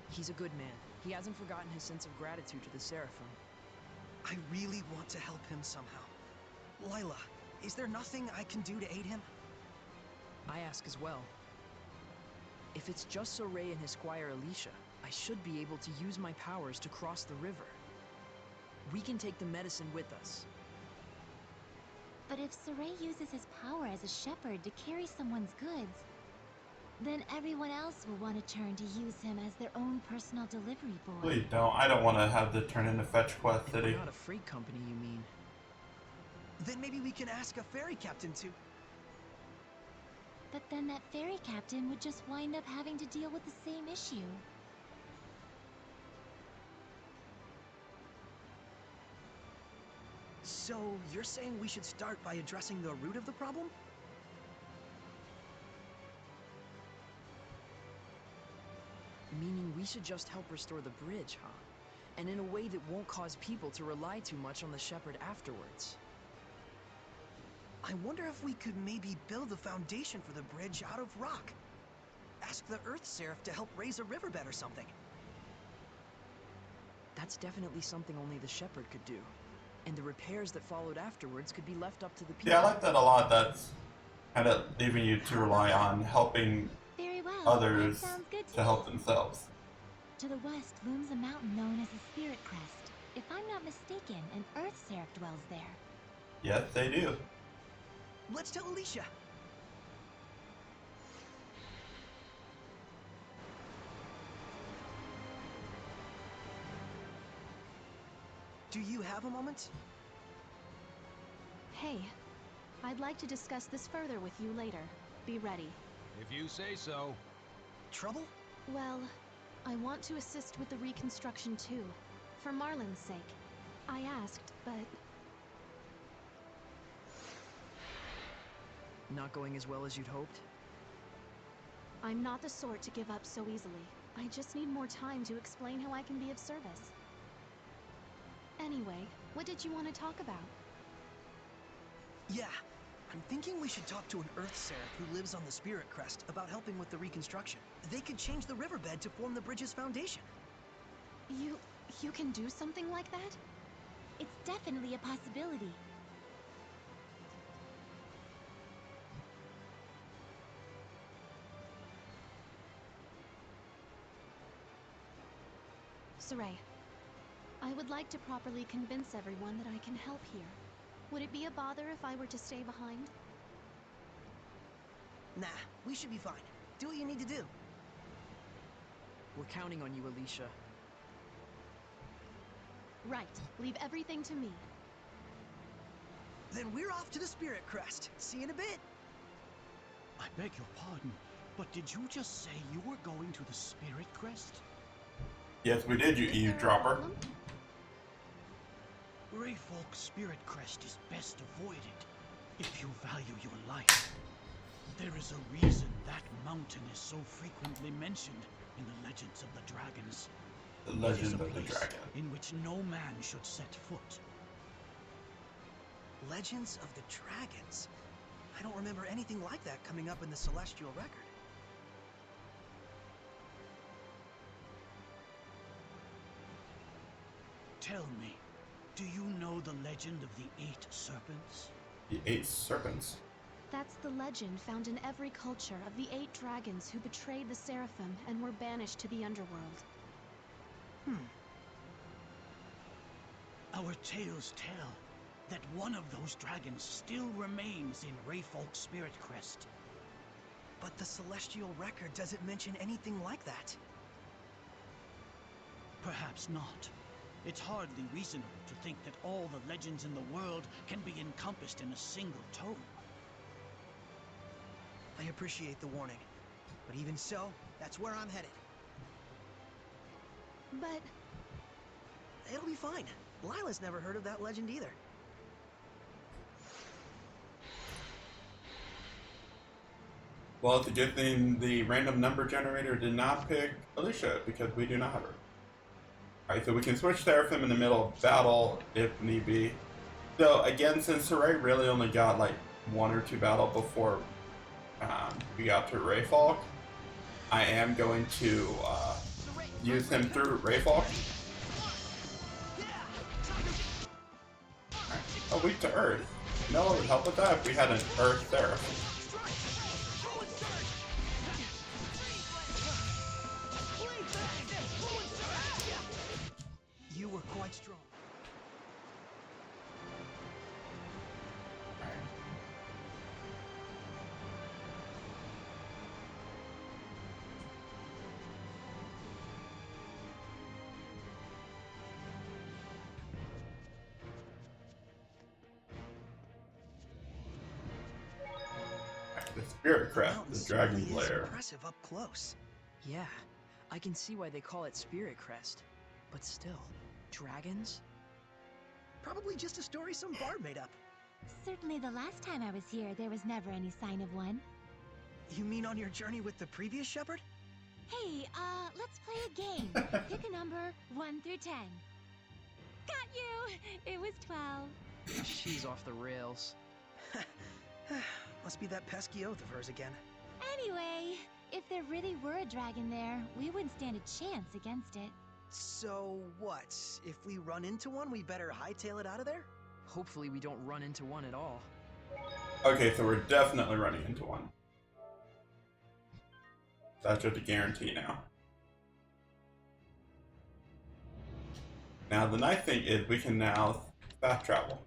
He's a good man. He hasn't forgotten his sense of gratitude to the Seraphim. I really want to help him somehow. Lila, is there nothing I can do to aid him? I ask as well. If it's just Soray and his squire Alicia, I should be able to use my powers to cross the river. We can take the medicine with us. But if Soray uses his power as a shepherd to carry someone's goods, then everyone else will want to turn to use him as their own personal delivery boy. Please don't. I don't want to have to turn into Fetch Quest If City. we're not a freight company, you mean? Then maybe we can ask a ferry captain to... But then that ferry captain would just wind up having to deal with the same issue. So, you're saying we should start by addressing the root of the problem? Meaning we should just help restore the bridge, huh? And in a way that won't cause people to rely too much on the shepherd afterwards. I wonder if we could maybe build the foundation for the bridge out of rock. Ask the Earth Seraph to help raise a riverbed or something. That's definitely something only the shepherd could do. And the repairs that followed afterwards could be left up to the people. Yeah, I like that a lot. That's kind of leaving you to rely on helping Very well. others That sounds good to help themselves. To the west looms a mountain known as the Spirit Crest. If I'm not mistaken, an Earth Seraph dwells there. Yes, they do. Let's tell Alicia. Do you have a moment? Hey, I'd like to discuss this further with you later. Be ready. If you say so. Trouble? Well, I want to assist with the reconstruction too, for Marlin's sake. I asked, but... Not going as well as you'd hoped? I'm not the sort to give up so easily. I just need more time to explain how I can be of service. Anyway, what did you want to talk about? Yeah, I'm thinking we should talk to an Earth Seraph who lives on the Spirit Crest about helping with the reconstruction. They could change the riverbed to form the bridge's foundation. You can do something like that? It's definitely a possibility. Soray, I would like to properly convince everyone that I can help here. Would it be a bother if I were to stay behind? Nah, we should be fine. Do what you need to do. We're counting on you, Alicia. Right. Leave everything to me. Then we're off to the Spirit Crest. See you in a bit. I beg your pardon, but did you just say you were going to the Spirit Crest? Yes, we did, you eavesdropper. Greyfolk's Spirit Crest is best avoided if you value your life. There is a reason that mountain is so frequently mentioned in the Legends of the Dragons. The Legend of the Dragon. In which no man should set foot. Legends of the Dragons? I don't remember anything like that coming up in the Celestial Record. Tell me, do you know the legend of the 8 serpents? The 8 serpents? That's the legend found in every culture of the 8 dragons who betrayed the Seraphim and were banished to the underworld. Our tales tell that one of those dragons still remains in Greyfolk's Spirit Crest. But the Celestial Record doesn't mention anything like that. Perhaps not. It's hardly reasonable to think that all the legends in the world can be encompassed in a single tome. I appreciate the warning, but even so, that's where I'm headed. But... it'll be fine. Lila's never heard of that legend either. Well, it's a good thing the random number generator did not pick Alicia, because we do not have her. Alright, so we can switch Seraphim in the middle of battle if need be. So again, since Saray really only got like 1 or 2 battles before we got to Rayfalk, I am going to use him through Rayfalk. Right. Oh, weak to Earth. No one would help with that if we had an Earth Seraph. You were quite strong. The Spirit Crest, the Dragon Lair. Impressive up close. Yeah, I can see why they call it Spirit Crest. But still, dragons? Probably just a story some bard made up. Certainly the last time I was here, there was never any sign of one. You mean on your journey with the previous shepherd? Hey, let's play a game. Pick a number, 1 through 10. Got you! It was 12. She's off the rails. Must be that pesky oath of hers again. Anyway, if there really were a dragon there, we wouldn't stand a chance against it. So what? If we run into one, we better hightail it out of there? Hopefully we don't run into one at all. Okay, so we're definitely running into one. That's just a guarantee now. Now the nice thing is we can now fast travel.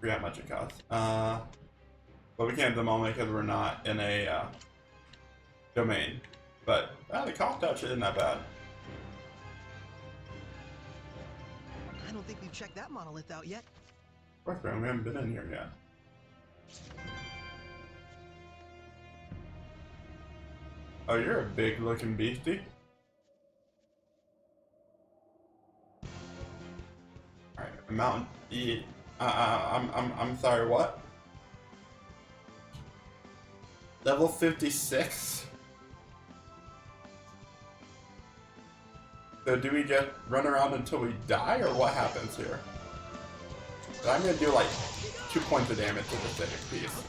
Forget how much it costs. But we can't at the moment because we're not in a domain. But the cost touch isn't that bad. I don't think we've checked that monolith out yet. Of course, man, we haven't been in here yet. Oh, you're a big looking beastie. Alright, a mountain. I'm sorry, what? Level 56? So do we just run around until we die, or what happens here? So I'm gonna do like 2 points of damage to the civic piece.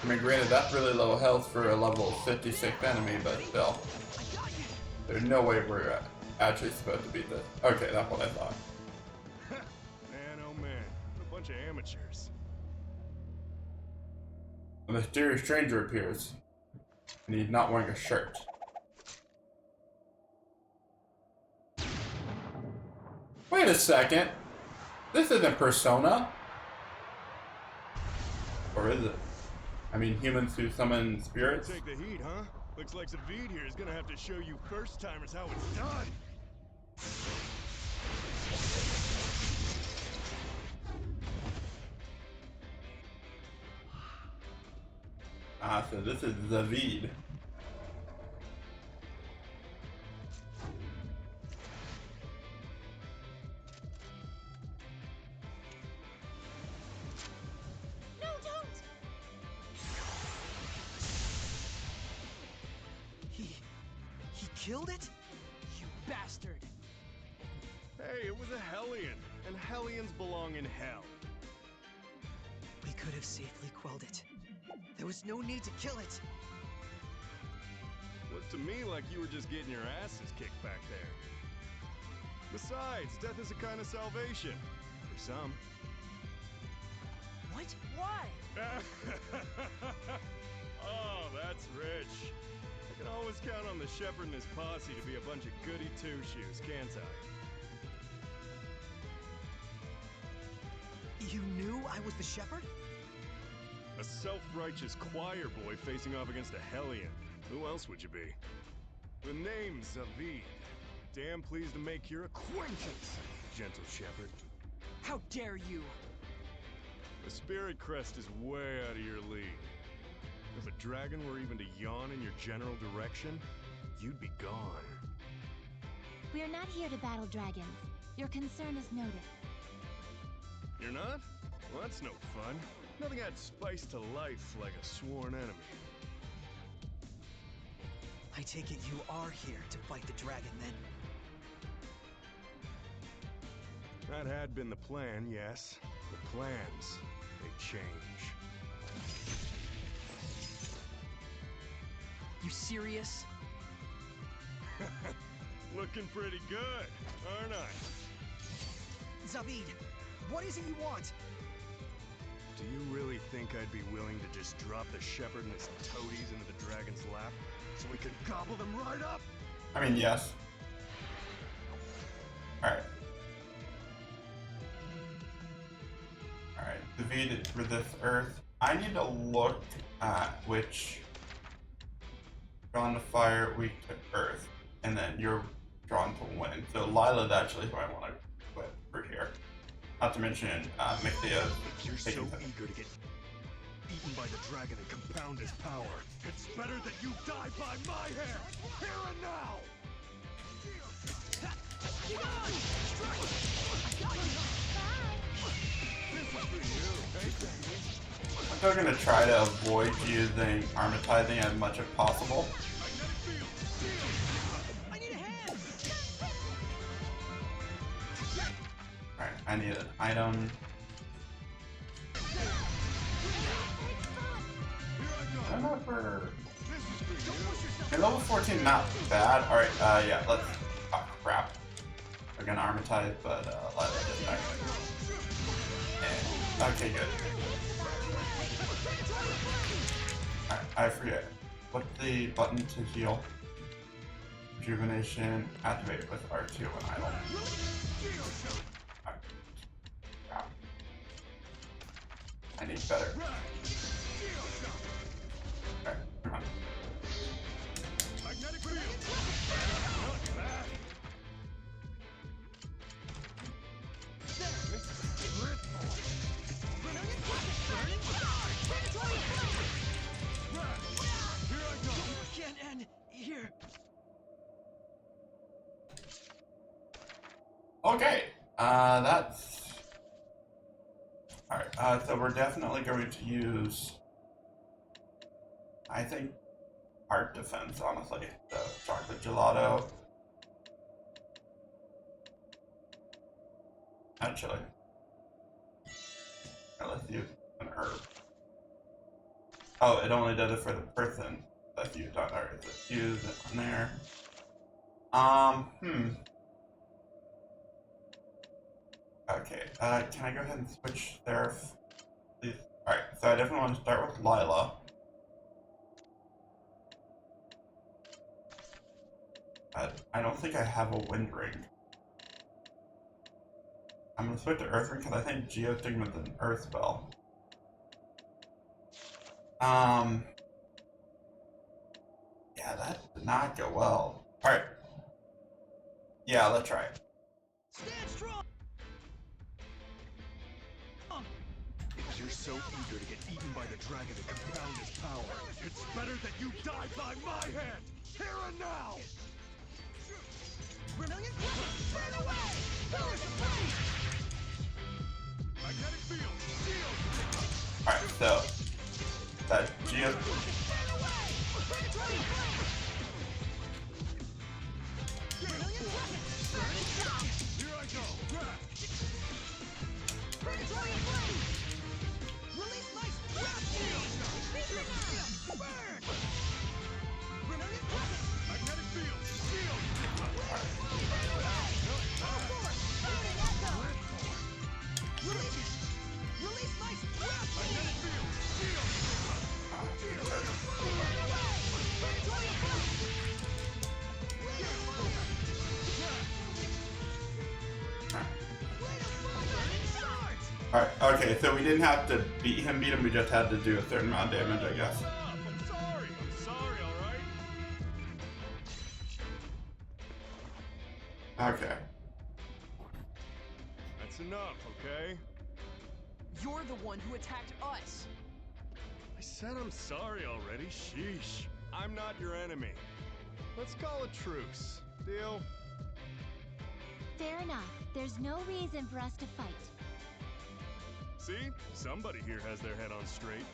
I mean, granted, that's really low health for a level 56 enemy, but still. There's no way we're actually supposed to beat this. Okay, that's what I thought. Man, oh man, a bunch of amateurs. A mysterious stranger appears, and he's not wearing a shirt. Wait a second! This isn't Persona! Or is it? I mean, humans who summon spirits? Take the heat, huh? Looks like Zavid here is gonna have to show you first-timers how it's done! Ah, so this is Zavid. No, don't! He killed it? You bastard! Hey, it was a Hellion, and Hellions belong in hell. We could have safely quelled it. There was no need to kill it. Looked to me like you were just getting your asses kicked back there. Besides, death is a kind of salvation. For some. What? Why? Oh, that's rich. I can always count on the shepherd and his posse to be a bunch of goody two-shoes, can't I? You knew I was the shepherd? A self-righteous choir boy facing off against a Hellion. Who else would you be? The name's Zavid. Damn pleased to make your acquaintance, gentle shepherd. How dare you! The Spirit Crest is way out of your league. If a dragon were even to yawn in your general direction, you'd be gone. We are not here to battle dragons. Your concern is noted. You're not? Well, that's no fun. Nothing adds spice to life like a sworn enemy. I take it you are here to fight the dragon, then? That had been the plan, yes. The plans, they change. You serious? Looking pretty good, aren't I? Zavid, what is it you want? Do you really think I'd be willing to just drop the shepherd and his toadies into the dragon's lap so we could gobble them right up? I mean, yes. Alright. Alright, defeated for this Earth. I need to look at which drawn to fire, weak to Earth, and then you're drawn to wind. So Lila's actually who I want to put for here. Not to mention Mixia. You're so eager to get eaten by the dragon and compound his power. It's better that you die by my hand, here and now! I'm still going to try to avoid using Armatizing as much as possible. Alright, I need an item. I don't know if we're... Okay, level 14, not bad. Alright, yeah, let's... Oh, crap. We're gonna Armatize, but, let's just back. And, okay, good. Alright, I forget. What's the button to heal? Rejuvenation, activate with R2 when idle. Crap. I need better. Okay, come on. Can't end here. Okay, that's... Alright, so we're definitely going to use... I think Art Defense, honestly. So, Chocolate Gelato. Actually. Let's use an herb. Oh, it only does it for the person that you don't already use it on there. Okay, can I go ahead and switch Seraph? Please. Alright, so I definitely want to start with Lila. I don't think I have a Wind Ring. I'm gonna switch to Earth Ring because I think Geostigma is an Earth spell. Yeah, that did not go well. Alright. Yeah, let's try it. Stand strong. If you're so eager to get eaten by the dragon and compound his power, it's better that you die by my hand, here and now! Vermilion, burn away! Pillars of flame! Magnetic field, shield! Alright, so that Geo. Here I go! Predatory flame! Release my wrath shield! Burn! Vermilion, magnetic field, shield! Release my wrath shield! Alright, okay, so we didn't have to beat him, we just had to do a certain amount of damage, I guess. I'm sorry, alright? Okay. That's enough, okay? You're the one who attacked us! I said I'm sorry already, sheesh. I'm not your enemy. Let's call a truce. Deal? Fair enough. There's no reason for us to fight. See? Somebody here has their head on straight.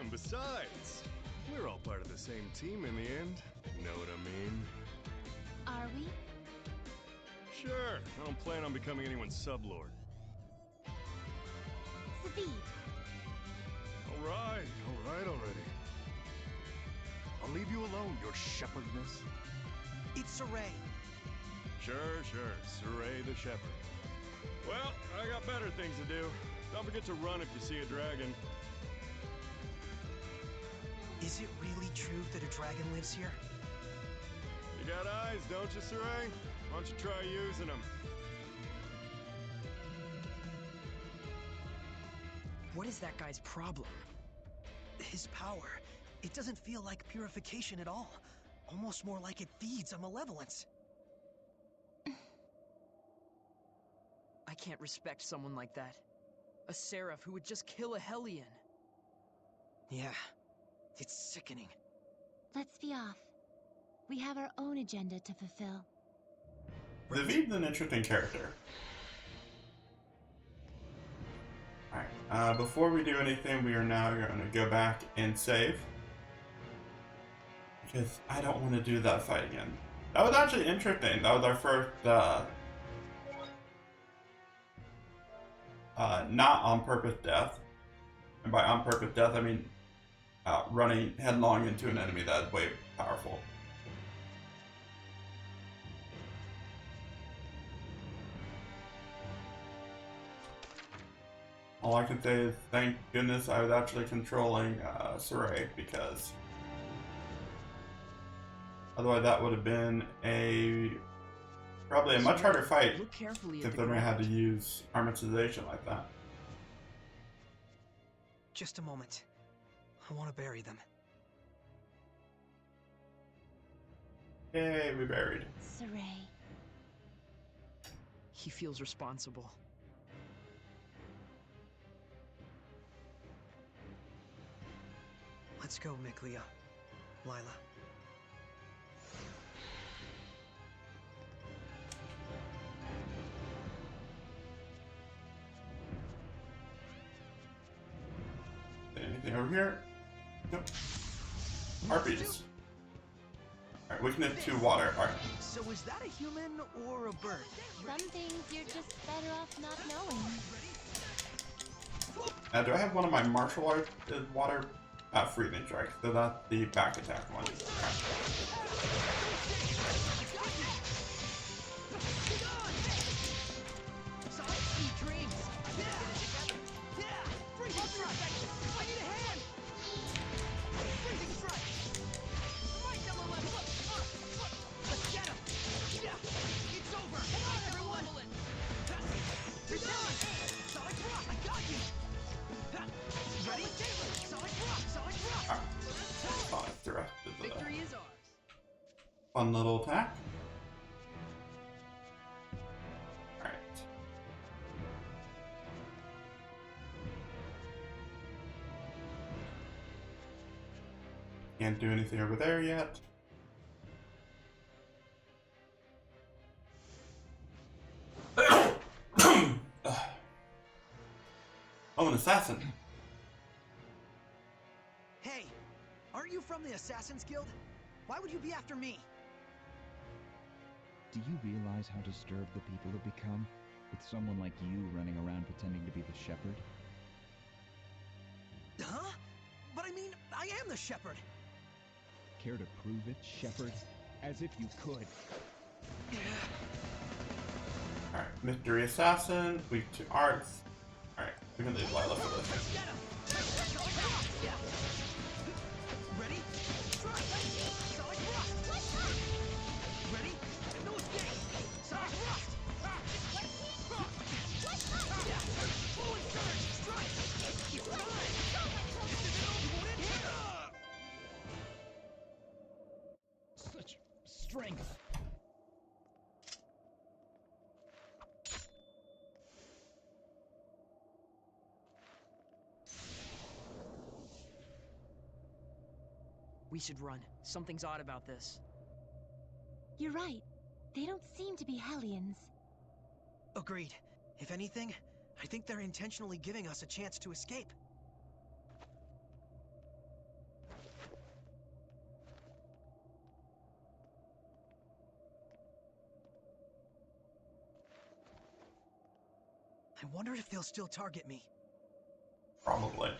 And besides, we're all part of the same team in the end. Know what I mean? Are we? Sure. I don't plan on becoming anyone's sublord. Savid. All right already. I'll leave you alone, your shepherdness. It's Saray. Sure. Saray the shepherd. Well, I got better things to do. Don't forget to run if you see a dragon. Is it really true that a dragon lives here? You got eyes, don't you, Saray? Why don't you try using them? What is that guy's problem? His power. It doesn't feel like purification at all. Almost more like it feeds on malevolence. I can't respect someone like that. A seraph who would just kill a Hellion. Yeah, it's sickening. Let's be off. We have our own agenda to fulfill. Zavid's an interesting character. Alright, before we do anything, we are now going to go back and save. Because I don't want to do that fight again. That was actually interesting. That was our first, not on purpose death. And by on purpose death, I mean running headlong into an enemy that is way powerful. All I can say is thank goodness I was actually controlling Saray, because otherwise that would have been probably a much harder fight considering I had to use armatization like that. Just a moment. I want to bury them. Yay, we buried. Saray. He feels responsible. Let's go, Miklia. Lila. Anything over here? Nope. Harpies. Alright, weakness to water. Alright. So is that a human or a bird? Some things you're just better off not knowing. Do I have one of my martial arts water? Freezing strike. So that's the back attack one. Fun little attack. Alright. Can't do anything over there yet. Oh, an assassin. Hey, aren't you from the Assassin's Guild? Why would you be after me? Do you realize how disturbed the people have become? With someone like you running around pretending to be the shepherd? Huh? But I mean, I am the shepherd! Care to prove it, shepherd? As if you could. Alright, mystery assassin, weak to arts. Alright, we can leave Lila for this. Ready? Ready? No escape! Sonic thrust! Full surge! Strike! Keep time! Such strength! We should run. Something's odd about this. You're right. They don't seem to be Hellions. Agreed. If anything, I think they're intentionally giving us a chance to escape. I wonder if they'll still target me. Probably.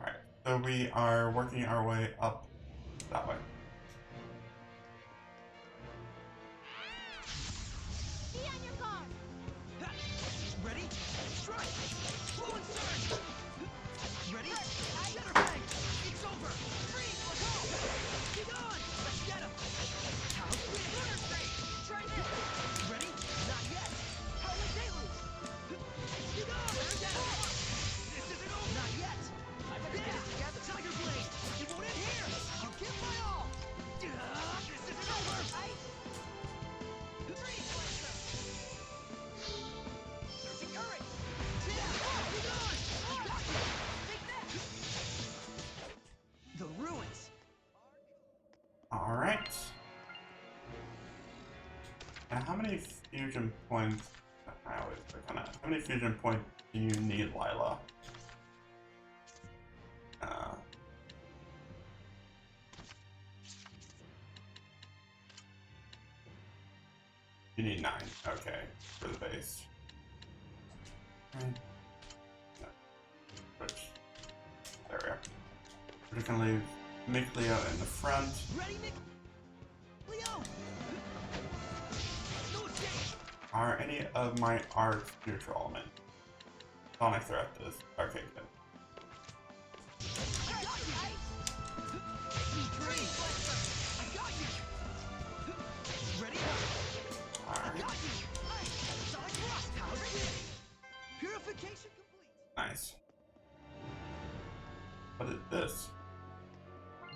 Alright, so we are working our way up that way. Be on your guard! Ready? Strike! Slow and surge! Ready? Center bang! It's over! Freeze! Go! Be gone! Let's get him! House Lunar Streak! Try this! Ready? Not yet! Howling Deluge! Be gone! Let's get him! This isn't over! Not yet! I better get it together! Tiger Blade! It won't end here! I'll give my all! This isn't over! Freeze! Surging current! Be gone! I got you! Take that! The ruins! Alright. Now, how many fusion points? How many fusion points do you need, Lila? You need 9. Okay, for the base. Right. No. Switch. There we go. We're gonna leave Mick Leo in the front. Ready, Mick? Leo! No escape! Are any of my arts neutral element? Sonic Threat is. Okay, good. I got you! Freeze, Blaster! I got you! Ready? I got you! Sonic Thrust! How's it? Purification complete! Nice. What is this?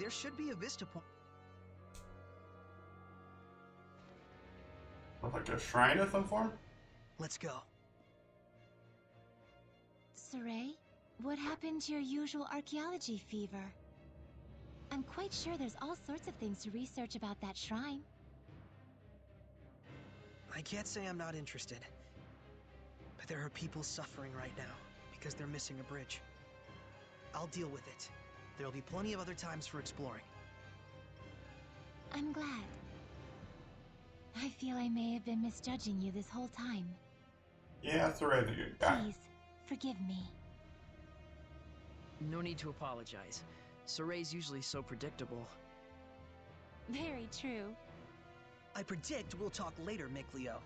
There should be a vista point. Looks like a shrine of some form? Let's go. Saray, what happened to your usual archaeology fever? I'm quite sure there's all sorts of things to research about that shrine. I can't say I'm not interested. But there are people suffering right now because they're missing a bridge. I'll deal with it. There'll be plenty of other times for exploring. I'm glad. I feel I may have been misjudging you this whole time. Yeah, Saray's a good guy. Please, forgive me. No need to apologize. Saray's usually so predictable. Very true. I predict we'll talk later, Mick Leo.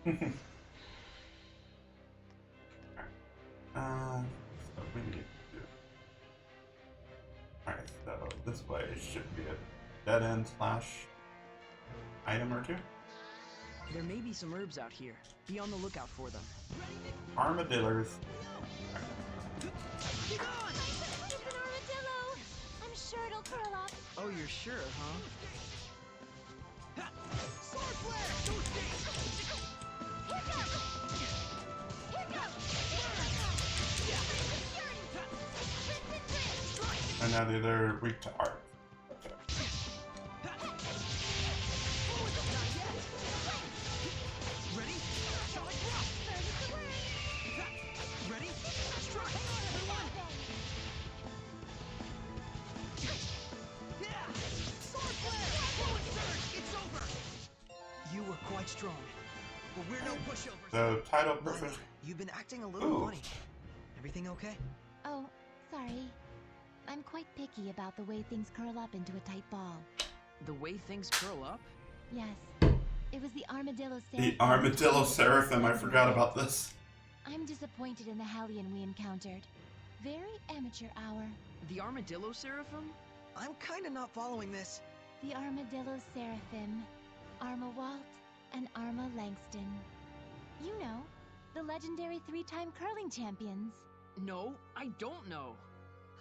So we need to do. Alright, so this way should be a dead end slash item or two. There may be some herbs out here. Be on the lookout for them. Armadillos. It's an armadillo! I'm sure it'll curl up. Oh, you're sure, huh? Sword flare! Here goes! Here goes! And now they're weak to art. Okay. Ready? Sonic Rock! Ready? Strike! Yeah! Sword flare! Forward surge! It's over! You were quite strong, but we're no pushovers. So title perfect. You've been acting a little funny. Everything okay? Oh, sorry. I'm quite picky about the way things curl up into a tight ball. The way things curl up? Yes. It was the armadillo seraphim. The armadillo seraphim. I forgot about this. I'm disappointed in the Hellion we encountered. Very amateur hour. The armadillo seraphim? I'm kinda not following this. The armadillo seraphim. Arma Walt and Arma Langston. You know, the legendary 3-time curling champions. No, I don't know.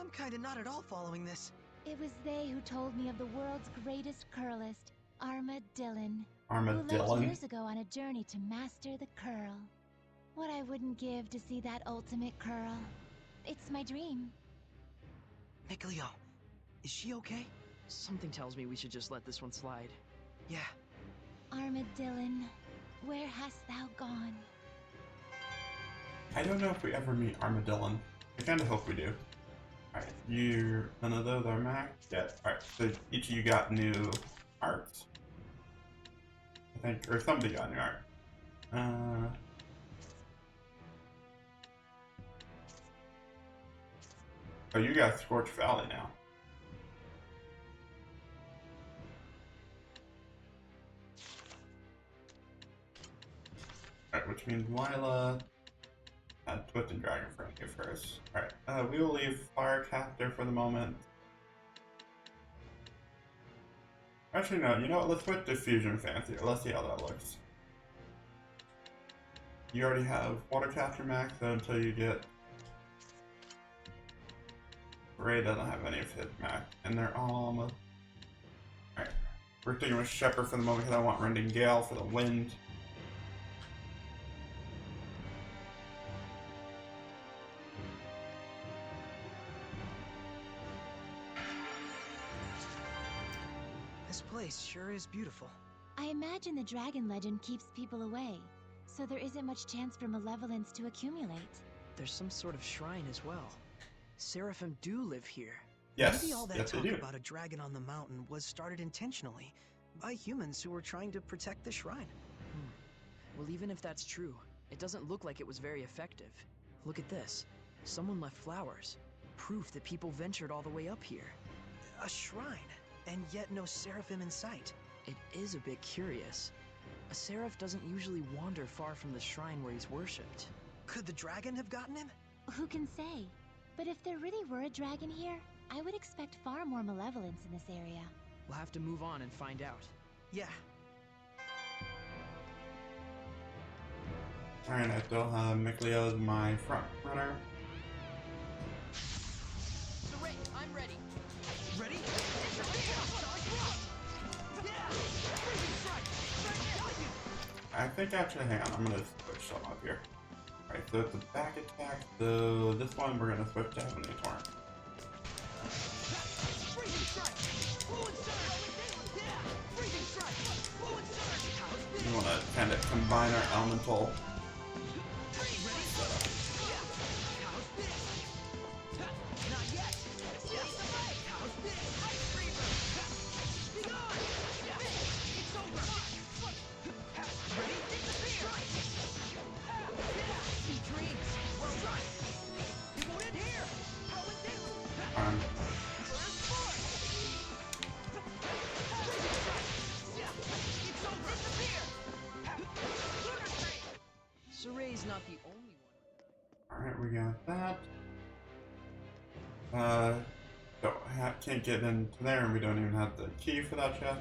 I'm kinda not at all following this. It was they who told me of the world's greatest curlist, Arma Dillon. Who Armadillo. left years ago on a journey to master the curl. What I wouldn't give to see that ultimate curl. It's my dream. Mick Leo, is she okay? Something tells me we should just let this one slide. Yeah. Armadillon, where hast thou gone? I don't know if we ever meet Armadillon. I kind of hope we do. Alright, none of those are maxed yet. Alright, so each of you got new arts. I think, or somebody got new art. Oh, you got Scorch Valley now. Alright, which means Lila and Twisted Dragon for you first. Alright, we will leave Firecaster for the moment. Actually, no, you know what? Let's put Diffusion Fancier. Let's see how that looks. You already have Watercaster max, so until you get. Ray doesn't have any of his max, and they're all almost. Alright, we're sticking with Shepherd for the moment because I want Rending Gale for the wind. This place sure is beautiful. I imagine the dragon legend keeps people away, so there isn't much chance for malevolence to accumulate. There's some sort of shrine as well. Seraphim do live here. Yes, Maybe all that yes, talk they do. about a dragon on the mountain was started intentionally by humans who were trying to protect the shrine. Well, even if that's true, it doesn't look like it was very effective. Look at this. Someone left flowers. Proof that people ventured all the way up here. A shrine, and yet no seraphim in sight. It is a bit curious. A seraph doesn't usually wander far from the shrine where he's worshipped. Could the dragon have gotten him? Who can say? But if there really were a dragon here, I would expect far more malevolence in this area. We'll have to move on and find out. Yeah. Alright, I still have Mikleo as my front runner. Saray, I'm ready. Ready? I think actually, hang on, I'm gonna switch some up here. Alright, so it's a back attack, so this one we're gonna switch to Heavenly Torrent. We wanna kind of combine our elemental. Saray's not the only one. Alright, we got that. Can't get into there, and we don't even have the key for that yet.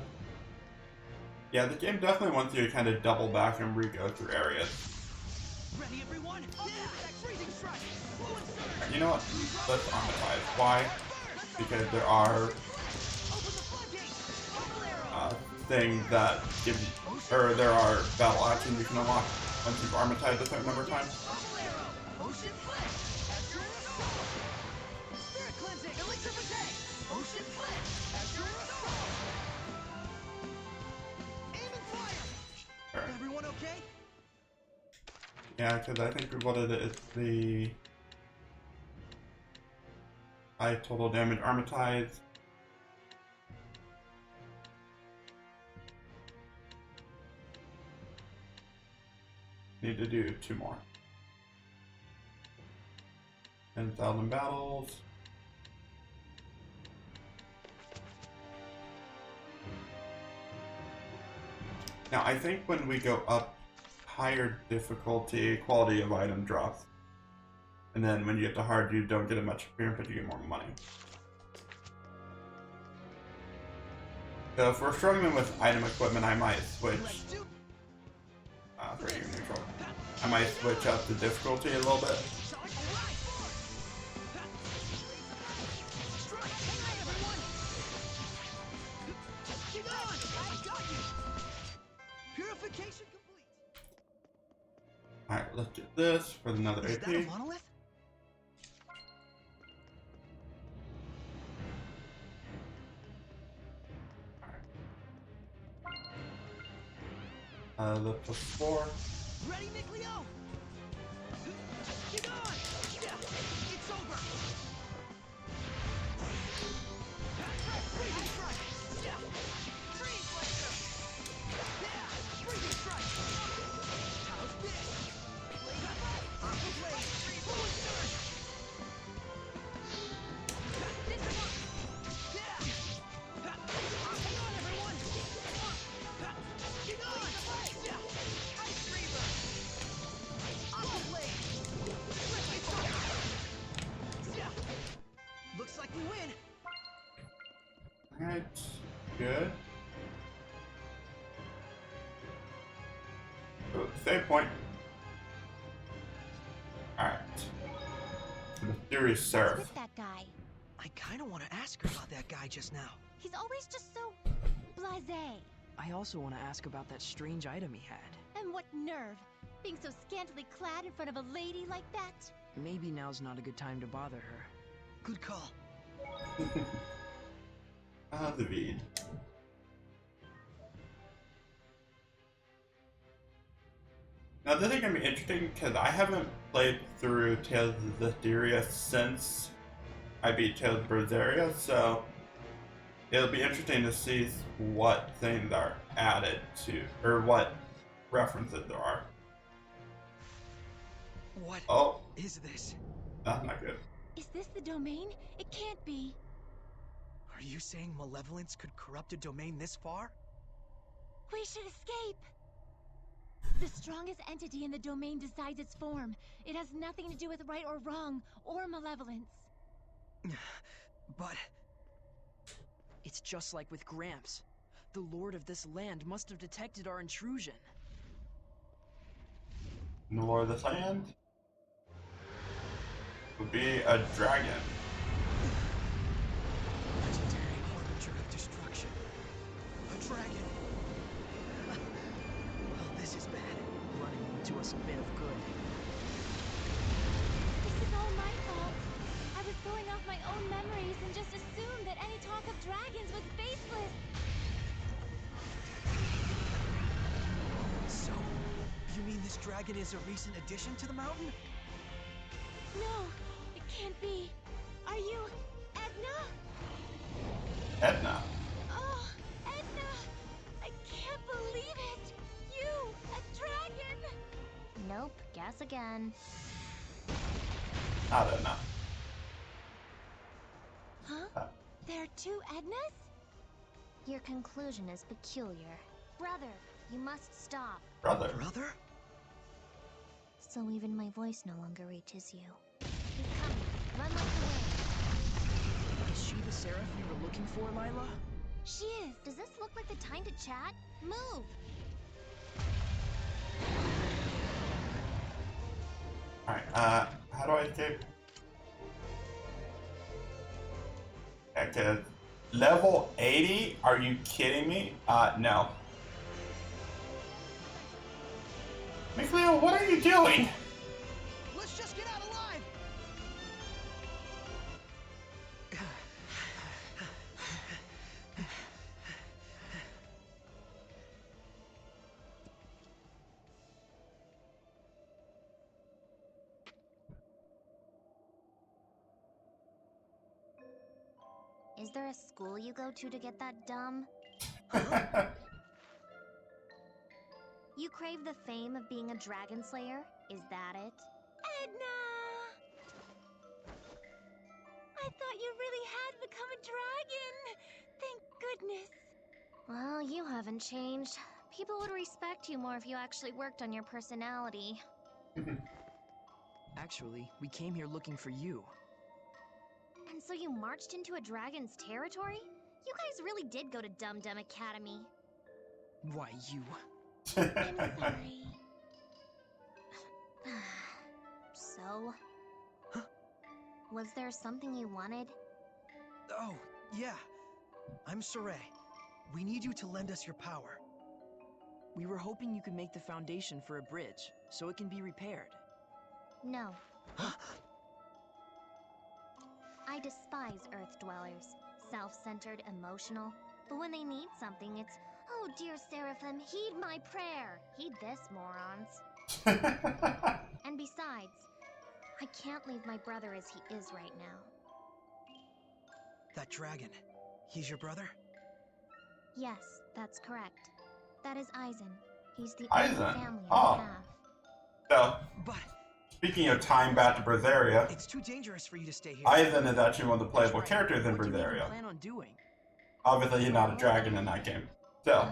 Yeah, the game definitely wants you to kind of double back and re-go through areas. Ready, everyone? You know what? Let's armatize. Why? Because there are things that give you, or there are battle actions you can unlock once you've armatized a certain number of times. Everyone okay? Yeah, because I think what it is, the high total damage armatize. Need to do 2 more. 10,000 battles. Now I think when we go up higher difficulty, quality of item drops. And then when you get to hard, you don't get as much experience, but you get more money. So if we're struggling with item equipment, I might switch. For your neutral. I might switch up the difficulty a little bit. Purification complete. Alright, let's get this for another Is AP. that a monolith? The +4. Ready, Mikleo? Get on! Yeah, it's over! Freezing strike! Yeah! Freeze laser! Yeah! Freezing strike! How's this? Blade Aqua blade! Fluid surge! This is on! Yeah! Hang on, everyone! Get on! Yeah! Ice Reaver! Aqua blade! Freezing strike! Yeah! Looks like we win! Alright, good. Oh, save point. Alright. Mysterious What's Seraph. with that guy? I kinda wanna ask her about that guy just now. He's always just so blasé. I also want to ask about that strange item he had. And what nerve, being so scantily clad in front of a lady like that? Maybe now's not a good time to bother her. Good call. The Veed. Now this is gonna be interesting because I haven't played through Tales of Zestiria since I beat Tales of Berseria, so it'll be interesting to see what things are added to, or what references there are. What is this? That's not good. Is this the domain? It can't be. Are you saying malevolence could corrupt a domain this far? We should escape. The strongest entity in the domain decides its form. It has nothing to do with right or wrong, or malevolence. But... It's just like with Gramps. The lord of this land must have detected our intrusion. The Lord of this land would be a dragon. Legendary harbinger of destruction. A dragon. Well, this is bad. Running won't do us a bit of good. This is all my fault. I was going off my own memories and just assumed that any talk of dragons was baseless. So, you mean this dragon is a recent addition to the mountain? No, it can't be. Are you Edna? Edna. Oh, Edna! I can't believe it! You, a dragon! Nope, guess again. Not Edna. Huh? There are two Ednas? Your conclusion is peculiar. Brother, you must stop. Brother. Brother? So even my voice no longer reaches you. He's coming. Run like the wind. Is she the Seraph we were looking for, Lila? She is. Does this look like the time to chat? Move! Alright, how do I escape? Okay, level 80? Are you kidding me? No. Mikleo, what are you doing? Let's just get out alive! Is there a school you go to get that dumb? You crave the fame of being a dragon slayer? Is that it? Edna! I thought you really had become a dragon! Thank goodness. Well, you haven't changed. People would respect you more if you actually worked on your personality. Actually, we came here looking for you. And so you marched into a dragon's territory? You guys really did go to Dum Dum Academy. Why, you... I'm sorry. So? Was there something you wanted? Oh, yeah. I'm Saray. We need you to lend us your power. We were hoping you could make the foundation for a bridge, so it can be repaired. No. I despise Earth dwellers. Self-centered, emotional. But when they need something, it's Oh, dear Seraphim, heed my prayer. Heed this, morons. And besides, I can't leave my brother as he is right now. That dragon, he's your brother? Yes, that's correct. That is Eisen. He's the only Eisen? family Oh. I have. So, But speaking of time back to Berseria, it's too dangerous for you to stay here. Eisen is actually one of the playable characters in What do you even Berseria. plan on doing? Obviously, he's not a dragon in that game. So,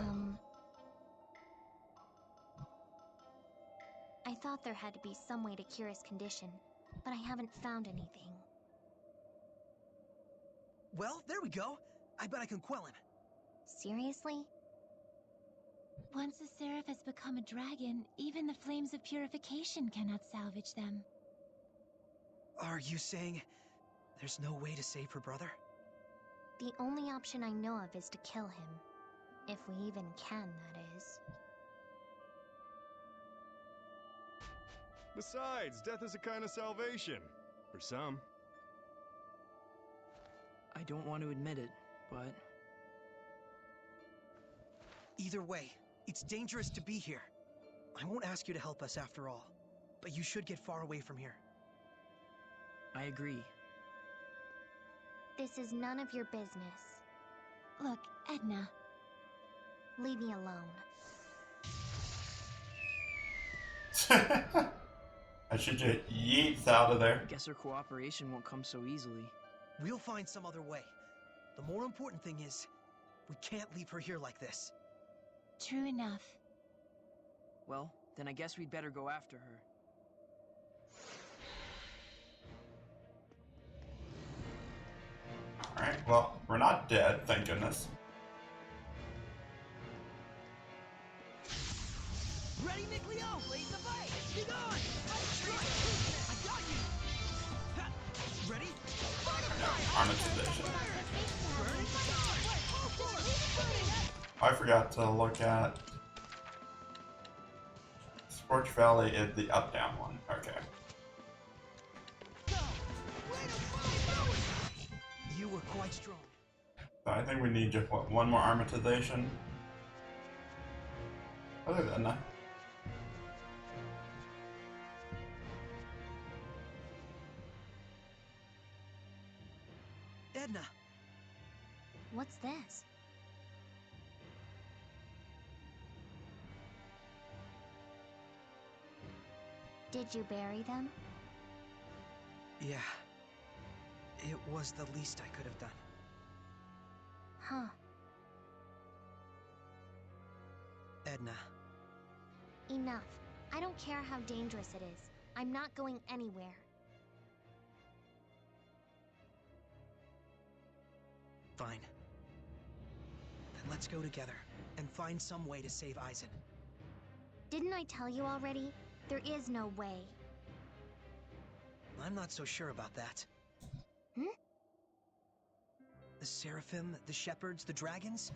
I thought there had to be some way to cure his condition, but I haven't found anything. Well, there we go. I bet I can quell him. Seriously? Once a seraph has become a dragon, even the flames of purification cannot salvage them. Are you saying there's no way to save her brother? The only option I know of is to kill him. If we even can, that is. Besides, death is a kind of salvation. For some. I don't want to admit it, but... Either way, it's dangerous to be here. I won't ask you to help us after all, but you should get far away from here. I agree. This is none of your business. Look, Edna. Leave me alone. I should just yeets out of there. Guess our cooperation won't come so easily. We'll find some other way. The more important thing is, we can't leave her here like this. True enough. Well, then I guess we'd better go after her. Alright, well, we're not dead, thank goodness. Ready, Mikleo? Blaze the fight! Be gone! I got you! Ha. Ready? Armatization. I forgot to look at... Scorch Valley is the up-down one. Okay. You were quite strong. So I think we need just, what, one more armatization? Other than that. Edna! What's this? Did you bury them? Yeah. It was the least I could have done. Huh. Edna. Enough. I don't care how dangerous it is. I'm not going anywhere. Fine. Then let's go together and find some way to save Eisen. Didn't I tell you already? There is no way. I'm not so sure about that. Hmm? The Seraphim, the Shepherds, the Dragons,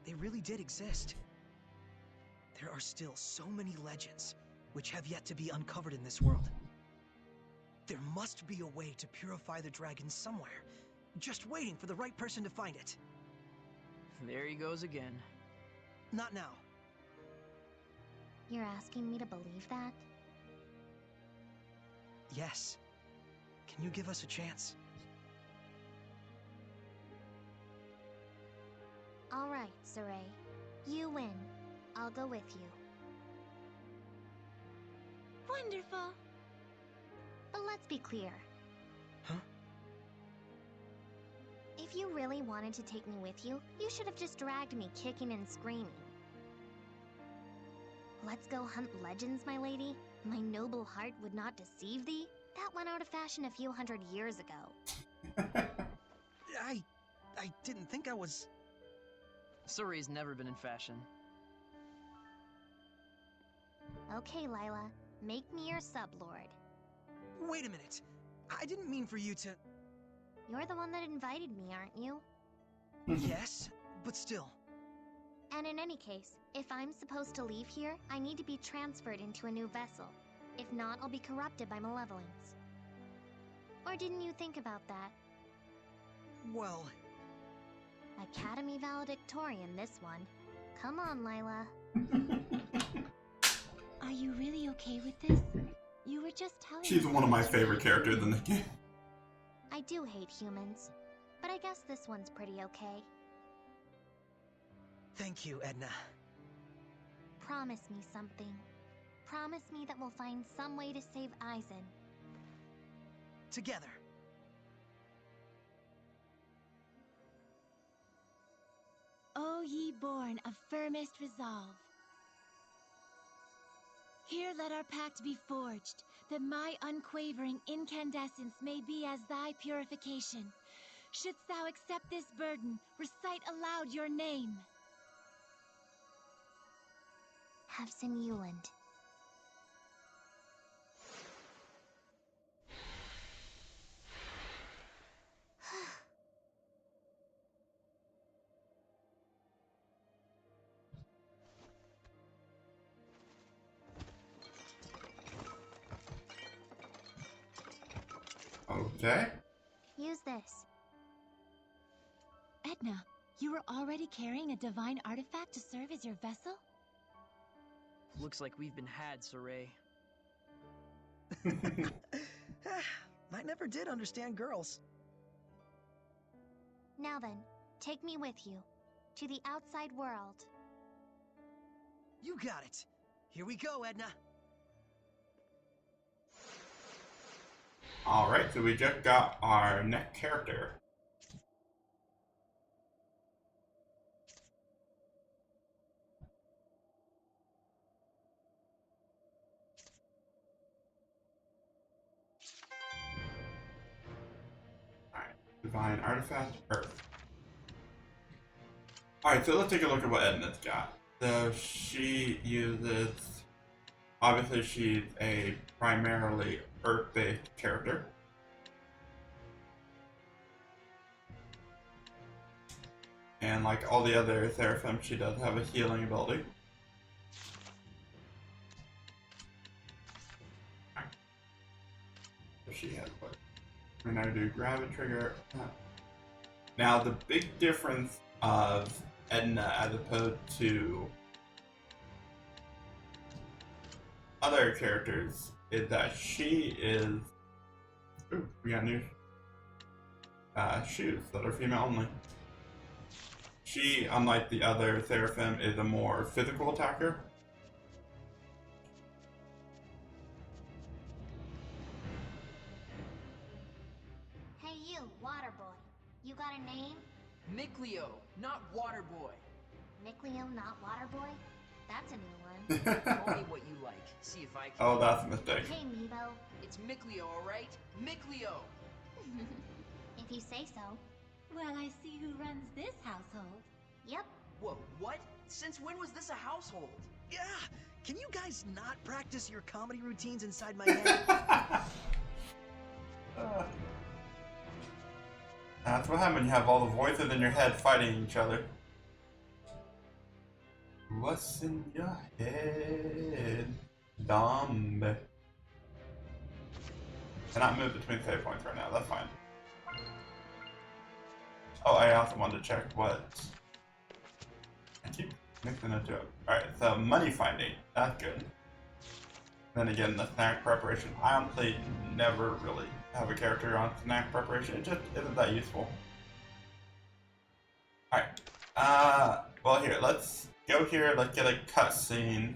they really did exist. There are still so many legends which have yet to be uncovered in this world. There must be a way to purify the dragons somewhere. Just waiting for the right person to find it. There he goes again. Not now. You're asking me to believe that? Yes. Can you give us a chance? All right, Saray. You win. I'll go with you. Wonderful. But let's be clear. Huh? If you really wanted to take me with you, you should have just dragged me kicking and screaming. Let's go hunt legends, my lady. My noble heart would not deceive thee. That went out of fashion a few hundred years ago. I didn't think I was... Surrey's never been in fashion. Okay, Lila. Make me your sublord. Wait a minute. I didn't mean for you to... You're the one that invited me, aren't you? Yes, but still. And in any case, if I'm supposed to leave here, I need to be transferred into a new vessel. If not, I'll be corrupted by malevolence. Or didn't you think about that? Well... Academy valedictorian, this one. Come on, Lila. Are you really okay with this? You were just telling She's us one of my that you favorite hate characters in the humans. game. I do hate humans, but I guess this one's pretty okay. Thank you, Edna. Promise me something. Promise me that we'll find some way to save Aizen. Together. O ye born of firmest resolve. Here let our pact be forged, that my unquavering incandescence may be as thy purification. Shouldst thou accept this burden, recite aloud your name. Havson Euland. Okay. Use this. Edna, you were already carrying a divine artifact to serve as your vessel? Looks like we've been had, Saray. I never did understand girls. Now then, take me with you. To the outside world. You got it. Here we go, Edna. Alright, so we just got our next character. Alright, Divine Artifact, Earth. Alright, so let's take a look at what Edna's got. So she uses... Obviously she's a primarily Earth-based character. And like all the other Seraphim, she does have a healing ability. So she has what? We're now do Gravity Trigger. Now the big difference of Edna as opposed to other characters is that she is... Ooh, we got new shoes that are female only. She, unlike the other Seraphim, is a more physical attacker. Hey you, water boy. You got a name? Mikleo, not Water Boy. Mikleo, not water boy? That's a new one. Call me what you like. See if I can. Oh, that's a mistake. Hey, Meebo. It's Mikleo, alright? Mikleo! If you say so. Well, I see who runs this household. Yep. Whoa, what? Since when was this a household? Yeah! Can you guys not practice your comedy routines inside my head? That's what happens when you have all the voices in your head fighting each other. What's in your head? Dumb. Cannot move between save points right now, that's fine. Oh, I also wanted to check what... I keep mixing it up. Alright, so money finding, that's good. Then again, the snack preparation. I honestly never really have a character on snack preparation. It just isn't that useful. Alright. Well here, let's go here, let's get a cutscene.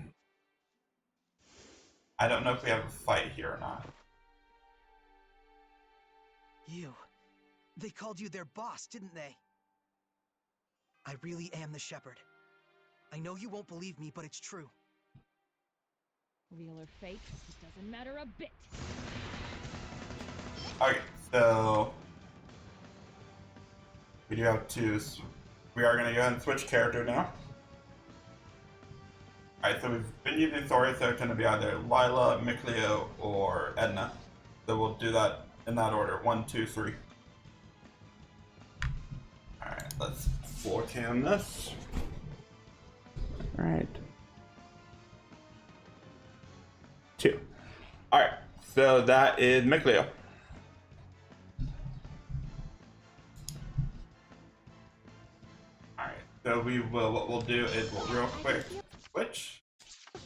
I don't know if we have a fight here or not. You. They called you their boss, didn't they? I really am the shepherd. I know you won't believe me, but it's true. Real or fake, it doesn't matter a bit. Okay, so we do have two. We are going to go ahead and switch character now. Alright, so we've been using Sora, so it's going to be either Lila, Mikleo, or Edna. So we'll do that in that order. 1, 2, 3. Alright, let's floor cam this. Alright. 2. Alright, so that is Mikleo. Alright, So we will. What we'll do is we'll real quick switch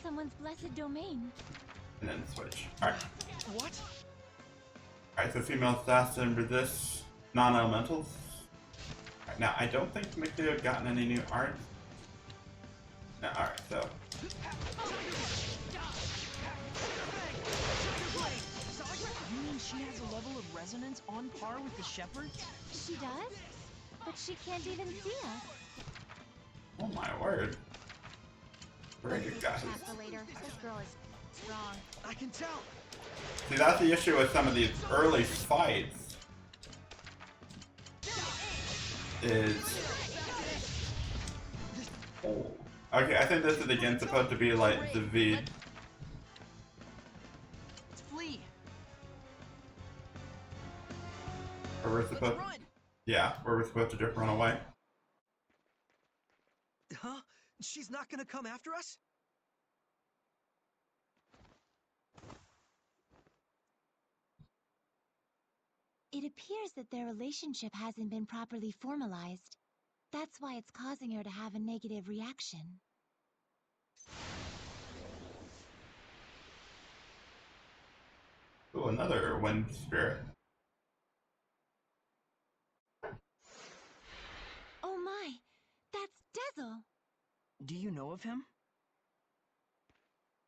Someone's blessed domain. and then switch. All right. What? All right. So female assassin resists non-elementals. All right, now I don't think Mickey have gotten any new art. No. All right. So. You mean she has a level of resonance on par with the Shepherd? She does? But she can't even see us. Oh my word. Very good guys. Later. This girl is strong. I can tell. See, that's the issue with some of these early fights. Is oh. Okay, I think this is again supposed to be like the V. Flee. Where we're supposed yeah, where we're supposed to just run away. Huh? She's not gonna come after us? It appears that their relationship hasn't been properly formalized. That's why it's causing her to have a negative reaction. Ooh, another wind spirit. Oh my! That's Dezel! Do you know of him?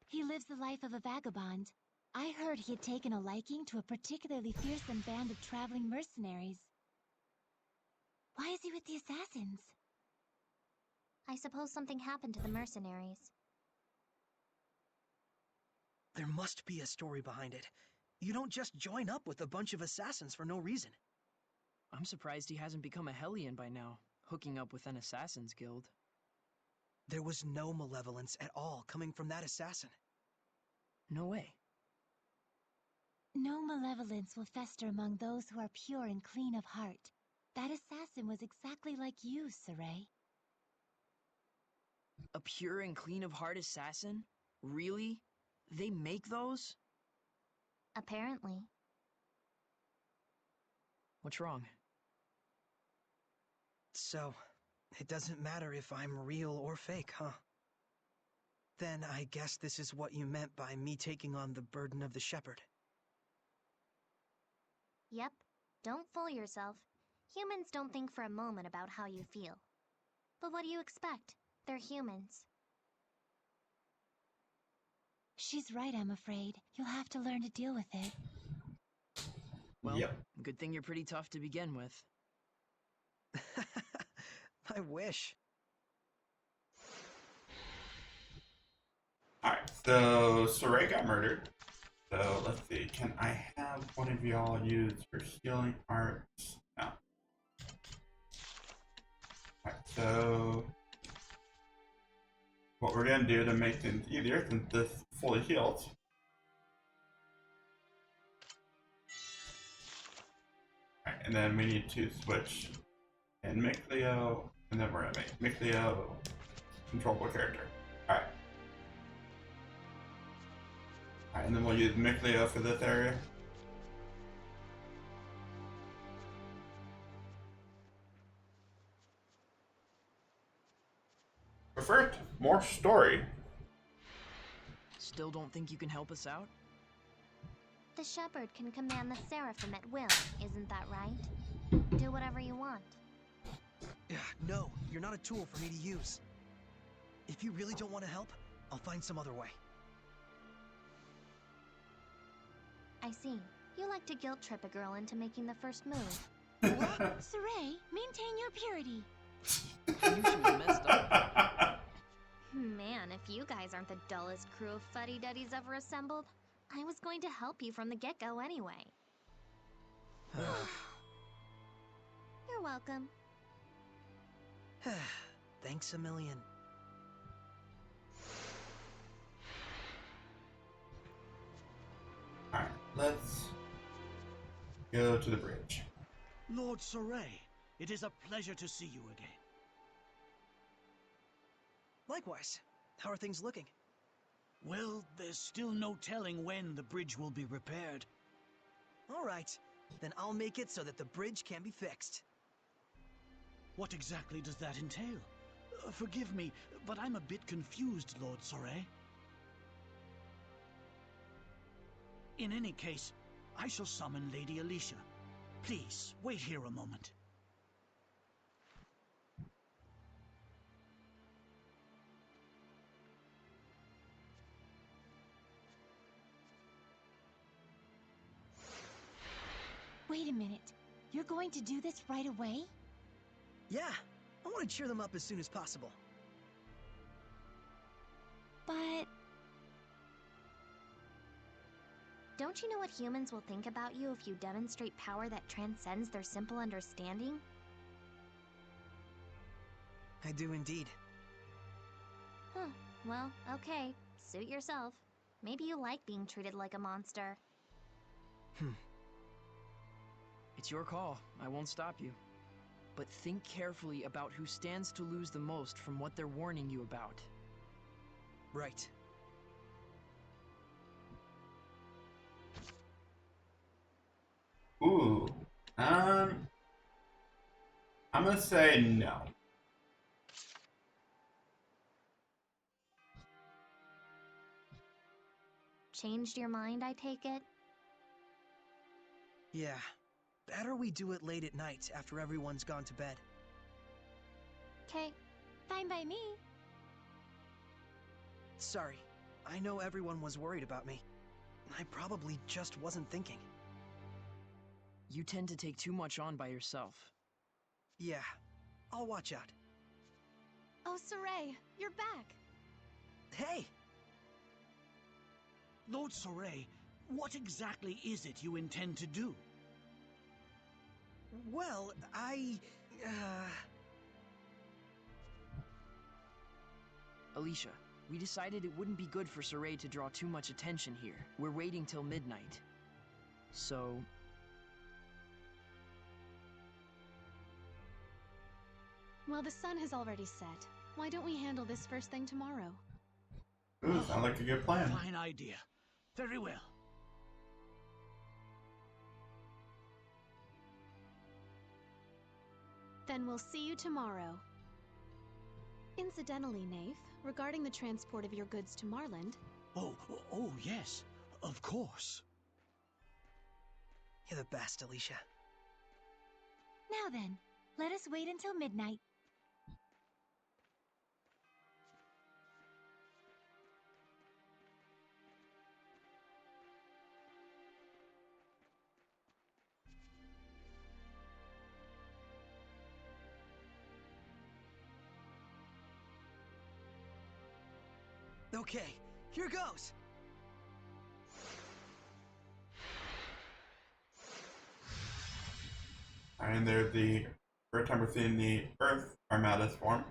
He lives the life of a vagabond. I heard he had taken a liking to a particularly fearsome band of traveling mercenaries. Why is he with the assassins? I suppose something happened to the mercenaries. There must be a story behind it. You don't just join up with a bunch of assassins for no reason. I'm surprised he hasn't become a Hellion by now, hooking up with an assassin's guild. There was no malevolence at all coming from that assassin. No way. No malevolence will fester among those who are pure and clean of heart. That assassin was exactly like you, Saray. A pure and clean of heart assassin? Really? They make those? Apparently. What's wrong? So, it doesn't matter if I'm real or fake, huh? Then I guess this is what you meant by me taking on the burden of the Shepherd. Yep. Don't fool yourself. Humans don't think for a moment about how you feel. But what do you expect? They're humans. She's right, I'm afraid. You'll have to learn to deal with it. Well, good thing you're pretty tough to begin with. I wish. Alright, so Saray got murdered. So let's see, can I have one of y'all use your healing arts? No. Alright, so what we're gonna do to make things easier, since this is fully healed. Alright, and then we need to switch and make Leo, and then we're gonna make Leo controllable character. Alright. Alright, and then we'll use Micleo for this area. But first, more story. Still don't think you can help us out? The Shepherd can command the Seraphim at will, isn't that right? Do whatever you want. No, you're not a tool for me to use. If you really don't want to help, I'll find some other way. I see. You like to guilt trip a girl into making the first move. Saray, maintain your purity. You should have messed up. Man, if you guys aren't the dullest crew of fuddy-duddies ever assembled, I was going to help you from the get-go anyway. You're welcome. Thanks a million. Alright, let's go to the bridge. Lord Saray, it is a pleasure to see you again. Likewise. How are things looking? Well, there's still no telling when the bridge will be repaired. All right. Then I'll make it so that the bridge can be fixed. What exactly does that entail? Forgive me, but I'm a bit confused, Lord Soray. In any case, I shall summon Lady Alicia. Please, wait here a moment. Wait a minute. You're going to do this right away? Yeah, I want to cheer them up as soon as possible. But... Don't you know what humans will think about you if you demonstrate power that transcends their simple understanding? I do indeed. Huh. Well, okay. Suit yourself. Maybe you like being treated like a monster. It's your call. I won't stop you. But think carefully about who stands to lose the most from what they're warning you about. Right. Ooh. I'm gonna say no. Changed your mind, I take it? Yeah. Better we do it late at night after everyone's gone to bed. Okay, fine by me. Sorry. I know everyone was worried about me. I probably just wasn't thinking. You tend to take too much on by yourself. Yeah. I'll watch out. Oh, Soray, you're back. Hey! Lord Soray, what exactly is it you intend to do? Well, Alicia, we decided it wouldn't be good for Soray to draw too much attention here. We're waiting till midnight. So... Well, the sun has already set. Why don't we handle this first thing tomorrow? Ooh, sounds like a good plan. Fine idea. Very well. Then we'll see you tomorrow. Incidentally, Naif, regarding the transport of your goods to Marland... Oh, yes. Of course. You're the best, Alicia. Now then, let us wait until midnight. Okay, here goes! And there's the first time we're seeing the Earth Armada's form.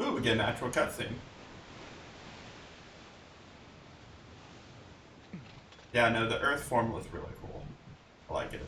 Ooh, we get an actual cutscene. Yeah, no, the Earth form was really cool. I like it.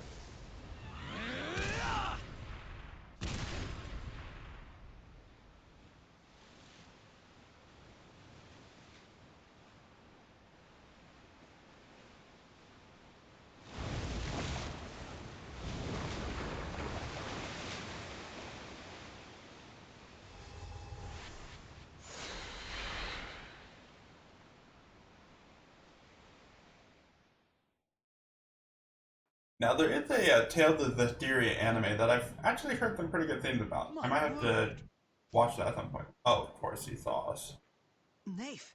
Now there is a Tales of Zestiria anime that I've actually heard some pretty good things about. I might have to watch that at some point. Oh, of course he saw us. Naif!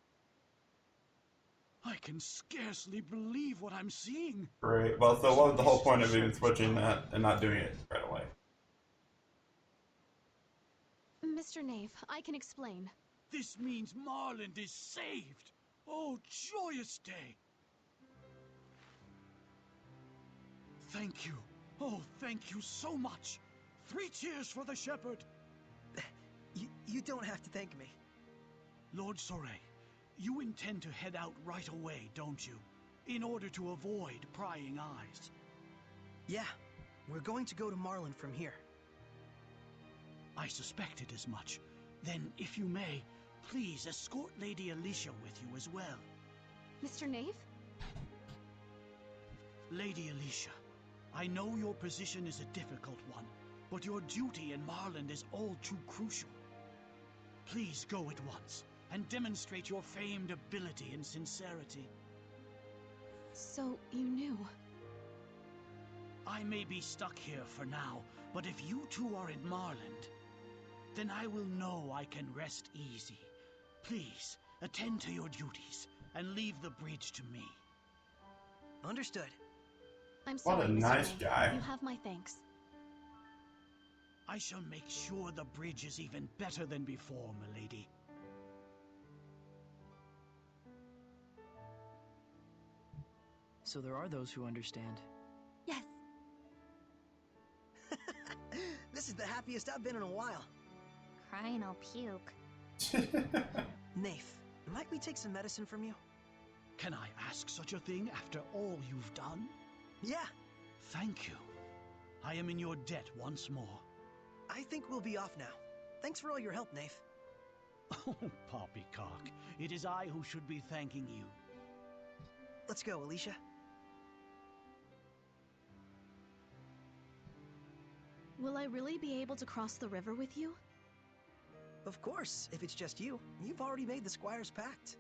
I can scarcely believe what I'm seeing. Great. Well, so what was the whole point of even switching that and not doing it right away? Mr. Naif, I can explain. This means Marland is saved! Oh, joyous day! Thank you. Oh, thank you so much. 3 cheers for the shepherd. You don't have to thank me. Lord Soray, you intend to head out right away, don't you? In order to avoid prying eyes. Yeah, we're going to go to Marland from here. I suspected as much. Then, if you may, please escort Lady Alicia with you as well. Mr. Naif? Lady Alicia, I know your position is a difficult one, but your duty in Marland is all too crucial. Please go at once and demonstrate your famed ability and sincerity. So, you knew? I may be stuck here for now, but if you two are in Marland, then I will know I can rest easy. Please, attend to your duties and leave the bridge to me. Understood. I'm sorry, What a Mr. nice Ray. guy. You have my thanks. I shall make sure the bridge is even better than before, milady. So there are those who understand. Yes. This is the happiest I've been in a while. Crying, I'll puke. Nafe, might we take some medicine from you? Can I ask such a thing after all you've done? Yeah. Thank you. I am in your debt once more. I think we'll be off now. Thanks for all your help, Nafe. Oh, poppycock. It is I who should be thanking you. Let's go, Alicia. Will I really be able to cross the river with you? Of course, if it's just you. You've already made the Squire's pact.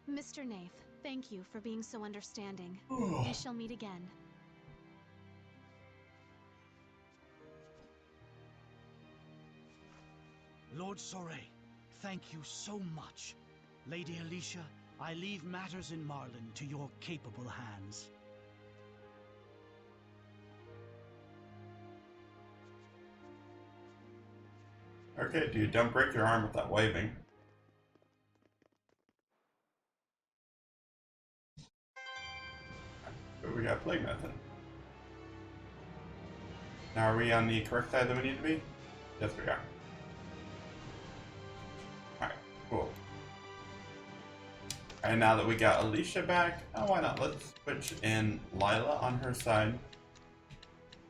Mr. Nafe, thank you for being so understanding. We shall meet again. Lord Soray, thank you so much. Lady Alicia, I leave matters in Marland to your capable hands. Okay, dude, don't break your arm with that waving. But we got plague method. Now are we on the correct side that we need to be? Yes, we are. Alright, cool. And now that we got Alicia back, oh, why not? Let's switch in Lila on her side.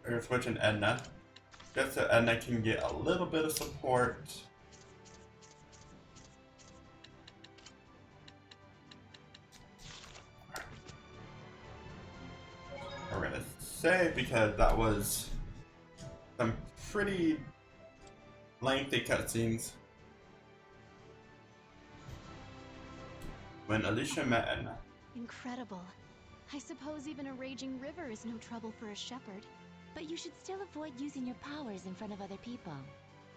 Or switch in Edna. Just so Edna can get a little bit of support. We're gonna save because that was some pretty lengthy cutscenes. When Alicia met Edna. Incredible. I suppose even a raging river is no trouble for a shepherd. But you should still avoid using your powers in front of other people.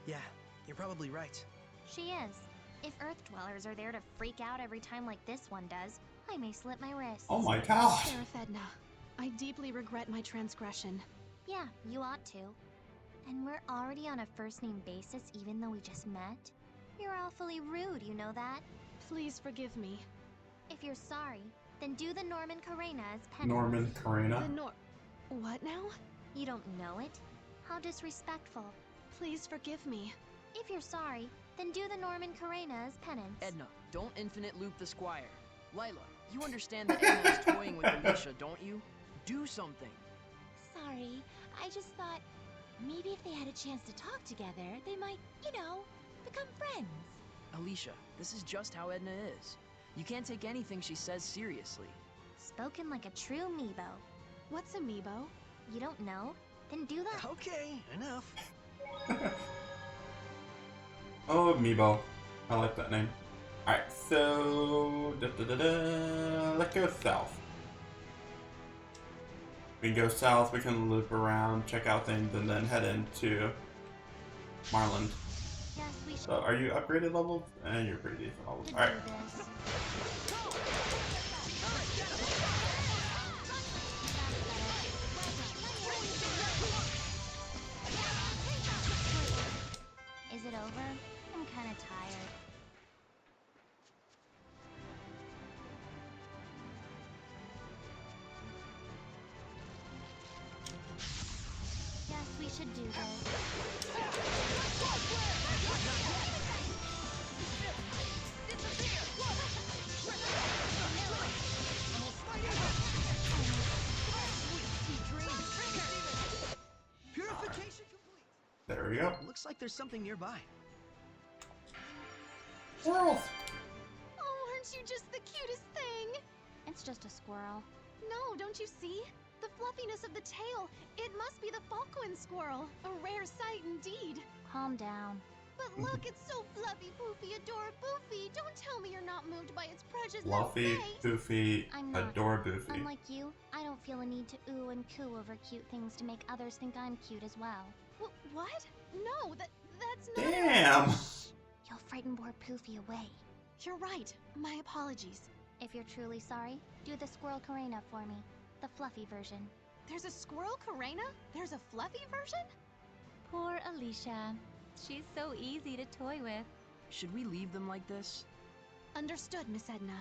Yeah, you're probably right. She is. If Earth Dwellers are there to freak out every time like this one does, I may slip my wrists. Oh my god! Sheriff Edna, I deeply regret my transgression. Yeah, you ought to. And we're already on a first-name basis even though we just met? You're awfully rude, you know that? Please forgive me. If you're sorry, then do the Norman Karena as penance. Norman Karena? What now? You don't know it? How disrespectful. Please forgive me. If you're sorry, then do the Norman Karena as penance. Edna, don't infinite loop the Squire. Lila, you understand that Edna is toying with Alicia, don't you? Do something. Sorry, I just thought maybe if they had a chance to talk together, they might, become friends. Alicia, this is just how Edna is. You can't take anything she says seriously. Spoken like a true Meebo. What's a Meebo? You don't know? Then do that. Okay, enough. Oh, Amiibo. I like that name. Alright, so... let's go south. We can go south, we can loop around, check out things, and then head into Marland. Yes, we should. So, are you upgraded levels? You're pretty decent levels. Alright. Is it over? I'm kinda tired. Yes, we should do this. Purification complete. There we go. Looks like there's something nearby. Squirrels! Oh, aren't you just the cutest thing? It's just a squirrel. No, don't you see? The fluffiness of the tail. It must be the Falkland squirrel. A rare sight indeed. Calm down. But look, it's so fluffy, poofy, adorable, boofy. Don't tell me you're not moved by its precious little Fluffy, face. poofy, I'm not. adore boofy. Unlike you, I don't feel a need to ooh and coo over cute things to make others think I'm cute as well. What? No, that's not. Damn! You'll frighten poor Poofy away. You're right. My apologies. If you're truly sorry, do the Squirrel Karena for me. The fluffy version. There's a Squirrel Karena? There's a fluffy version? Poor Alicia. She's so easy to toy with. Should we leave them like this? Understood, Miss Edna.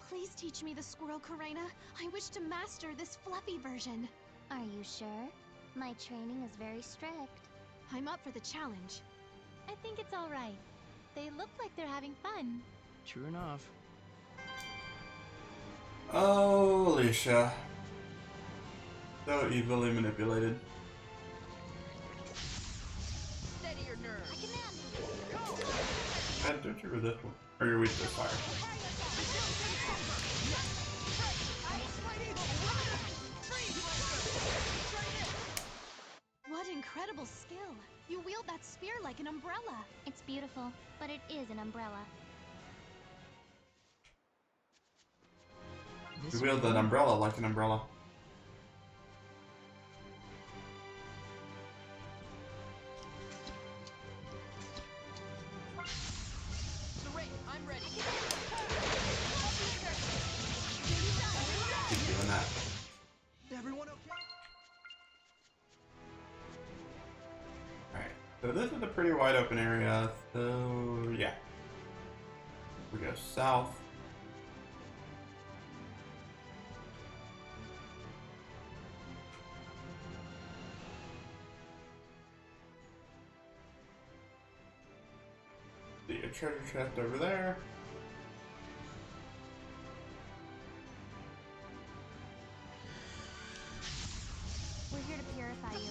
Please teach me the Squirrel Karena. I wish to master this fluffy version. Are you sure? My training is very strict. I'm up for the challenge. I think it's all right. They look like they're having fun. True enough. Oh, Alicia. So evilly manipulated. Steady your nerves. I command you. Go! God, don't you resist one? Or you're weak to fire. What incredible skill! You wield that spear like an umbrella. It's beautiful, but it is an umbrella. You wield that umbrella like an umbrella. I'm ready. Keep doing that. Everyone okay? Alright, so this is a pretty wide open area, so yeah. We go south. See a treasure chest over there. We're here to purify you.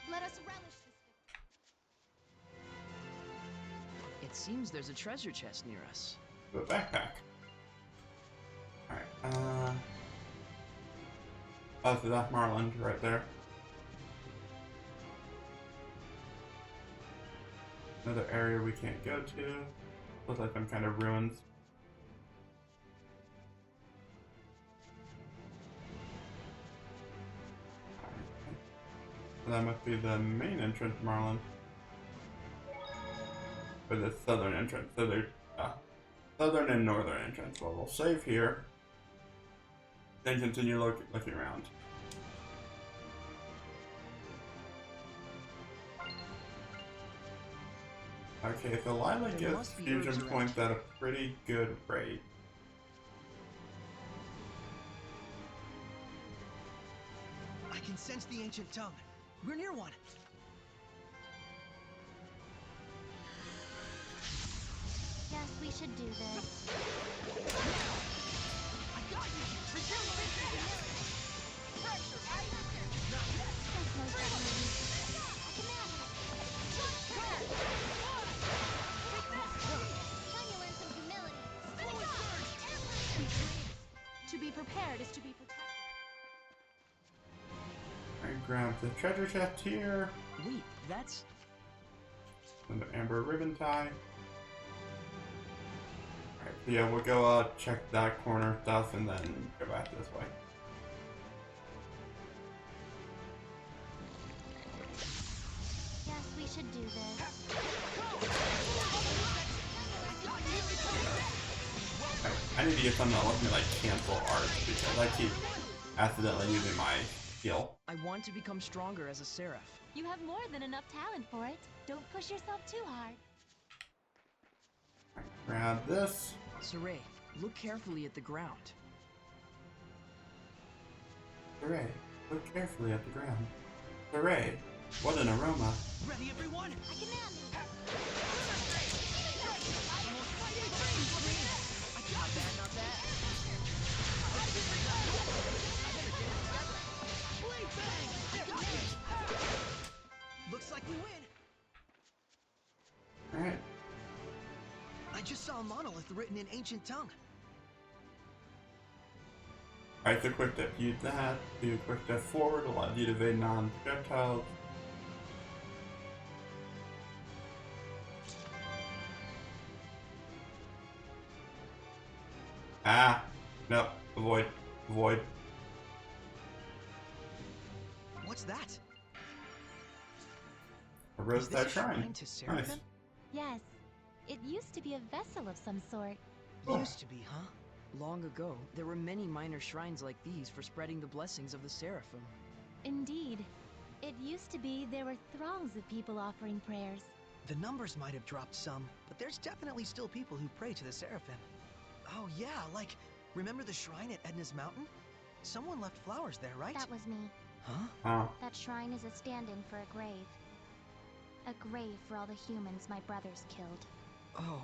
Let us relish this. It seems there's a treasure chest near us. A backpack. Alright, oh, so that's Marlin right there. Another area we can't go to. Looks like some kind of ruins. So that must be the main entrance, Marlin. Or the southern entrance. So there's southern and northern entrance. Well, we'll save here. Then continue looking around. Okay, so Lila gets fusion points at a pretty good rate. I can sense the ancient tongue. We're near one. Yes, we should do this. I got you! Time you learn some humility. To be prepared is to be protected. I grab the treasure chest here. Wait, that's... And the amber ribbon tie. Alright, so yeah, we'll go check that corner stuff and then go back this way. Yes, we should do this. Alright, I need to get something that lets me like cancel art because I keep accidentally using my skill. I want to become stronger as a seraph. You have more than enough talent for it. Don't push yourself too hard. Grab this. Saray, look carefully at the ground. Hooray. Look carefully at the ground. Hooray. What an aroma. Ready, everyone? I command you. Not bad, not bad. Looks like we win. Alright. I just saw a monolith written in ancient tongue. Alright, so quick step. Use that. Do a quick step forward. Allows you to evade non-projectiles. Ah! No. Avoid. Avoid. What's that? A roadside shrine. To Seraphim? Nice. Yes. It used to be a vessel of some sort. Used to be, huh? Long ago, there were many minor shrines like these for spreading the blessings of the Seraphim. Indeed. It used to be there were throngs of people offering prayers. The numbers might have dropped some, but there's definitely still people who pray to the Seraphim. Oh yeah, like, remember the shrine at Edna's Mountain? Someone left flowers there, right? That was me. Huh? Oh. That shrine is a stand-in for a grave. A grave for all the humans my brothers killed. Oh.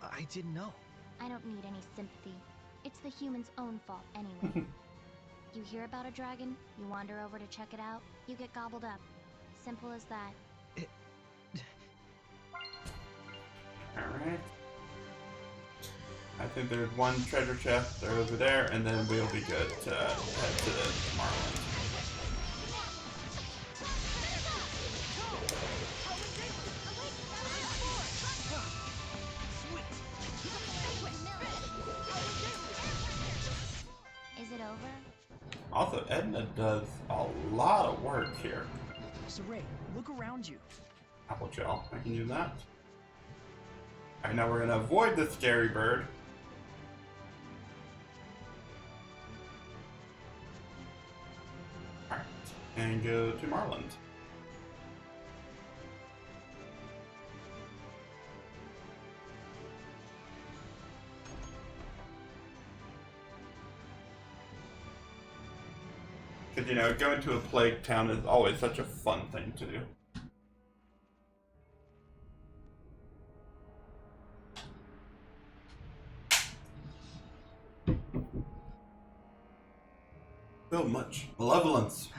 I didn't know. I don't need any sympathy. It's the humans' own fault anyway. You hear about a dragon, you wander over to check it out, you get gobbled up. Simple as that. Alright. I think there's one treasure chest over there, and then we'll be good to head to the Tomorrowland. Is it over? Also, Edna does a lot of work here. Saray, look around you. Apple gel. I can do that. Alright, now we're gonna avoid the scary bird. Alright, and go to Marland. Because, you know, going to a plague town is always such a fun thing to do. So much malevolence.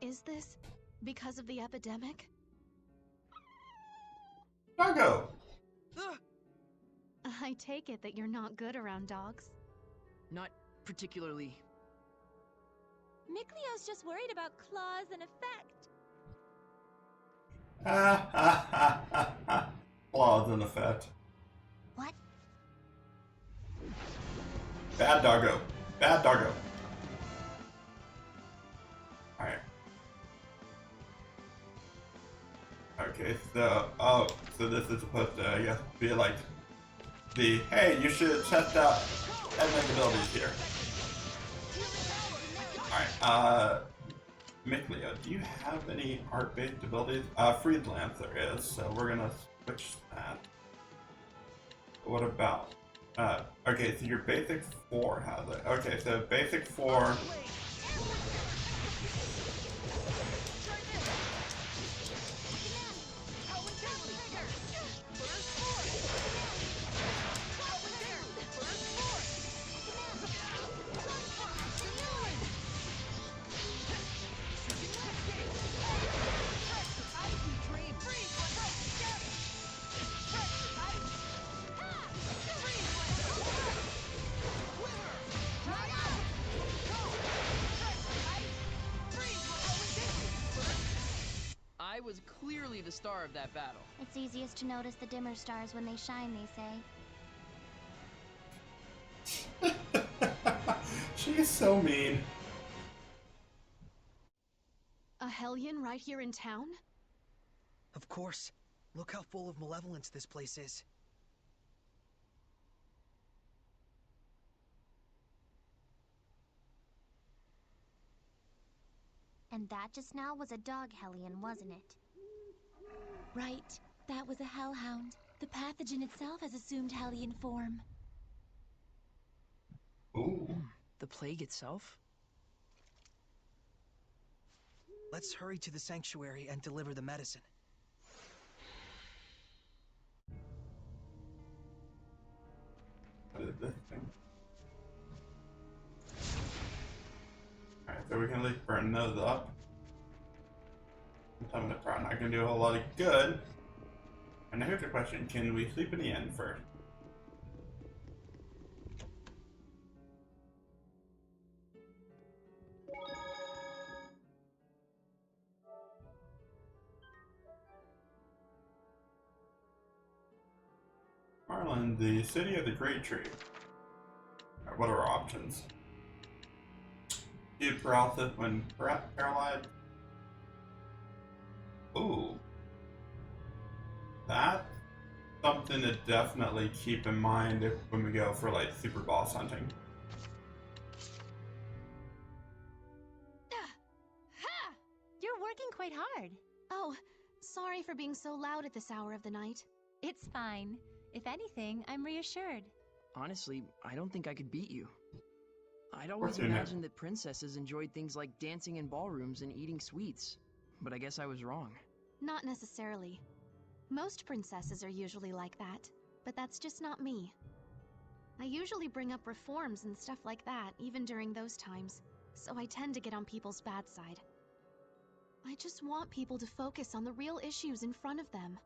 Is this because of the epidemic? Doggo! I take it that you're not good around dogs. Not particularly. Miklio's just worried about claws and effect. Claws in effect. What? Bad doggo. Bad doggo. Alright. Okay, so, so this is supposed to, I guess, be like the, hey, you should test out Edna's abilities here. Alright, Miklio, do you have any art-based abilities? Freeze Lance there is, so we're gonna switch that. What about, okay, so your basic 4 has it. Okay, so basic 4. I was clearly the star of that battle. It's easiest to notice the dimmer stars when they shine, they say. She is so mean. A Hellion right here in town? Of course. Look how full of malevolence this place is. And that just now was a dog Hellion, wasn't it? Right. That was a hellhound. The pathogen itself has assumed Hellion form. Ooh. The plague itself? Let's hurry to the sanctuary and deliver the medicine. What is this thing? Alright, so we can at least burn those up. I'm telling you, they're probably not gonna do a whole lot of good. And now here's a question, can we sleep in the inn first? Marlin, the city of the Great Tree. Alright, what are our options? Acute paralysis when paralyzed. Ooh. That's something to definitely keep in mind when we go for like super boss hunting. You're working quite hard. Oh, sorry for being so loud at this hour of the night. It's fine. If anything, I'm reassured. Honestly, I don't think I could beat you. I'd always imagined that princesses enjoyed things like dancing in ballrooms and eating sweets. But I guess I was wrong. Not necessarily. Most princesses are usually like that, but that's just not me. I usually bring up reforms and stuff like that, even during those times, so I tend to get on people's bad side. I just want people to focus on the real issues in front of them.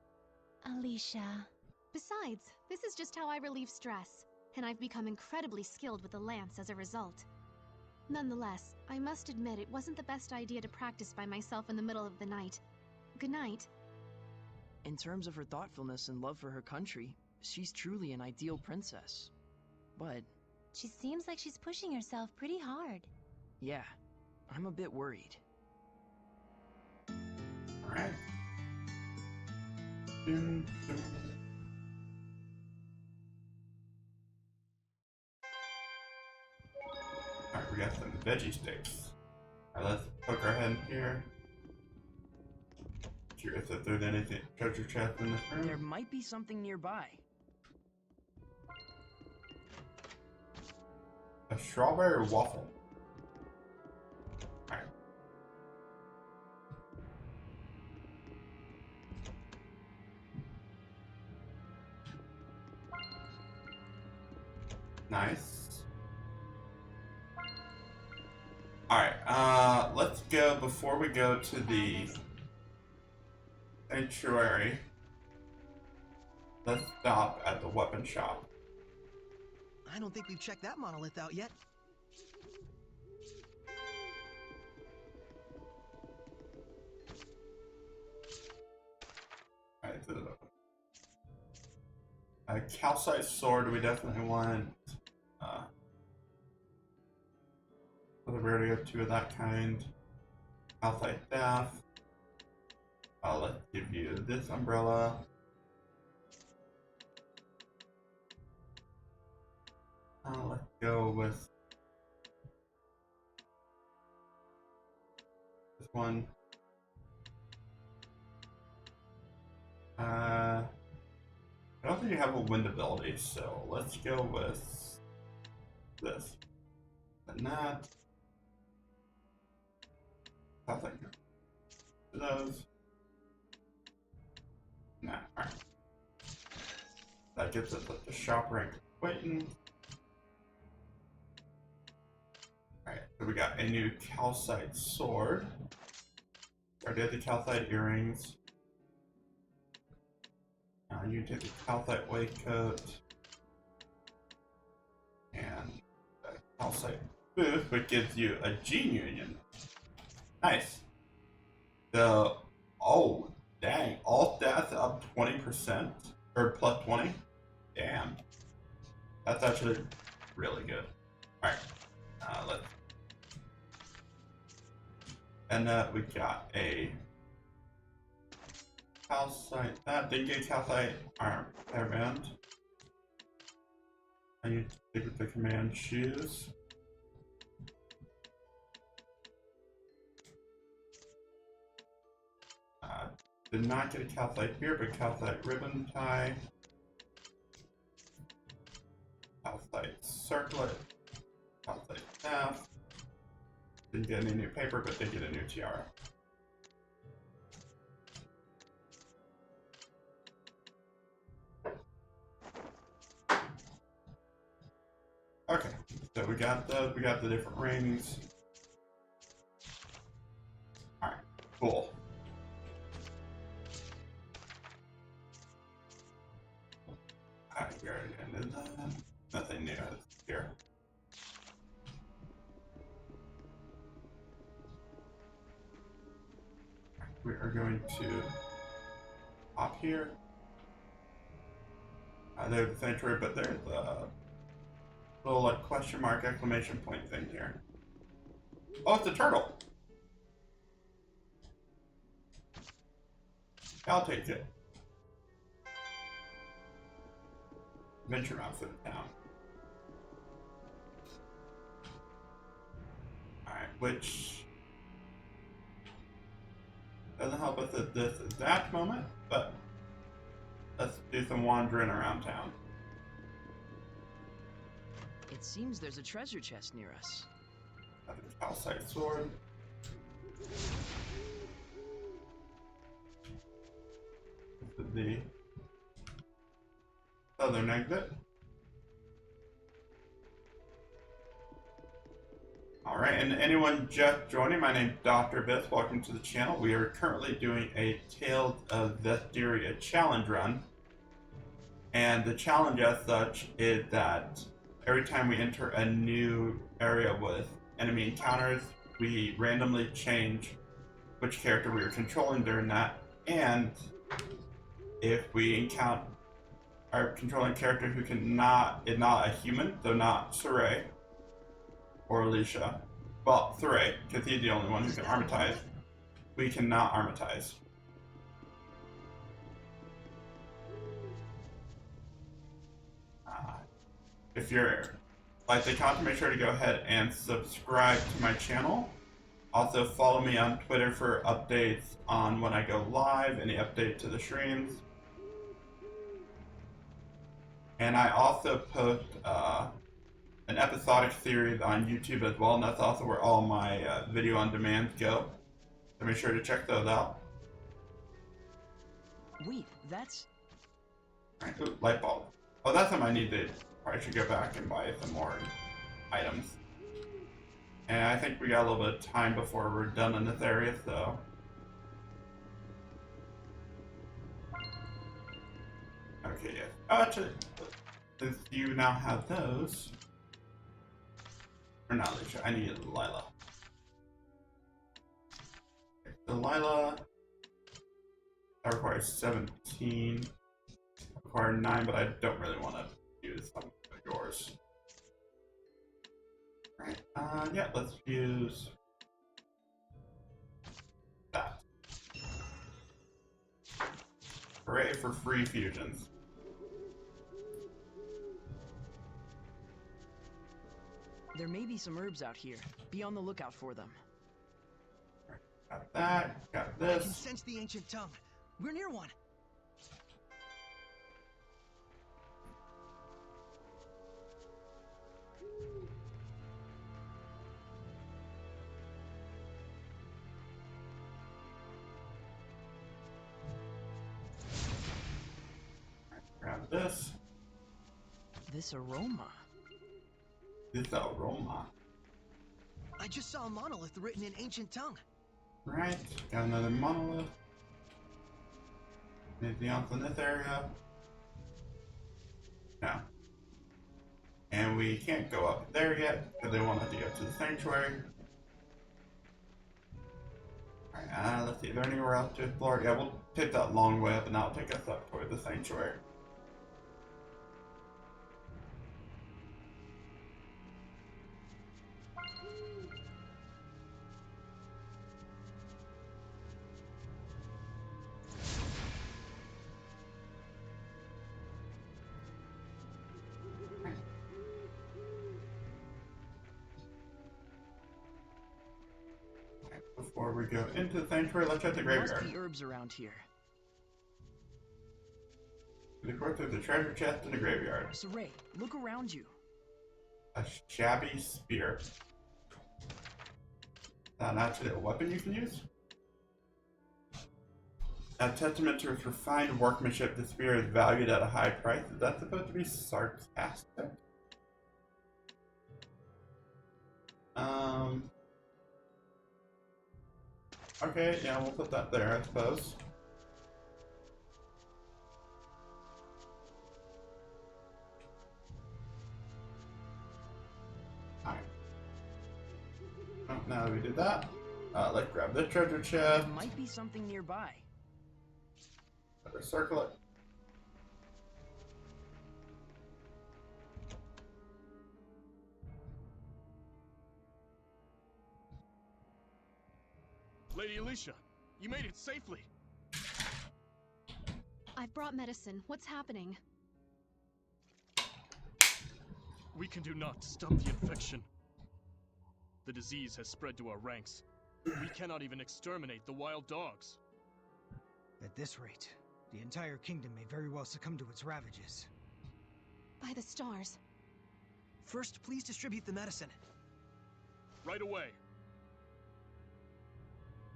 Alicia. Besides, this is just how I relieve stress, and I've become incredibly skilled with the lance as a result. Nonetheless, I must admit it wasn't the best idea to practice by myself in the middle of the night. Good night. In terms of her thoughtfulness and love for her country, she's truly an ideal princess. But... she seems like she's pushing herself pretty hard. yeah, I'm a bit worried. Alright. Alright, we got some veggie sticks. Alright, let's poke our head in here. Curious if there's anything treasure chest in this room. There might be something nearby. A strawberry waffle. Alright. Nice. Alright, let's go, before we go to the sanctuary, let's stop at the weapon shop. I don't think we've checked that monolith out yet. Alright, so a calcite sword we definitely want. We already have two of that kind. Calcite staff. Let's give you this umbrella. Let's go with this one. I don't think you have a wind ability, so let's go with this. And that. Nothing. Those. Nah, alright. That gets us at the shop rank waiting. Alright, so we got a new calcite sword. Already had the calcite earrings. You take the calcite waistcoat. And the calcite boot, which gives you a gene union. Nice. So, oh, dang, all stats up 20%, or plus 20? Damn. That's actually really good. Alright, let's... and we got a calcite, that did get calcite arm hairband. I need to stick with the command shoes. Did not get a calcite here, but calcite ribbon tie. Calcite circlet. Calcite staff. Didn't get any new paper, but did get a new tiara. Okay, so we got those, we got the different rings. Alright, cool. Here again, nothing new here. We are going to hop here. There's the sanctuary, but there's a little like question mark exclamation point thing here. Oh, it's a turtle. I'll take it. Venture map for the town. Alright, which doesn't help us at this exact moment, but let's do some wandering around town. It seems there's a treasure chest near us. Calcite sword. The southern exit. Alright, and anyone just joining, my name's Dr. Biss. Welcome to the channel. We are currently doing a Tales of Zestiria challenge run. And the challenge as such is that every time we enter a new area with enemy encounters, we randomly change which character we are controlling during that. And if we encounter our controlling character who is not a human, though not Saray or Alicia, well, Saray, because he's the only one who can armatize, we cannot armatize. If you're like the content, make sure to go ahead and subscribe to my channel. Also follow me on Twitter for updates on when I go live, any update to the streams. And I also post an episodic series on YouTube as well, and that's also where all my video on demands go. So make sure to check those out. Wait, that's... Ooh, light bulb. Oh, that's something I need to... Probably should go back and buy some more items. And I think we got a little bit of time before we're done in this area, so... Okay, yeah. Oh, actually, since you now have those... Or not, Alicia, I need Lila. Okay, so Lila... That requires 17. Require 9, but I don't really want to use some of yours. Right, yeah, let's use that. Hooray for free fusions. There may be some herbs out here. Be on the lookout for them. Got that, got I can this. sense the ancient tongue. We're near one. Grab this. This aroma. This aroma. I just saw a monolith written in ancient tongue. Right, got another monolith. Anything else in this area? No. And we can't go up there yet because they want us to go to the sanctuary. Alright, let's see, is there anywhere else to explore? Yeah, we'll take that long way up and that'll take us up toward the sanctuary. Before we go into the sanctuary, let's check the There must graveyard. be herbs around here. Of course, there's a treasure chest in the graveyard. Saray, look around you. A shabby spear. Is that actually a weapon you can use? A testament to its refined workmanship, the spear is valued at a high price. Is that supposed to be sarcastic? Okay, yeah, we'll put that there, I suppose. now that we did that, let's grab the treasure chest. There might be something nearby. Better circle it. Lady Alicia, you made it safely. I've brought medicine. What's happening? We can do naught to stop the infection. The disease has spread to our ranks. We cannot even exterminate the wild dogs. At this rate, the entire kingdom may very well succumb to its ravages. By the stars. First, please distribute the medicine. Right away.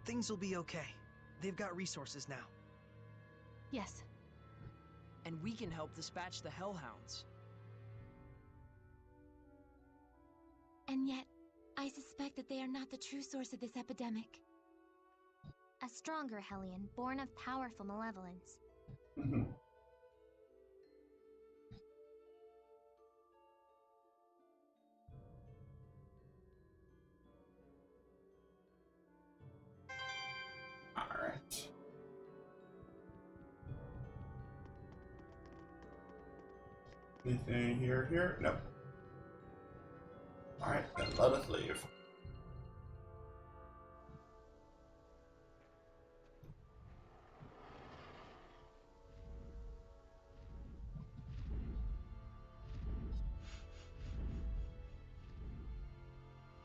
Things will be okay. They've got resources now. Yes. And we can help dispatch the Hellhounds. And yet, I suspect that they are not the true source of this epidemic. A stronger Hellion, born of powerful malevolence. Alright. Anything here? Nope. Alright, then let us leave.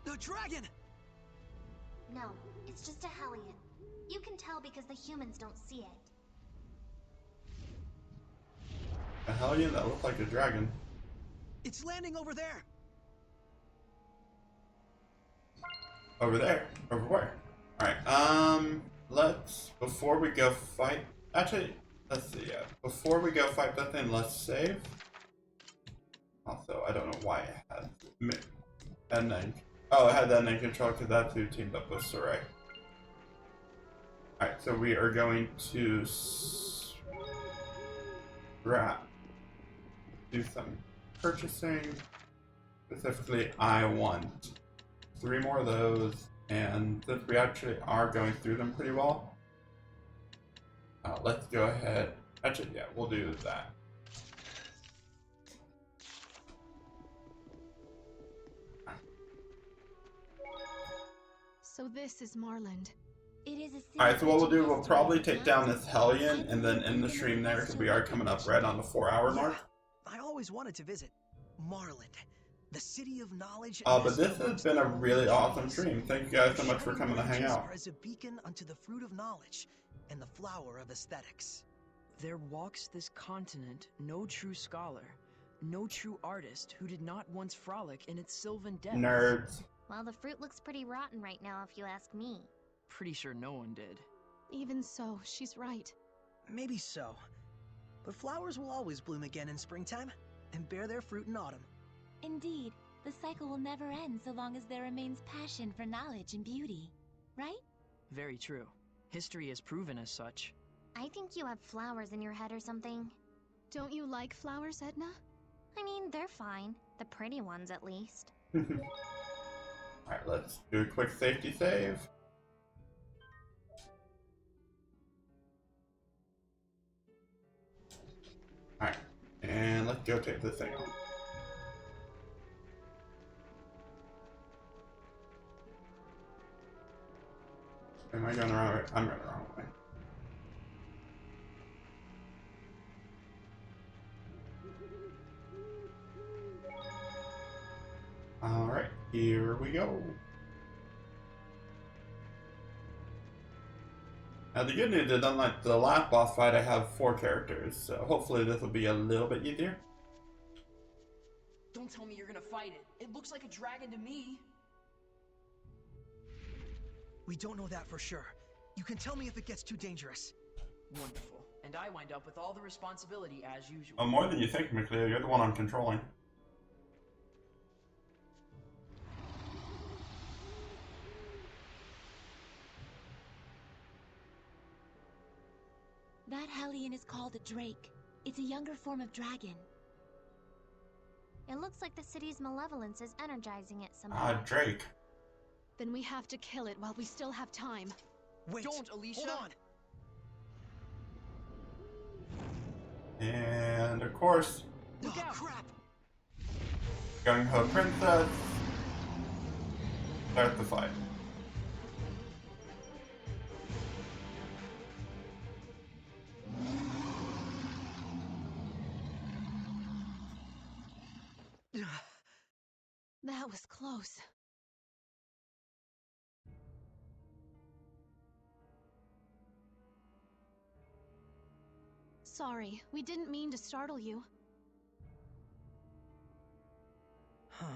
The dragon! No, it's just a Hellion. You can tell because the humans don't see it. A Hellion that looked like a dragon. It's landing over there! Over there? Over where? Alright, let's, before we go fight, actually, let's see, yeah, before we go fight that thing, let's save. Also, I don't know why it had ending. Oh, it had that ending control because that's who teamed up with Saray. Alright, so we are going to do some purchasing. Specifically, I want 3 more of those, and since we actually are going through them pretty well, let's go ahead. Actually, yeah, we'll do that. So this is Marland. It is a Alright, so what we'll do, we'll probably take down this Hellion and then end the stream there because we are coming up right on the 4-hour mark. I always wanted to visit Marland, the city of knowledge. But this has been a really awesome stream. Thank you guys so much for coming to hang out. As a beacon unto the fruit of knowledge and the flower of aesthetics. There walks this continent no true scholar, no true artist who did not once frolic in its sylvan depths. Nerds. Well, the fruit looks pretty rotten right now, if you ask me. Pretty sure no one did. Even so, she's right. Maybe so. But flowers will always bloom again in springtime and bear their fruit in autumn. Indeed, the cycle will never end so long as there remains passion for knowledge and beauty, right? Very true. History has proven as such. I think you have flowers in your head or something. Don't you like flowers, Edna? I mean, they're fine. The pretty ones, at least. Alright, let's do a quick safety save. Alright, and let's go take this thing on. Am I going the wrong way? I'm going the wrong way. Alright, here we go. Now the good news is, unlike the last boss fight, I have 4 characters, so hopefully this will be a little bit easier. Don't tell me you're gonna fight it. It looks like a dragon to me. We don't know that for sure. You can tell me if it gets too dangerous. Wonderful. And I wind up with all the responsibility as usual. Oh, more than you think, McLeod. You're the one I'm controlling. That Hellion is called a Drake. It's a younger form of dragon. It looks like the city's malevolence is energizing it somehow. Drake. Then we have to kill it while we still have time. Wait! Don't, Alicia! Hold on! And of course, Look out! Crap! Gung Ho Princess. Start the fight. That was close. Sorry, we didn't mean to startle you. Huh.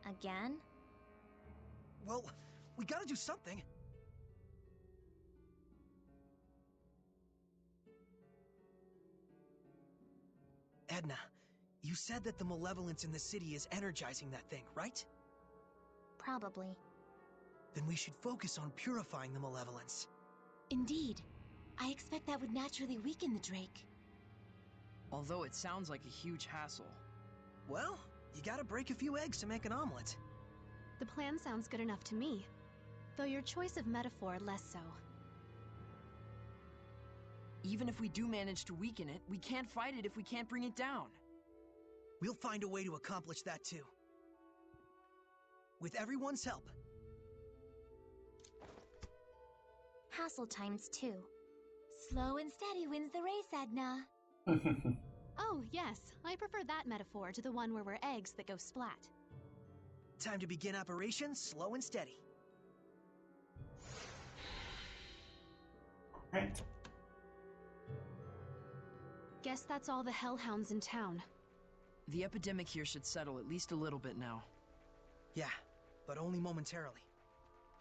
Again? Well, we gotta do something. Edna, you said that the malevolence in the city is energizing that thing, right? Probably. Then we should focus on purifying the malevolence. Indeed. I expect that would naturally weaken the Drake. Although it sounds like a huge hassle. Well, you gotta break a few eggs to make an omelet. The plan sounds good enough to me. Though your choice of metaphor less so. Even if we do manage to weaken it, we can't fight it if we can't bring it down. We'll find a way to accomplish that too. With everyone's help. Hassle times 2. Slow and steady wins the race, Edna. Oh, yes. I prefer that metaphor to the one where we're eggs that go splat. Time to begin Operation Slow and Steady. Right. Guess that's all the hellhounds in town. The epidemic here should settle at least a little bit now. Yeah, but only momentarily.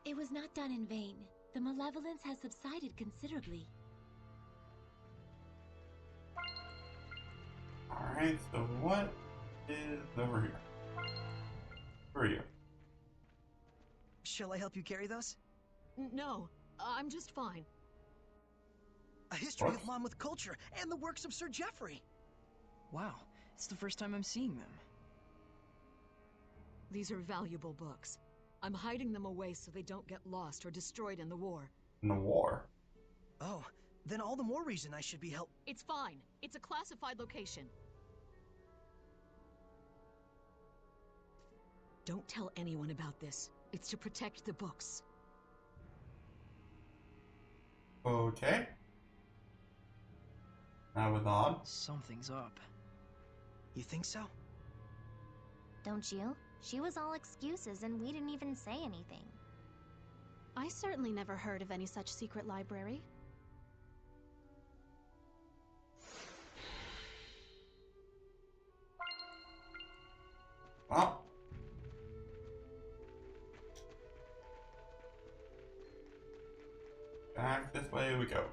It was not done in vain. The malevolence has subsided considerably. Alright, so what is over here? Who are you? Shall I help you carry those? No, I'm just fine. A history of Monmouth culture and the works of Sir Geoffrey. Wow, it's the first time I'm seeing them. These are valuable books. I'm hiding them away so they don't get lost or destroyed in the war. In the war? Oh, then all the more reason I should be helped. It's fine. It's a classified location. Don't tell anyone about this. It's to protect the books. Okay. That was odd. Something's up. You think so? Don't you? She was all excuses and we didn't even say anything. I certainly never heard of any such secret library. Well. Back this way we go.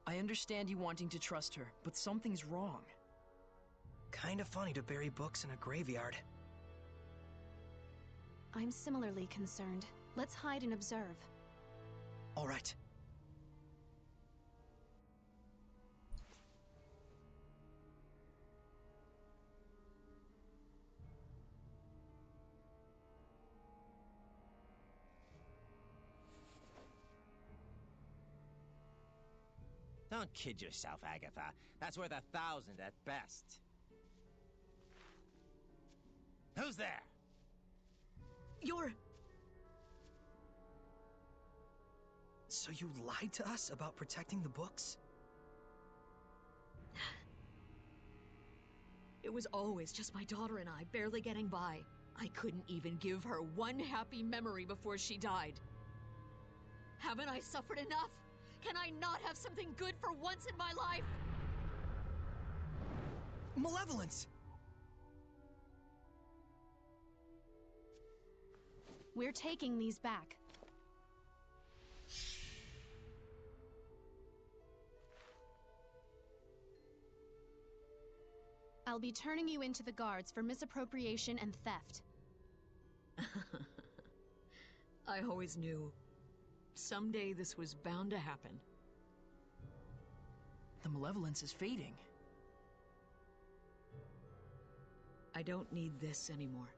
I understand you wanting to trust her, but something's wrong. Kinda funny to bury books in a graveyard. I'm similarly concerned. Let's hide and observe. All right. Don't kid yourself, Agatha. That's worth 1,000 at best. Who's there? You're... So you lied to us about protecting the books? It was always just my daughter and I barely getting by. I couldn't even give her one happy memory before she died. Haven't I suffered enough? Can I not have something good for once in my life? Malevolence! We're taking these back. I'll be turning you into the guards for misappropriation and theft. I always knew. Someday this was bound to happen. The malevolence is fading. I don't need this anymore.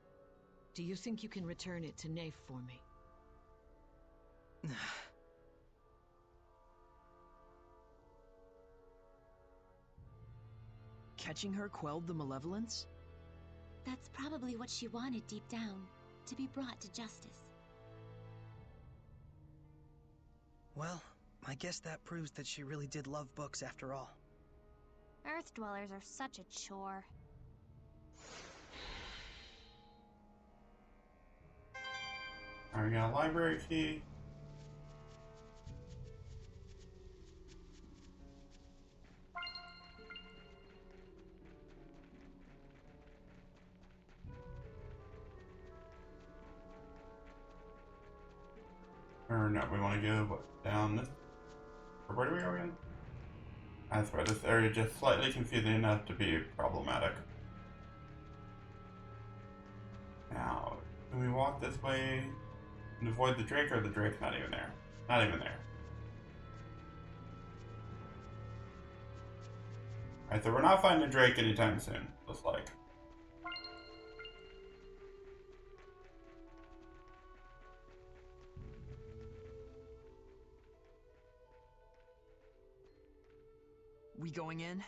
Do you think you can return it to Nafe for me? Catching her quelled the malevolence? That's probably what she wanted deep down, to be brought to justice. Well, I guess that proves that she really did love books after all. Earth dwellers are such a chore. Alright, we got a library key. Or no, we want to go down this. Or where do we go again? That's why this area is just slightly confusing enough to be problematic. Now, can we walk this way and avoid the Drake, or the Drake's not even there? Not even there. Alright, so we're not finding Drake anytime soon, looks like. We going in?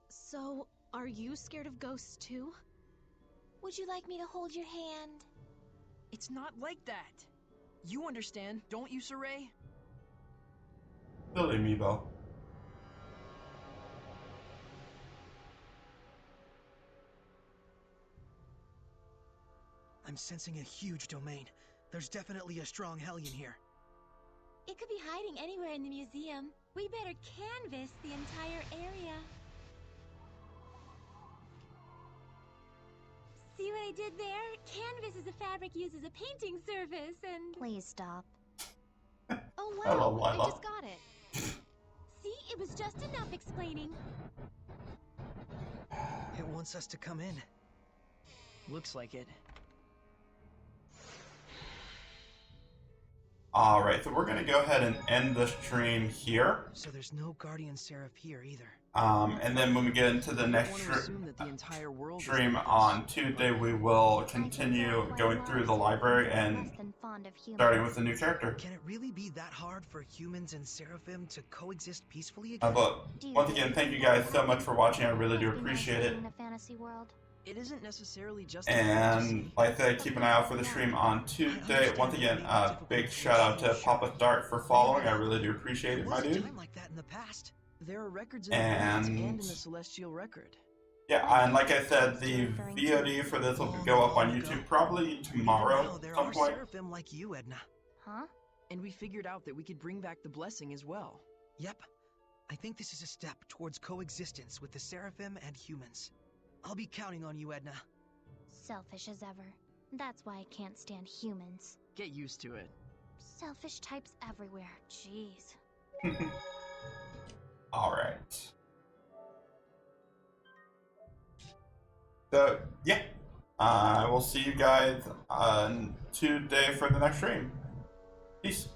So, are you scared of ghosts too? Would you like me to hold your hand? It's not like that. You understand, don't you, Saray? Silly Meebo. I'm sensing a huge domain. There's definitely a strong Hellion here. It could be hiding anywhere in the museum. We better canvass the entire area. See what I did there? Canvas is a fabric used as a painting surface, and... Please stop. Oh Hello, wow, I Lila. just got it. See, it was just enough explaining. It wants us to come in. Looks like it. Alright, so we're going to go ahead and end the stream here. So there's no Guardian Seraph here either. And then when we get into the next stream on Tuesday, we will continue going through the library and starting with a new character. Can it really be that hard for humans and Seraphim to coexist peacefully again? But once again, thank you guys so much for watching. I really do appreciate it. In a fantasy world. It isn't necessarily just And like I said, keep an eye out for the stream on Tuesday. Once again, big shout out to Papa Stark for following. I really do appreciate it, my dude. Like that in the past. There are records in the Ruins and in the Celestial Record. Yeah, and like I said, the VOD for this will go up on YouTube probably tomorrow at some point. Seraphim like you, Edna. Huh? And we figured out that we could bring back the blessing as well. Yep. I think this is a step towards coexistence with the Seraphim and humans. I'll be counting on you, Edna. Selfish as ever. That's why I can't stand humans. Get used to it. Selfish types everywhere. Jeez. Alright. So, yeah. I will see you guys on Tuesday for the next stream. Peace.